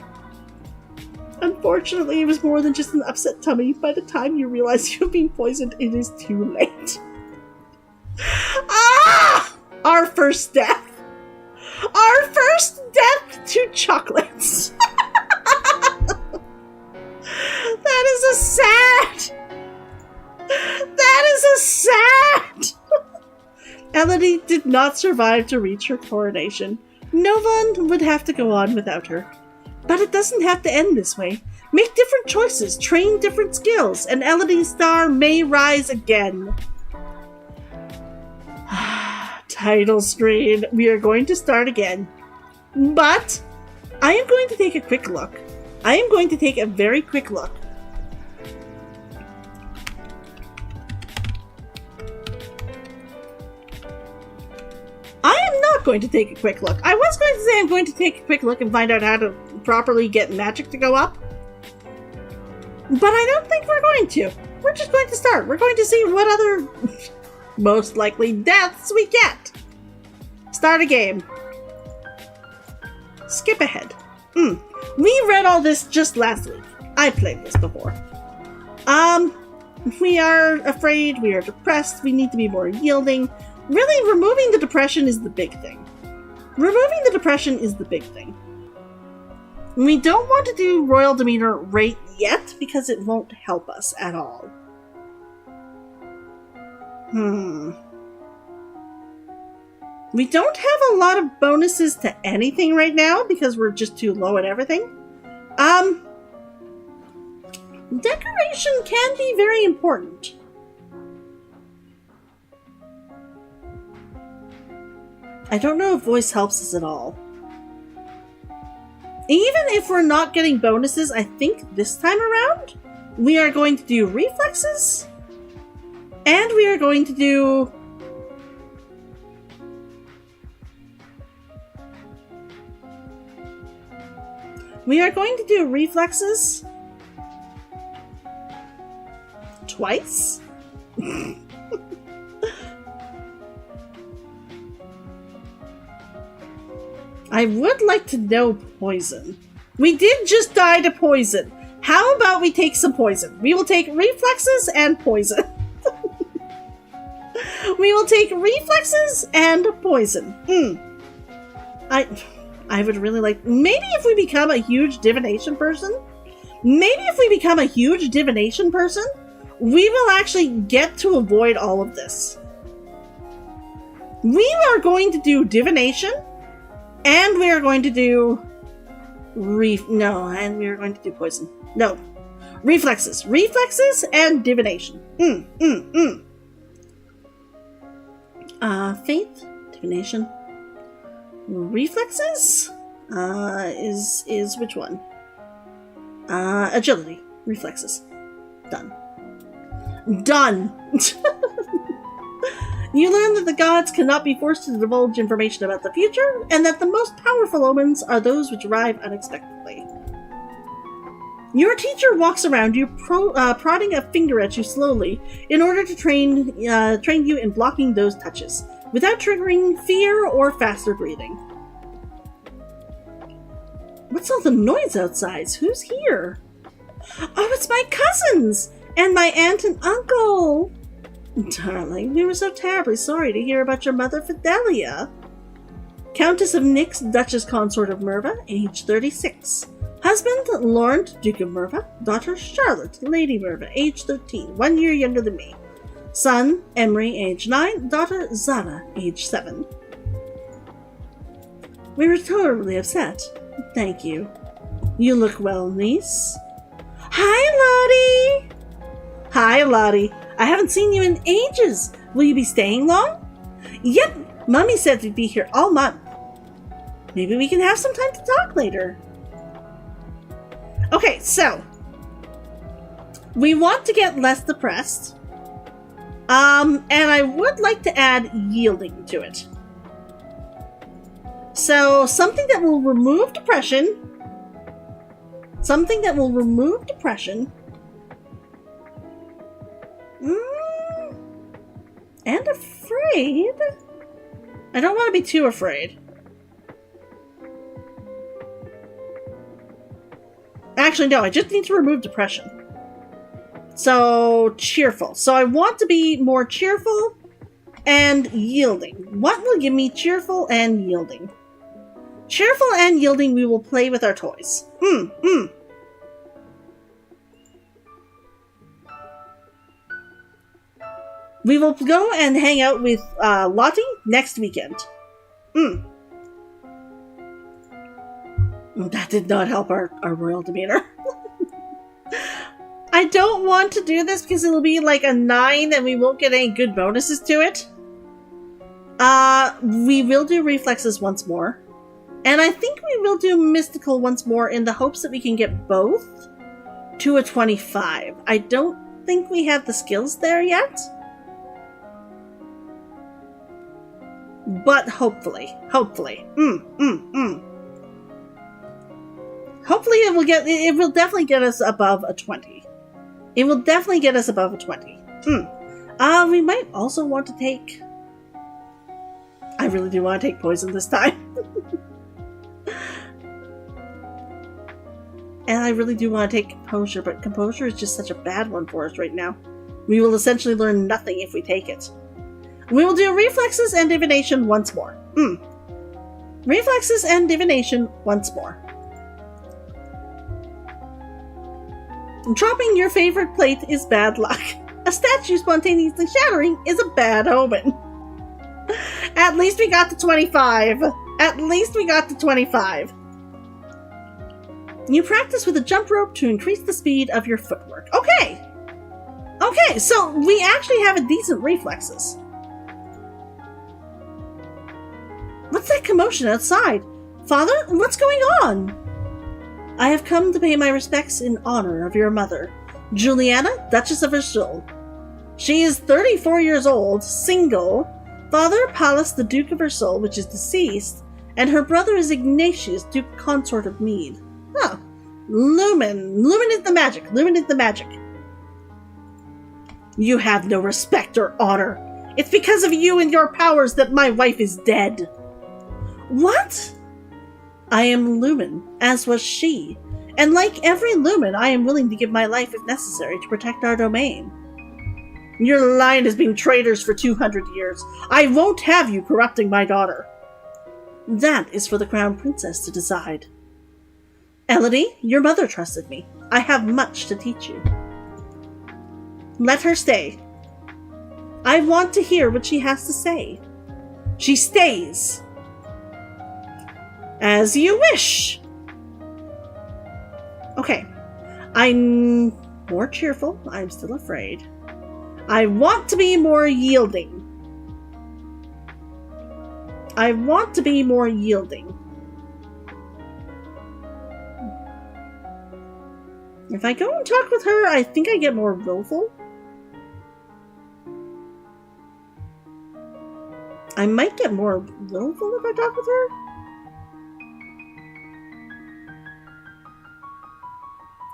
Unfortunately, it was more than just an upset tummy. By the time you realize you've been poisoned, it is too late. Ah! Our first death. Our first death to chocolates. That is a sad. That is a sad. Elodie did not survive to reach her coronation. No one would have to go on without her. But it doesn't have to end this way. Make different choices, train different skills, and Elodie's star may rise again. Title screen. We are going to start again. But I am going to take a quick look. I am going to take a very quick look. I am not going to take a quick look. I was going to say I'm going to take a quick look and find out how to properly get magic to go up. But I don't think we're going to. We're just going to start. We're going to see what other most likely deaths we get. Start a game. Skip ahead. We read all this just last week. I played this before. We are afraid, we are depressed, we need to be more yielding. Really, removing the depression is the big thing. Removing the depression is the big thing. We don't want to do royal demeanor right yet because it won't help us at all. We don't have a lot of bonuses to anything right now because we're just too low at everything. Decoration can be very important. I don't know if voice helps us at all. Even if we're not getting bonuses, I think this time around, we are going to do reflexes. And we are going to do... We are going to do reflexes twice. I would like to know poison. We did just die to poison. How about we take some poison? We will take reflexes and poison. We will take reflexes and poison. I would really like... Maybe if we become a huge divination person, we will actually get to avoid all of this. We are going to do divination, and we are going to do... and we are going to do poison. No. Reflexes. Reflexes and divination. Faith, divination, reflexes. Is which one? Agility, reflexes. Done. Done. You learn that the gods cannot be forced to divulge information about the future, and that the most powerful omens are those which arrive unexpectedly. Your teacher walks around you, prodding a finger at you slowly in order to train you in blocking those touches, without triggering fear or faster breathing. What's all the noise outside? Who's here? Oh, it's my cousins! And my aunt and uncle! Darling, we were so terribly sorry to hear about your mother, Fidelia. Countess of Nyx, Duchess Consort of Merva, age 36. Husband, Laurent, Duke of Merva. Daughter, Charlotte, Lady Merva, age 13, 1 year younger than me. Son, Emery, age 9. Daughter, Zara, age 7. We were totally upset. Thank you. You look well, niece. Hi, Lottie! Hi, Lottie. I haven't seen you in ages. Will you be staying long? Yep, Mummy said we'd be here all month. Maybe we can have some time to talk later. Okay, so we want to get less depressed. And I would like to add yielding to it. So something that will remove depression. Something that will remove depression. And afraid. I don't want to be too afraid. Actually, no, I just need to remove depression. So, cheerful. So I want to be more cheerful and yielding. What will give me cheerful and yielding? Cheerful and yielding, we will play with our toys. We will go and hang out with Lottie next weekend. That did not help our royal demeanor. I don't want to do this because it'll be like a 9 and we won't get any good bonuses to it. We will do reflexes once more. And I think we will do mystical once more in the hopes that we can get both to a 25. I don't think we have the skills there yet. But hopefully. Hopefully it will definitely get us above a 20. It will definitely get us above a 20. We might also want to take... I really do want to take poison this time. And I really do want to take composure, but composure is just such a bad one for us right now. We will essentially learn nothing if we take it. We will do reflexes and divination once more. Reflexes and divination once more. Dropping your favorite plate is bad luck. A statue spontaneously shattering is a bad omen. At least we got to 25. At least we got to 25. You practice with a jump rope to increase the speed of your footwork. Okay. Okay, so we actually have a decent reflexes. What's that commotion outside? Father, what's going on? I have come to pay my respects in honor of your mother, Juliana, Duchess of Versailles. She is 34 years old, single. Father, Pallas, the Duke of Versailles, which is deceased, and her brother is Ignatius, Duke Consort of Mead. Huh. Lumen. Lumen is the magic. Lumen is the magic. You have no respect or honor. It's because of you and your powers that my wife is dead. What? I am Lumen, as was she, and like every Lumen, I am willing to give my life if necessary to protect our domain. Your line has been traitors for 200 years. I won't have you corrupting my daughter. That is for the Crown Princess to decide. Elodie, your mother trusted me. I have much to teach you. Let her stay. I want to hear what she has to say. She stays. As you wish. Okay. More cheerful. I'm still afraid. I want to be more yielding. I want to be more yielding. If I go and talk with her, I think I get more willful. I might get more willful if I talk with her.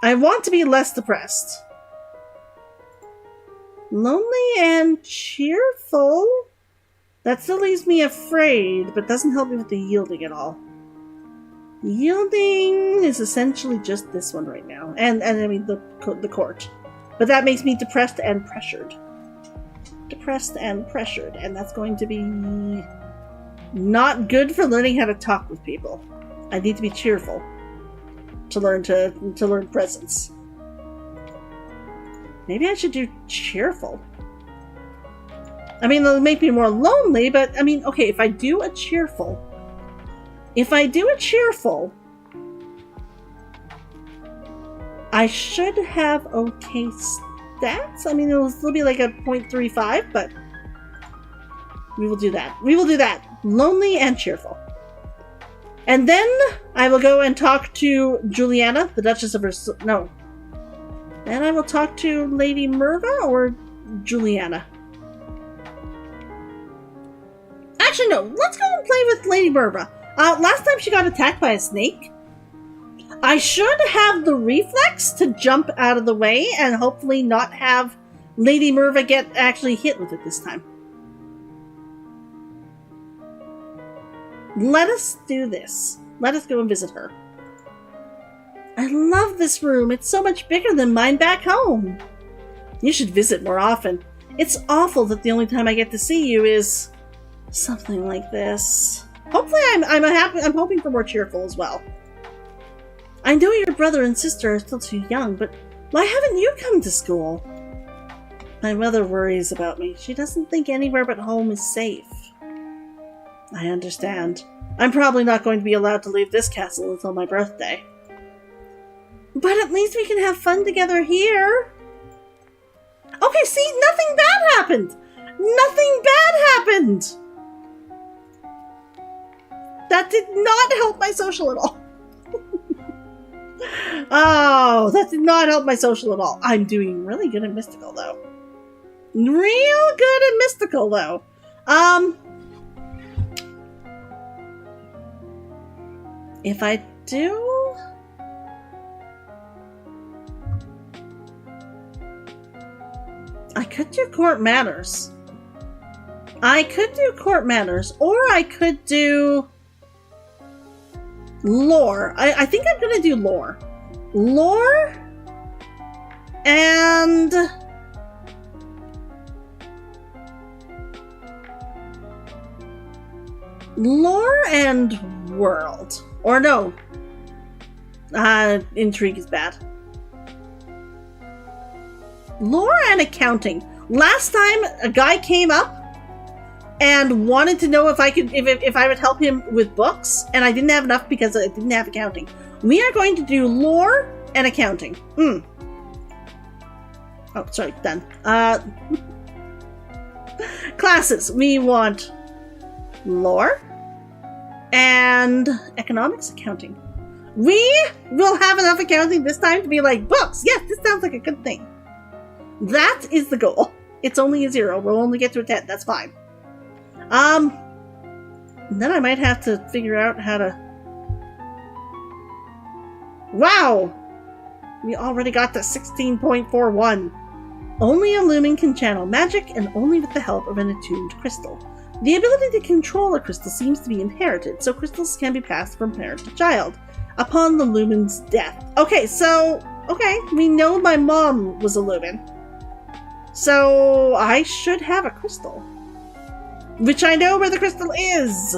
I want to be less depressed. Lonely and cheerful? That still leaves me afraid, but doesn't help me with the yielding at all. Yielding is essentially just this one right now. And I mean the court. But that makes me depressed and pressured. Depressed and pressured. And that's going to be not good for learning how to talk with people. I need to be cheerful to learn presence. Maybe I should do cheerful. I mean, it'll make me more lonely, but I mean, okay, if I do a cheerful, I should have okay stats. I mean, it'll still be like a 0.35, but we will do that. We will do that. Lonely and cheerful. And then I will go and talk to Juliana, the Duchess of no. Then I will talk to Lady Merva or Juliana. Actually, no. Let's go and play with Lady Merva. Last time she got attacked by a snake. I should have the reflex to jump out of the way and hopefully not have Lady Merva get actually hit with it this time. Let us do this. Let us go and visit her. I love this room. It's so much bigger than mine back home. You should visit more often. It's awful that the only time I get to see you is something like this. Hopefully I'm hoping for more cheerful as well. I know your brother and sister are still too young, but why haven't you come to school? My mother worries about me. She doesn't think anywhere but home is safe. I understand. I'm probably not going to be allowed to leave this castle until my birthday. But at least we can have fun together here. Okay, see, nothing bad happened. Nothing bad happened. That did not help my social at all. Oh, that did not help my social at all. I'm doing really good at mystical, though. Real good at mystical, though. If I do... I could do court manners. I could do court manners, or I could do lore. I think I'm gonna do lore. Lore and world. Or no. Intrigue is bad. Lore and accounting. Last time a guy came up and wanted to know if I would help him with books, and I didn't have enough because I didn't have accounting. We are going to do lore and accounting. Oh, sorry, done. Classes. We want lore and economics, accounting. We will have enough accounting this time to be like, books! Yes, this sounds like a good thing. That is the goal. It's only a 0. We'll only get to a 10. That's fine. Then I might have to figure out how to... Wow! We already got to 16.41. Only a Lumen can channel magic, and only with the help of an attuned crystal. The ability to control a crystal seems to be inherited, so crystals can be passed from parent to child upon the Lumen's death. Okay, so... Okay, we know my mom was a Lumen. So I should have a crystal. Which I know where the crystal is.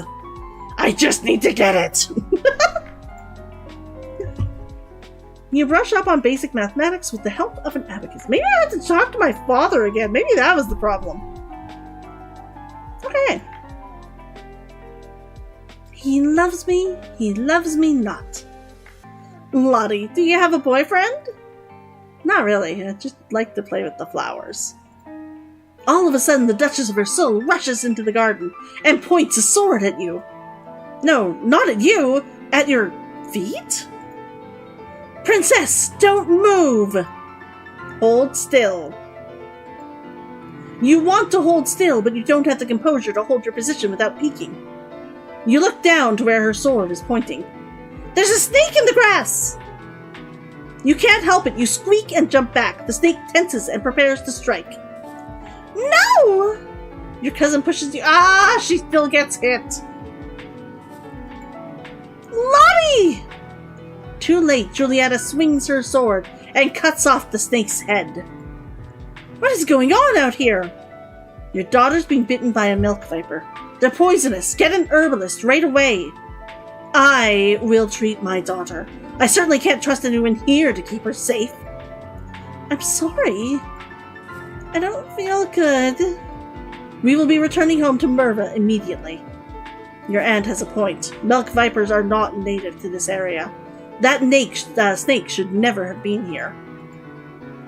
I just need to get it. You brush up on basic mathematics with the help of an abacus. Maybe I had to talk to my father again. Maybe that was the problem. Okay. He loves me not. Lottie, do you have a boyfriend? Not really. I just like to play with the flowers. All of a sudden, the Duchess of her soul rushes into the garden and points a sword at you. No, not at you. At your feet? Princess, don't move! Hold still. You want to hold still, but you don't have the composure to hold your position without peeking. You look down to where her sword is pointing. There's a snake in the grass! You can't help it. You squeak and jump back. The snake tenses and prepares to strike. No! Your cousin pushes you. Ah, she still gets hit. Lottie! Too late, Julietta swings her sword and cuts off the snake's head. What is going on out here? Your daughter's being bitten by a milk viper. They're poisonous. Get an herbalist right away. I will treat my daughter. I certainly can't trust anyone here to keep her safe. I'm sorry. I don't feel good. We will be returning home to Merva immediately. Your aunt has a point. Milk vipers are not native to this area. That snake should never have been here.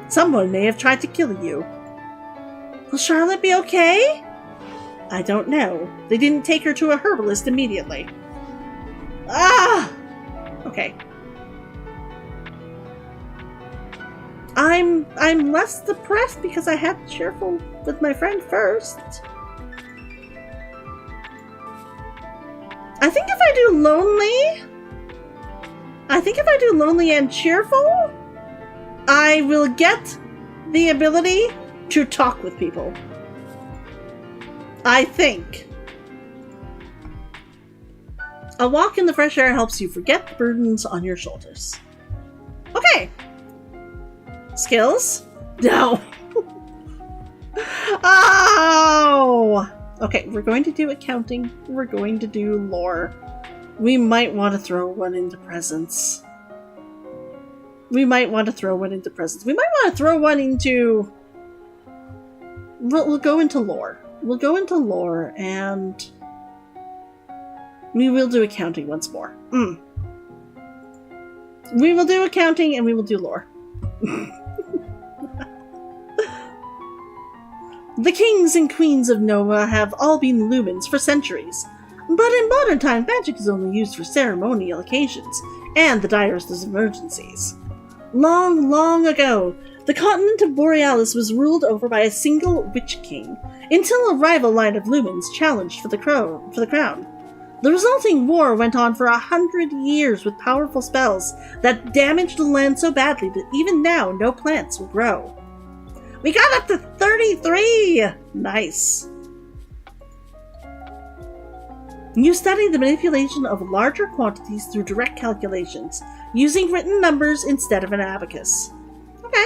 Someone may have tried to kill you. Will Charlotte be okay? I don't know. They didn't take her to a herbalist immediately. Ah! Okay. I'm less depressed because I had cheerful with my friend first. I think if I do lonely and cheerful, I will get the ability to talk with people. I think. A walk in the fresh air helps you forget the burdens on your shoulders. Okay. Skills? No. Oh! Okay, we're going to do accounting. We're going to do lore. We might want to throw one into presence. We might want to throw one into We'll go into lore. We'll go into lore, and we will do accounting once more. We will do accounting, and we will do lore. The kings and queens of Nova have all been lumens for centuries, but in modern times magic is only used for ceremonial occasions and the direst of emergencies. Long, long ago, the continent of Borealis was ruled over by a single witch king, until a rival line of lumens challenged for the crown. The resulting war went on for 100 years with powerful spells that damaged the land so badly that even now no plants will grow. We got up to 33! Nice. You study the manipulation of larger quantities through direct calculations, using written numbers instead of an abacus. Okay.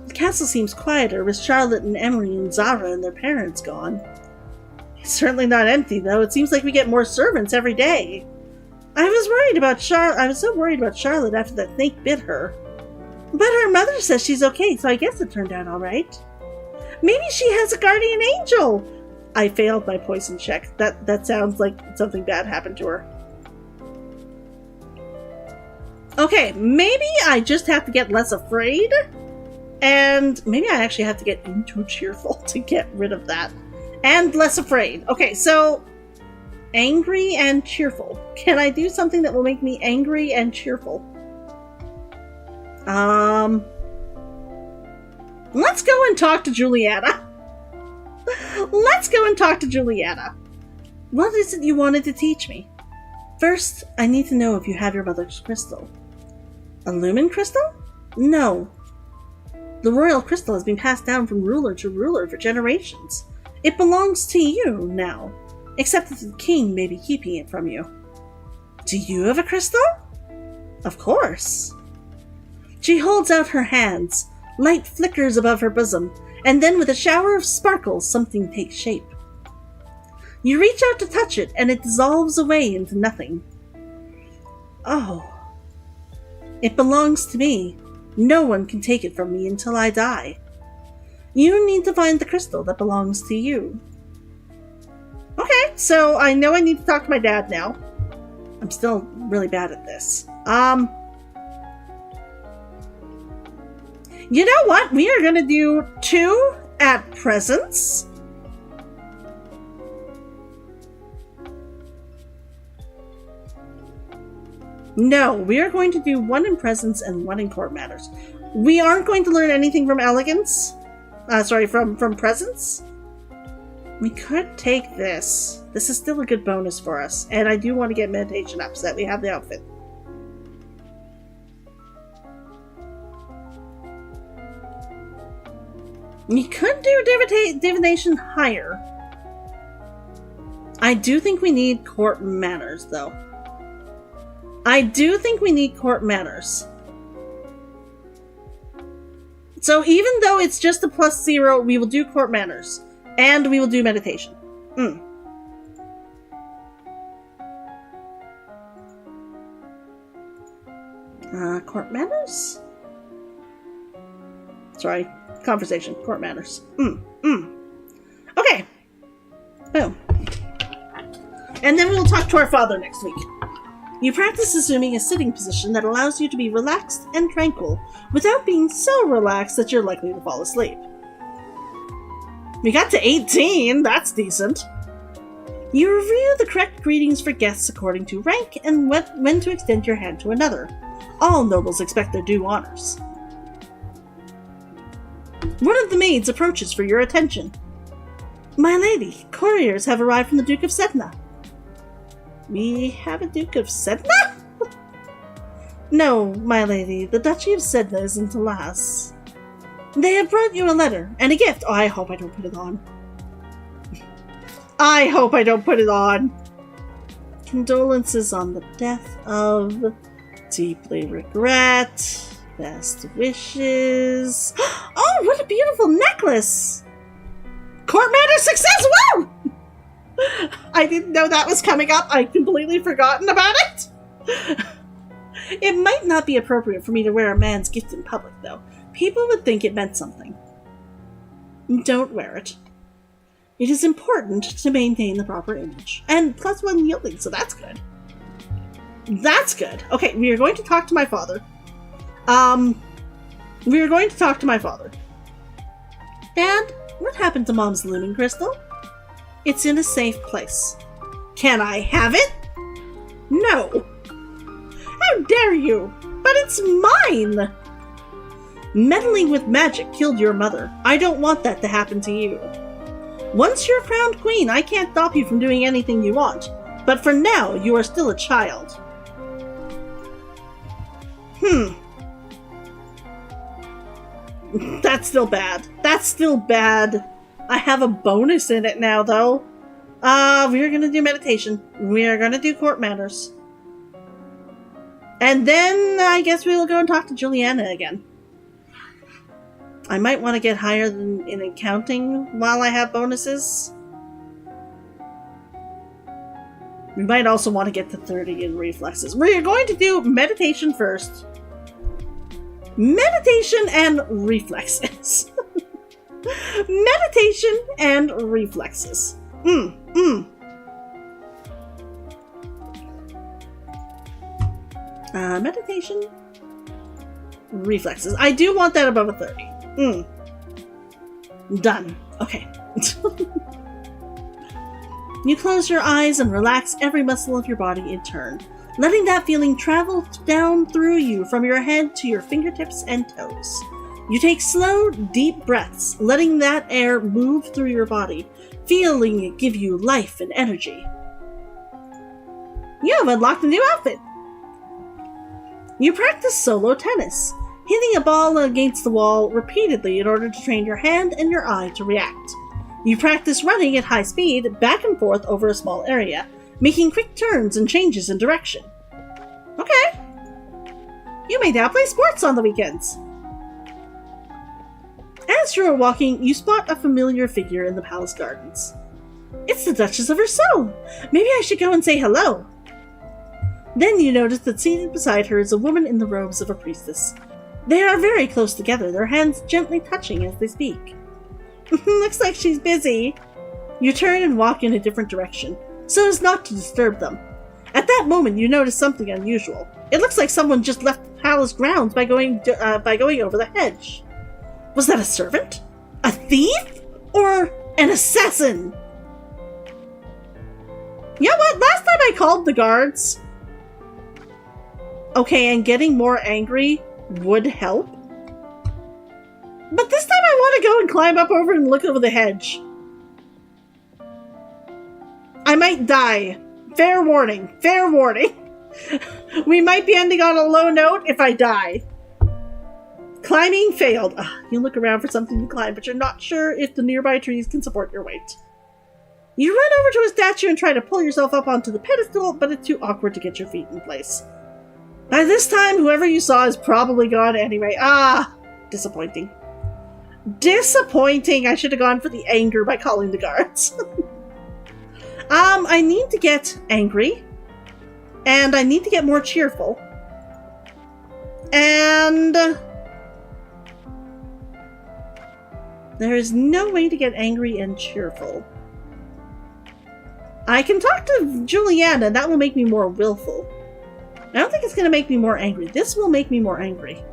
The castle seems quieter with Charlotte and Emily and Zara and their parents gone. It's certainly not empty, though. It seems like we get more servants every day. I was so worried about Charlotte after that snake bit her. But her mother says she's okay, so I guess it turned out alright. Maybe she has a guardian angel! I failed my poison check. That sounds like something bad happened to her. Okay, maybe I just have to get less afraid, and maybe I actually have to get into cheerful to get rid of that. And less afraid. Okay, so angry and cheerful. Can I do something that will make me angry and cheerful? Let's go and talk to Julietta. What is it you wanted to teach me? First, I need to know if you have your mother's crystal. A lumen crystal? No. The royal crystal has been passed down from ruler to ruler for generations. It belongs to you now, except that the king may be keeping it from you. Do you have a crystal? Of course. She holds out her hands. Light flickers above her bosom, and then with a shower of sparkles, something takes shape. You reach out to touch it, and it dissolves away into nothing. Oh. It belongs to me. No one can take it from me until I die. You need to find the crystal that belongs to you. Okay, so I know I need to talk to my dad now. I'm still really bad at this. You know what? We are going to do 2 at presents. No, we are going to do 1 in presents and 1 in court matters. We aren't going to learn anything from elegance. From presents. We could take this. This is still a good bonus for us. And I do want to get meditation up so that we have the outfit. We could do divination higher. I do think we need court manners, though. I do think we need court manners. So even though it's just a +0, we will do court manners. And we will do meditation. Court manners? Sorry. Conversation. Court manners. Okay. Boom. And then we'll talk to our father next week. You practice assuming a sitting position that allows you to be relaxed and tranquil without being so relaxed that you're likely to fall asleep. We got to 18, that's decent. You review the correct greetings for guests according to rank and when to extend your hand to another. All nobles expect their due honors. One of the maids approaches for your attention. My lady, couriers have arrived from the Duke of Sedna. We have a Duke of Sedna? No, my lady, the Duchy of Sedna isn't alas. They have brought you a letter and a gift. Oh, I hope I don't put it on. I hope I don't put it on. Condolences on the death of. Deeply regret. Best wishes. Oh, what a beautiful necklace! Court matter success! Woo! I didn't know that was coming up. I'd completely forgotten about it. It might not be appropriate for me to wear a man's gift in public, though. People would think it meant something. Don't wear it. It is important to maintain the proper image. And +1 yielding, so that's good. That's good. Okay, we are going to talk to my father. Dad, what happened to Mom's lumen crystal? It's in a safe place. Can I have it? No. How dare you? But it's mine! Meddling with magic killed your mother. I don't want that to happen to you. Once you're crowned queen, I can't stop you from doing anything you want. But for now, you are still a child. That's still bad. That's still bad. I have a bonus in it now, though. We're gonna do meditation. We're gonna do court matters. And then I guess we will go and talk to Juliana again. I might want to get higher than in accounting while I have bonuses. We might also want to get to 30 in reflexes. We're going to do meditation first. Meditation and reflexes. Meditation and reflexes. Meditation. Reflexes. I do want that above a 30. Done. Okay. You close your eyes and relax every muscle of your body in turn, letting that feeling travel down through you from your head to your fingertips and toes. You take slow, deep breaths, letting that air move through your body, feeling it give you life and energy. You have unlocked a new outfit! You practice solo tennis, hitting a ball against the wall repeatedly in order to train your hand and your eye to react. You practice running at high speed, back and forth over a small area, making quick turns and changes in direction. Okay. You may now play sports on the weekends. As you are walking, you spot a familiar figure in the palace gardens. It's the Duchess of Versailles. Maybe I should go and say hello. Then you notice that seated beside her is a woman in the robes of a priestess. They are very close together, their hands gently touching as they speak. Looks like she's busy. You turn and walk in a different direction, so as not to disturb them. At that moment, you notice something unusual. It looks like someone just left the palace grounds by going over the hedge. Was that a servant? A thief? Or an assassin? You know what? Last time I called the guards. Okay, and getting more angry would help. But this time I want to go and climb up over and look over the hedge. I might die. Fair warning. Fair warning. We might be ending on a low note if I die. Climbing failed. Ugh, you look around for something to climb, but you're not sure if the nearby trees can support your weight. You run over to a statue and try to pull yourself up onto the pedestal, but it's too awkward to get your feet in place. By this time, whoever you saw is probably gone anyway. Ah, disappointing. Disappointing. I should have gone for the anger by calling the guards. I need to get angry. And I need to get more cheerful. And there is no way to get angry and cheerful. I can talk to Juliana. That will make me more willful. I don't think it's going to make me more angry. This will make me more angry.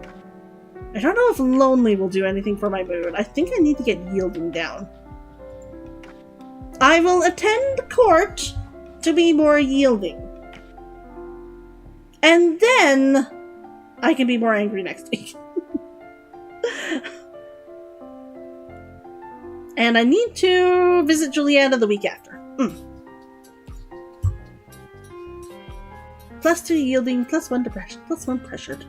I don't know if lonely will do anything for my mood. I think I need to get yielding down. I will attend court to be more yielding. And then I can be more angry next week. And I need to visit Juliana the week after. +2 yielding, +1 depression, +1 pressured.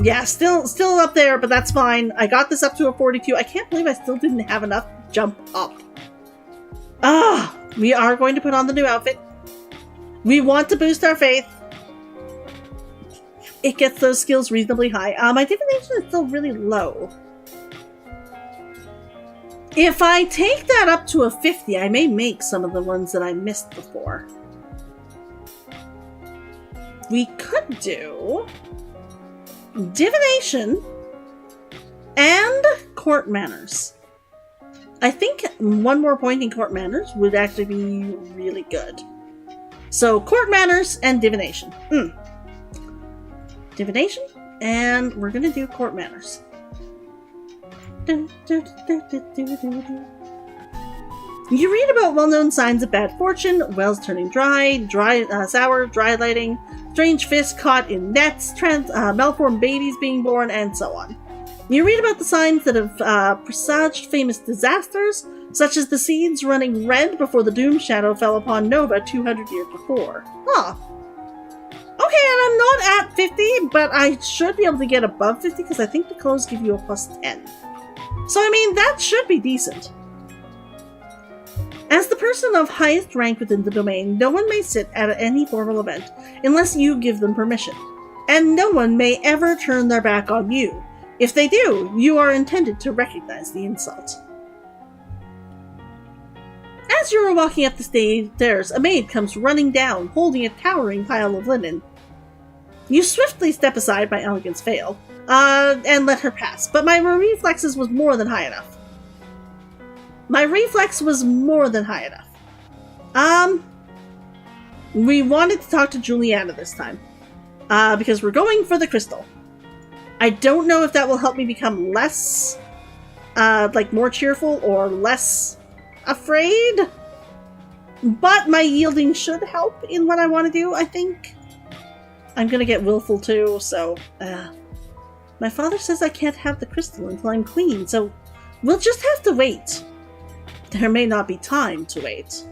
Yeah, still up there, but that's fine. I got this up to a 42. I can't believe I still didn't have enough to jump up. We are going to put on the new outfit. We want to boost our faith. It gets those skills reasonably high. My divination is still really low. If I take that up to a 50, I may make some of the ones that I missed before. We could do divination and court manners. I think one more point in court manners would actually be really good. So court manners and divination. Divination, and we're gonna do court manners. You read about well-known signs of bad fortune: wells turning dry, sour, dry lighting, strange fish caught in nets, malformed babies being born, and so on. You read about the signs that have presaged famous disasters, such as the seeds running red before the doom shadow fell upon Nova 200 years before. Huh. Okay, and I'm not at 50, but I should be able to get above 50 because I think the clothes give you a +10. So, I mean, that should be decent. As the person of highest rank within the domain, no one may sit at any formal event unless you give them permission, and no one may ever turn their back on you. If they do, you are intended to recognize the insult. As you are walking up the stairs, a maid comes running down, holding a towering pile of linen. You swiftly step aside by elegance fail, and let her pass, but my reflexes was more than high enough. We wanted to talk to Juliana this time, because we're going for the crystal. I don't know if that will help me become less, more cheerful or less afraid, but my yielding should help in what I want to do, I think. I'm gonna get willful too, so, my father says I can't have the crystal until I'm queen, so we'll just have to wait. There may not be time to wait.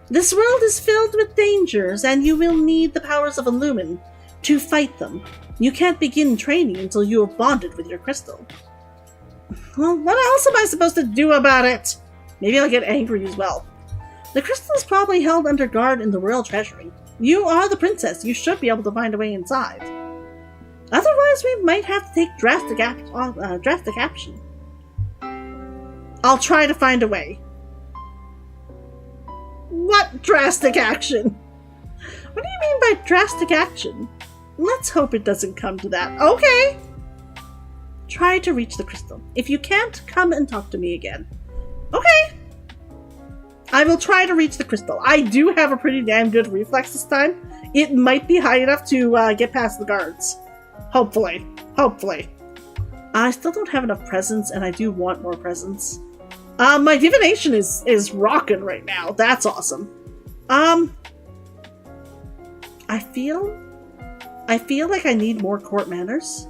This world is filled with dangers, and you will need the powers of Illumin to fight them. You can't begin training until you have bonded with your crystal. Well, what else am I supposed to do about it? Maybe I'll get angry as well. The crystal is probably held under guard in the royal treasury. You are the princess. You should be able to find a way inside. Otherwise, we might have to take drastic action. I'll try to find a way. What drastic action? What do you mean by drastic action? Let's hope it doesn't come to that. Okay! Try to reach the crystal. If you can't, come and talk to me again. Okay! I will try to reach the crystal. I do have a pretty damn good reflex this time. It might be high enough to get past the guards. Hopefully. Hopefully. I still don't have enough presents, and I do want more presents. My divination is rocking right now. That's awesome. I feel like I need more court manners.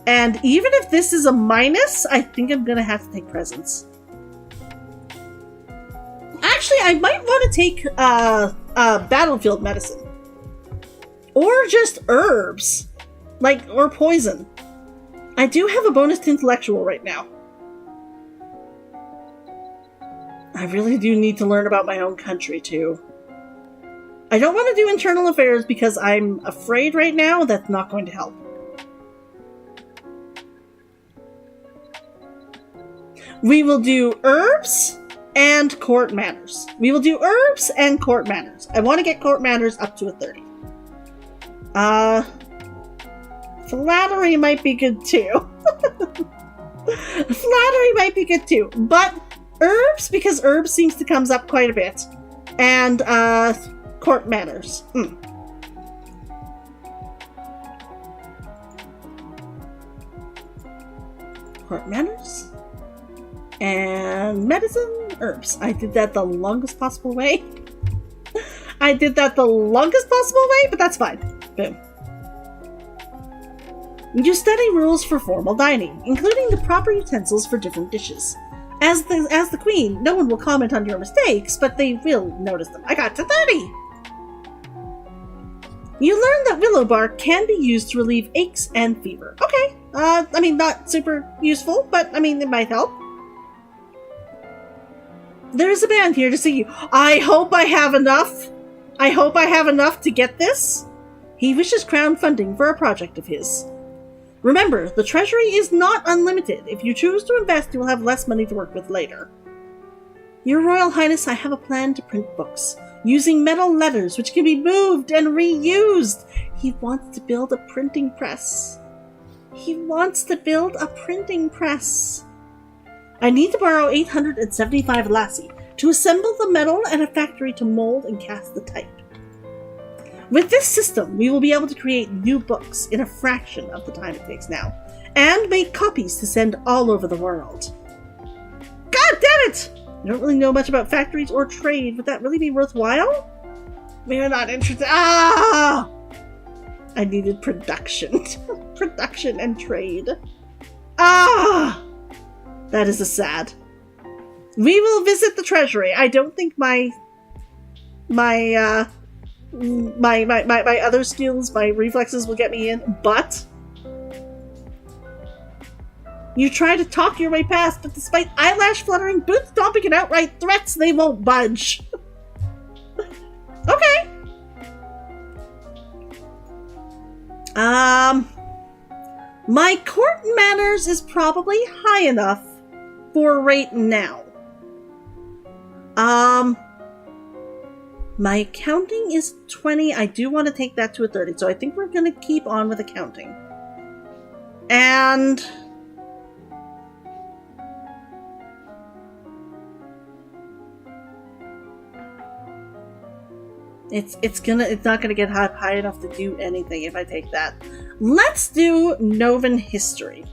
And even if this is a minus, I think I'm gonna have to take presents. Actually, I might want to take battlefield medicine. Or just herbs. Or poison. I do have a bonus to intellectual right now. I really do need to learn about my own country, too. I don't want to do internal affairs because I'm afraid right now that's not going to help. We will do herbs and court manners. We will do herbs and court manners. I want to get court manners up to a 30. Flattery might be good too. Flattery might be good too. But herbs, because herbs seems to comes up quite a bit. And court manners. Court manners. And medicine, herbs. I did that the longest possible way. But that's fine. Boom. You study rules for formal dining, including the proper utensils for different dishes. As the queen, no one will comment on your mistakes, but they will notice them. I got to 30! You learn that willow bark can be used to relieve aches and fever. Okay. Not super useful, but, it might help. There is a band here to see you. I hope I have enough. To get this. He wishes crown funding for a project of his. Remember, the treasury is not unlimited. If you choose to invest, you will have less money to work with later. Your Royal Highness, I have a plan to print books, using metal letters which can be moved and reused. He wants to build a printing press. I need to borrow 875 lassie to assemble the metal and a factory to mold and cast the type. With this system, we will be able to create new books in a fraction of the time it takes now, and make copies to send all over the world. God damn it! I don't really know much about factories or trade. Would that really be worthwhile? We're not interested. I needed production. Production and trade. That is a sad. We will visit the treasury. I don't think my other skills, my reflexes will get me in, but you try to talk your way past, but despite eyelash fluttering, boot stomping, and outright threats, they won't budge. Okay. My court manners is probably high enough for right now. My accounting is 20. I do want to take that to a 30, so I think we're going to keep on with accounting. And it's not gonna get high enough to do anything if I take that. Let's do Novan history.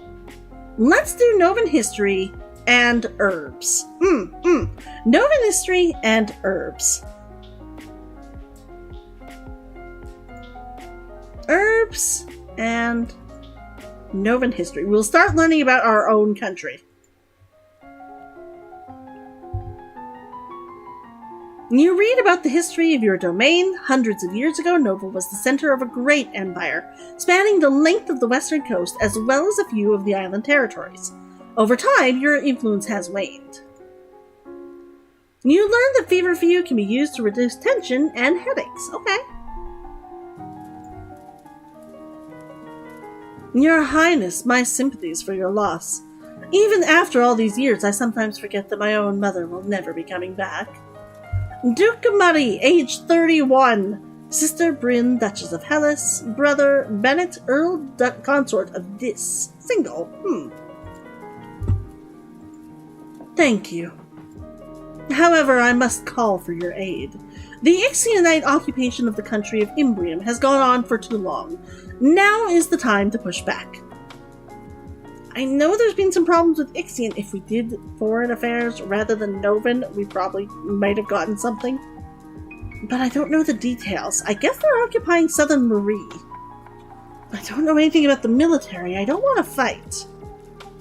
And herbs. Novan history and herbs. Herbs and Novan history. We'll start learning about our own country. You read about the history of your domain. Hundreds of years ago, Nova was the center of a great empire, spanning the length of the western coast as well as a few of the island territories. Over time, your influence has waned. You learn that feverfew can be used to reduce tension and headaches. Okay. Your Highness, my sympathies for your loss. Even after all these years, I sometimes forget that my own mother will never be coming back. Duke Murray, age 31. Sister Bryn, Duchess of Hellas. Brother Bennett, Earl Consort of Dis. Single. Thank you. However, I must call for your aid. The Ixionite occupation of the country of Imbrium has gone on for too long. Now is the time to push back. I know there's been some problems with Ixion. If we did foreign affairs rather than Novan, we probably might have gotten something. But I don't know the details. I guess they're occupying Southern Marie. I don't know anything about the military. I don't want to fight.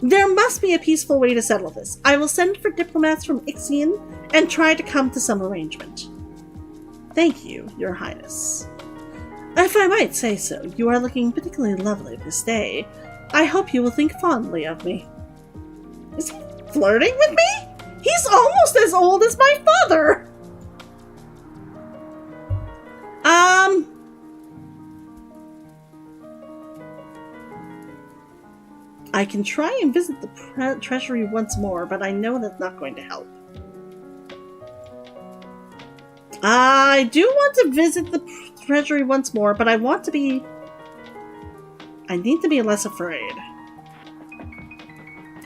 There must be a peaceful way to settle this. I will send for diplomats from Ixion and try to come to some arrangement. Thank you, Your Highness. If I might say so, you are looking particularly lovely this day. I hope you will think fondly of me. Is he flirting with me? He's almost as old as my father! I can try and visit the treasury once more, but I know that's not going to help. I do want to visit the treasury once more, but I want to be... I need to be less afraid.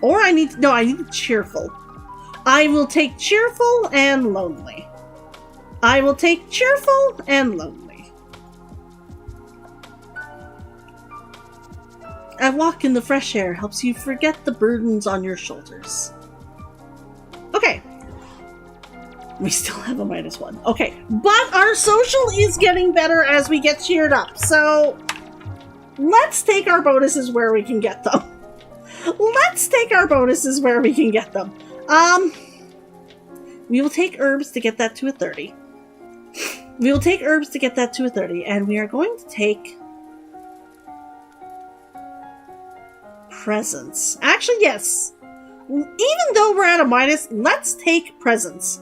Or I need to... No, I need cheerful. I will take cheerful and lonely. I will take cheerful and lonely. A walk in the fresh air helps you forget the burdens on your shoulders. Okay. We still have a -1. Okay. But our social is getting better as we get cheered up. So let's take our bonuses where we can get them. Let's take our bonuses where we can get them. We will take herbs to get that to a 30. We will take herbs to get that to a 30. And we are going to take... presence. Actually, yes. Even though we're at a minus, let's take presence.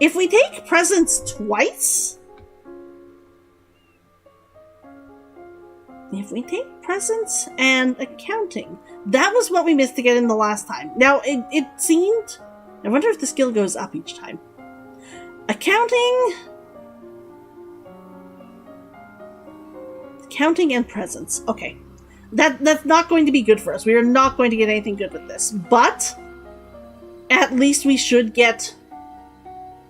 If we take presence twice... If we take presence and accounting... That was what we missed to get in the last time. Now, it seemed... I wonder if the skill goes up each time. Accounting... Accounting and presence. Okay. That's not going to be good for us. We are not going to get anything good with this. But at least we should get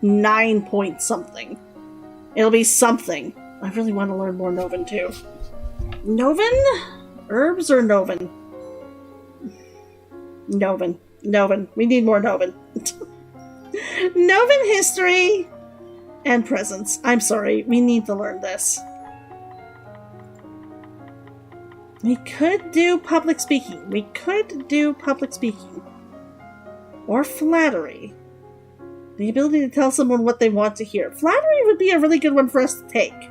9 point something. It'll be something. I really want to learn more Novan too. Novan? Herbs or Novan? Novan. Novan. We need more Novan. Novan history and presence. I'm sorry. We need to learn this. We could do public speaking. We could do public speaking. Or flattery. The ability to tell someone what they want to hear. Flattery would be a really good one for us to take.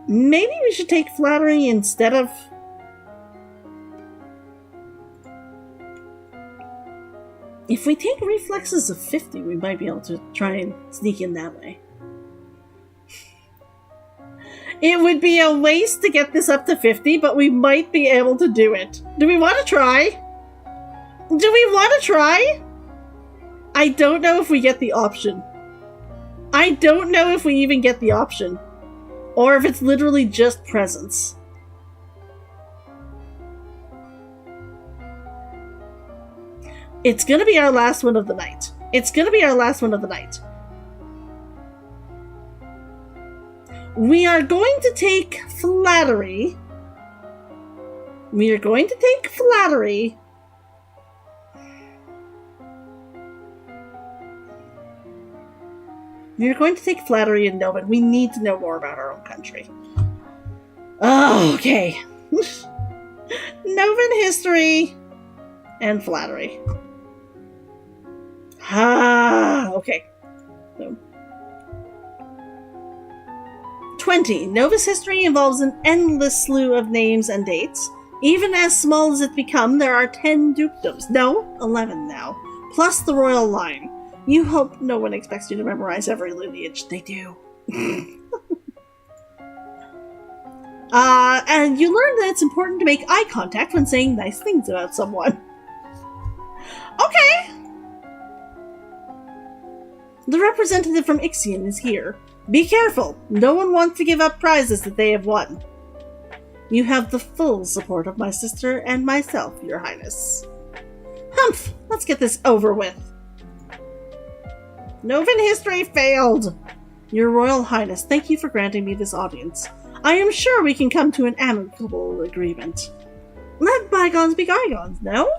Maybe we should take flattery instead of... If we take reflexes of 50, we might be able to try and sneak in that way. It would be a waste to get this up to 50, but we might be able to do it. Do we want to try? Do we want to try? I don't know if we get the option. I don't know if we even get the option. Or if it's literally just presence. It's gonna be our last one of the night. It's gonna be our last one of the night. We are going to take flattery. We are going to take flattery. We are going to take flattery and Novan. We need to know more about our own country. Oh, okay. Novan history and flattery. Okay. So. 20. Nova's history involves an endless slew of names and dates. Even as small as it become, there are 10 dukedoms. No, 11 now. Plus the royal line. You hope no one expects you to memorize every lineage. They do. And you learn that it's important to make eye contact when saying nice things about someone. Okay! The representative from Ixion is here. Be careful! No one wants to give up prizes that they have won. You have the full support of my sister and myself, Your Highness. Humph! Let's get this over with. Novan history failed! Your Royal Highness, thank you for granting me this audience. I am sure we can come to an amicable agreement. Let bygones be bygones, no?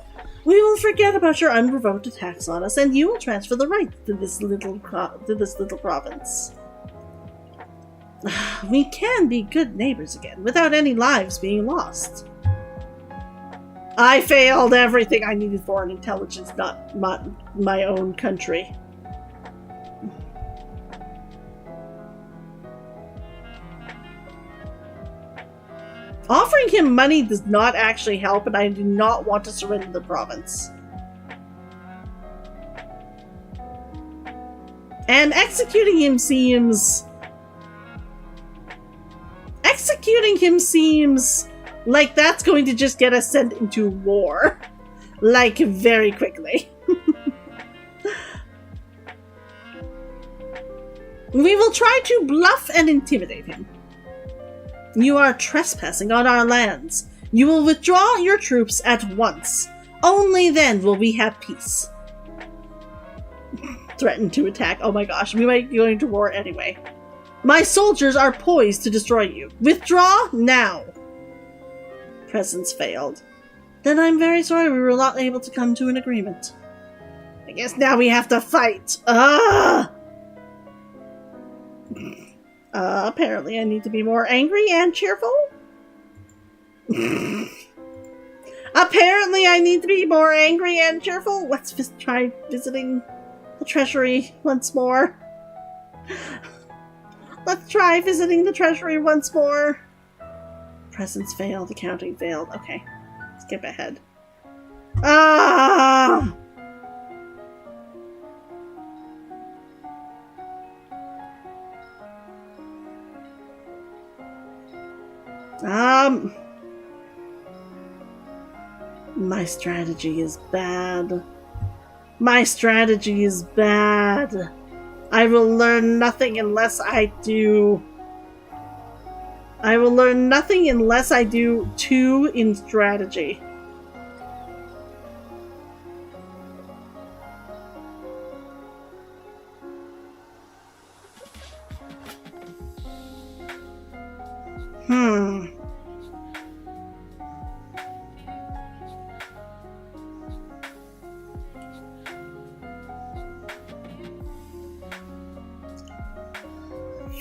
We will forget about your unprovoked attacks on us, and you will transfer the rights to this little province. We can be good neighbors again, without any lives being lost. I failed everything I needed for an intelligence, not my own country. Offering him money does not actually help, and I do not want to surrender the province. And executing him seems like that's going to just get us sent into war. Like, very quickly. We will try to bluff and intimidate him. You are trespassing on our lands. You will withdraw your troops at once. Only then will we have peace. Threaten to attack. Oh my gosh, we might be going to war anyway. My soldiers are poised to destroy you. Withdraw now. Presence failed. Then I'm very sorry we were not able to come to an agreement. I guess now we have to fight. Apparently I need to be more angry and cheerful. Apparently I need to be more angry and cheerful. Let's just try visiting the treasury once more. Let's try visiting the treasury once more. Presence failed, accounting failed. Okay, skip ahead. My strategy is bad. My strategy is bad. I will learn nothing unless I do. I will learn nothing unless I do 2 in strategy.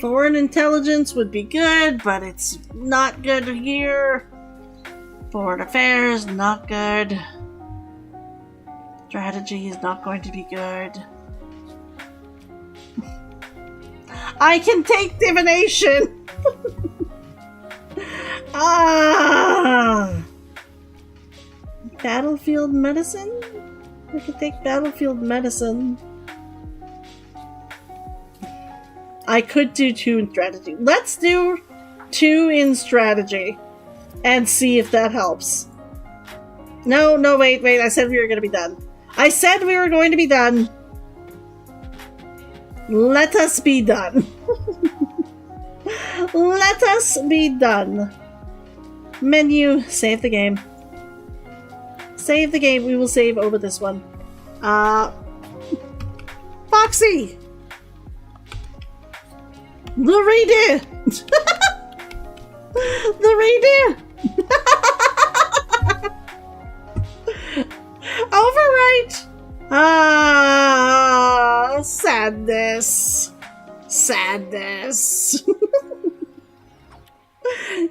Foreign intelligence would be good, but it's not good here. Foreign affairs, not good. Strategy is not going to be good. I can take divination! Battlefield medicine? I can take battlefield medicine. I could do 2 in strategy. Let's do 2 in strategy and see if that helps. No, wait. I said we were going to be done. I said we were going to be done. Let us be done. Let us be done. Menu, save the game. Save the game. We will save over this one. Foxy! The redo! The redo! Overwrite! Sadness. Sadness.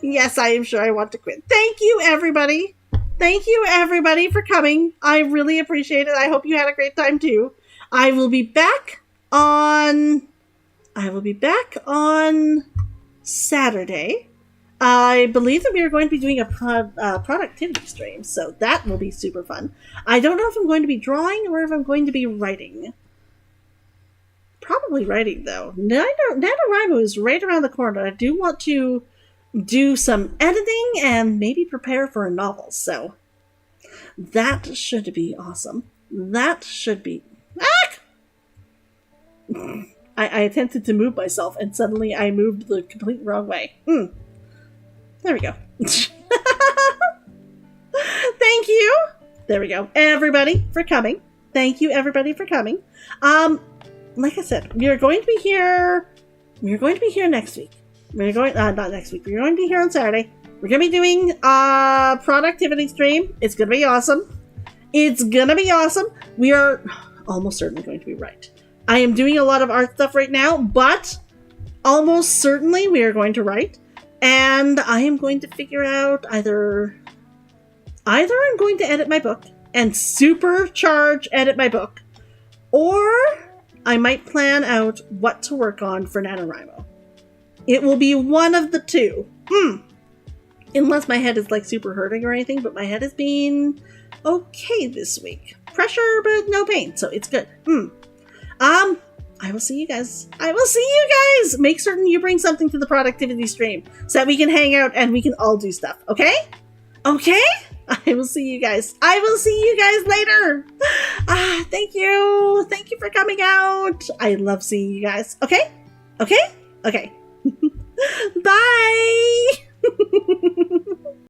Yes, I am sure I want to quit. Thank you, everybody. Thank you, everybody, for coming. I really appreciate it. I hope you had a great time, too. I will be back on Saturday. I believe that we are going to be doing a productivity stream, so that will be super fun. I don't know if I'm going to be drawing or if I'm going to be writing. Probably writing, though. NaNoWriMo is right around the corner. I do want to do some editing and maybe prepare for a novel, so that should be awesome. That should be... I attempted to move myself, and suddenly I moved the complete wrong way. There we go. Thank you! There we go. Everybody for coming. Thank you, everybody, for coming. Like I said, we are going to be here... We are going to be here next week. We're going... not next week. We're going to be here on Saturday. We're gonna be doing a productivity stream. It's gonna be awesome. It's gonna be awesome. We are almost certainly going to be right. I am doing a lot of art stuff right now, but almost certainly we are going to write. And I am going to figure out either I'm going to edit my book and supercharge edit my book, or I might plan out what to work on for NaNoWriMo. It will be one of the two. Unless my head is like super hurting or anything, but my head has been okay this week. Pressure, but no pain, so it's good. I will see you guys. I will see you guys! Make certain you bring something to the productivity stream so that we can hang out and we can all do stuff, okay? Okay? I will see you guys. I will see you guys later. Thank you. Thank you for coming out. I love seeing you guys. Okay? Okay? Okay. Bye!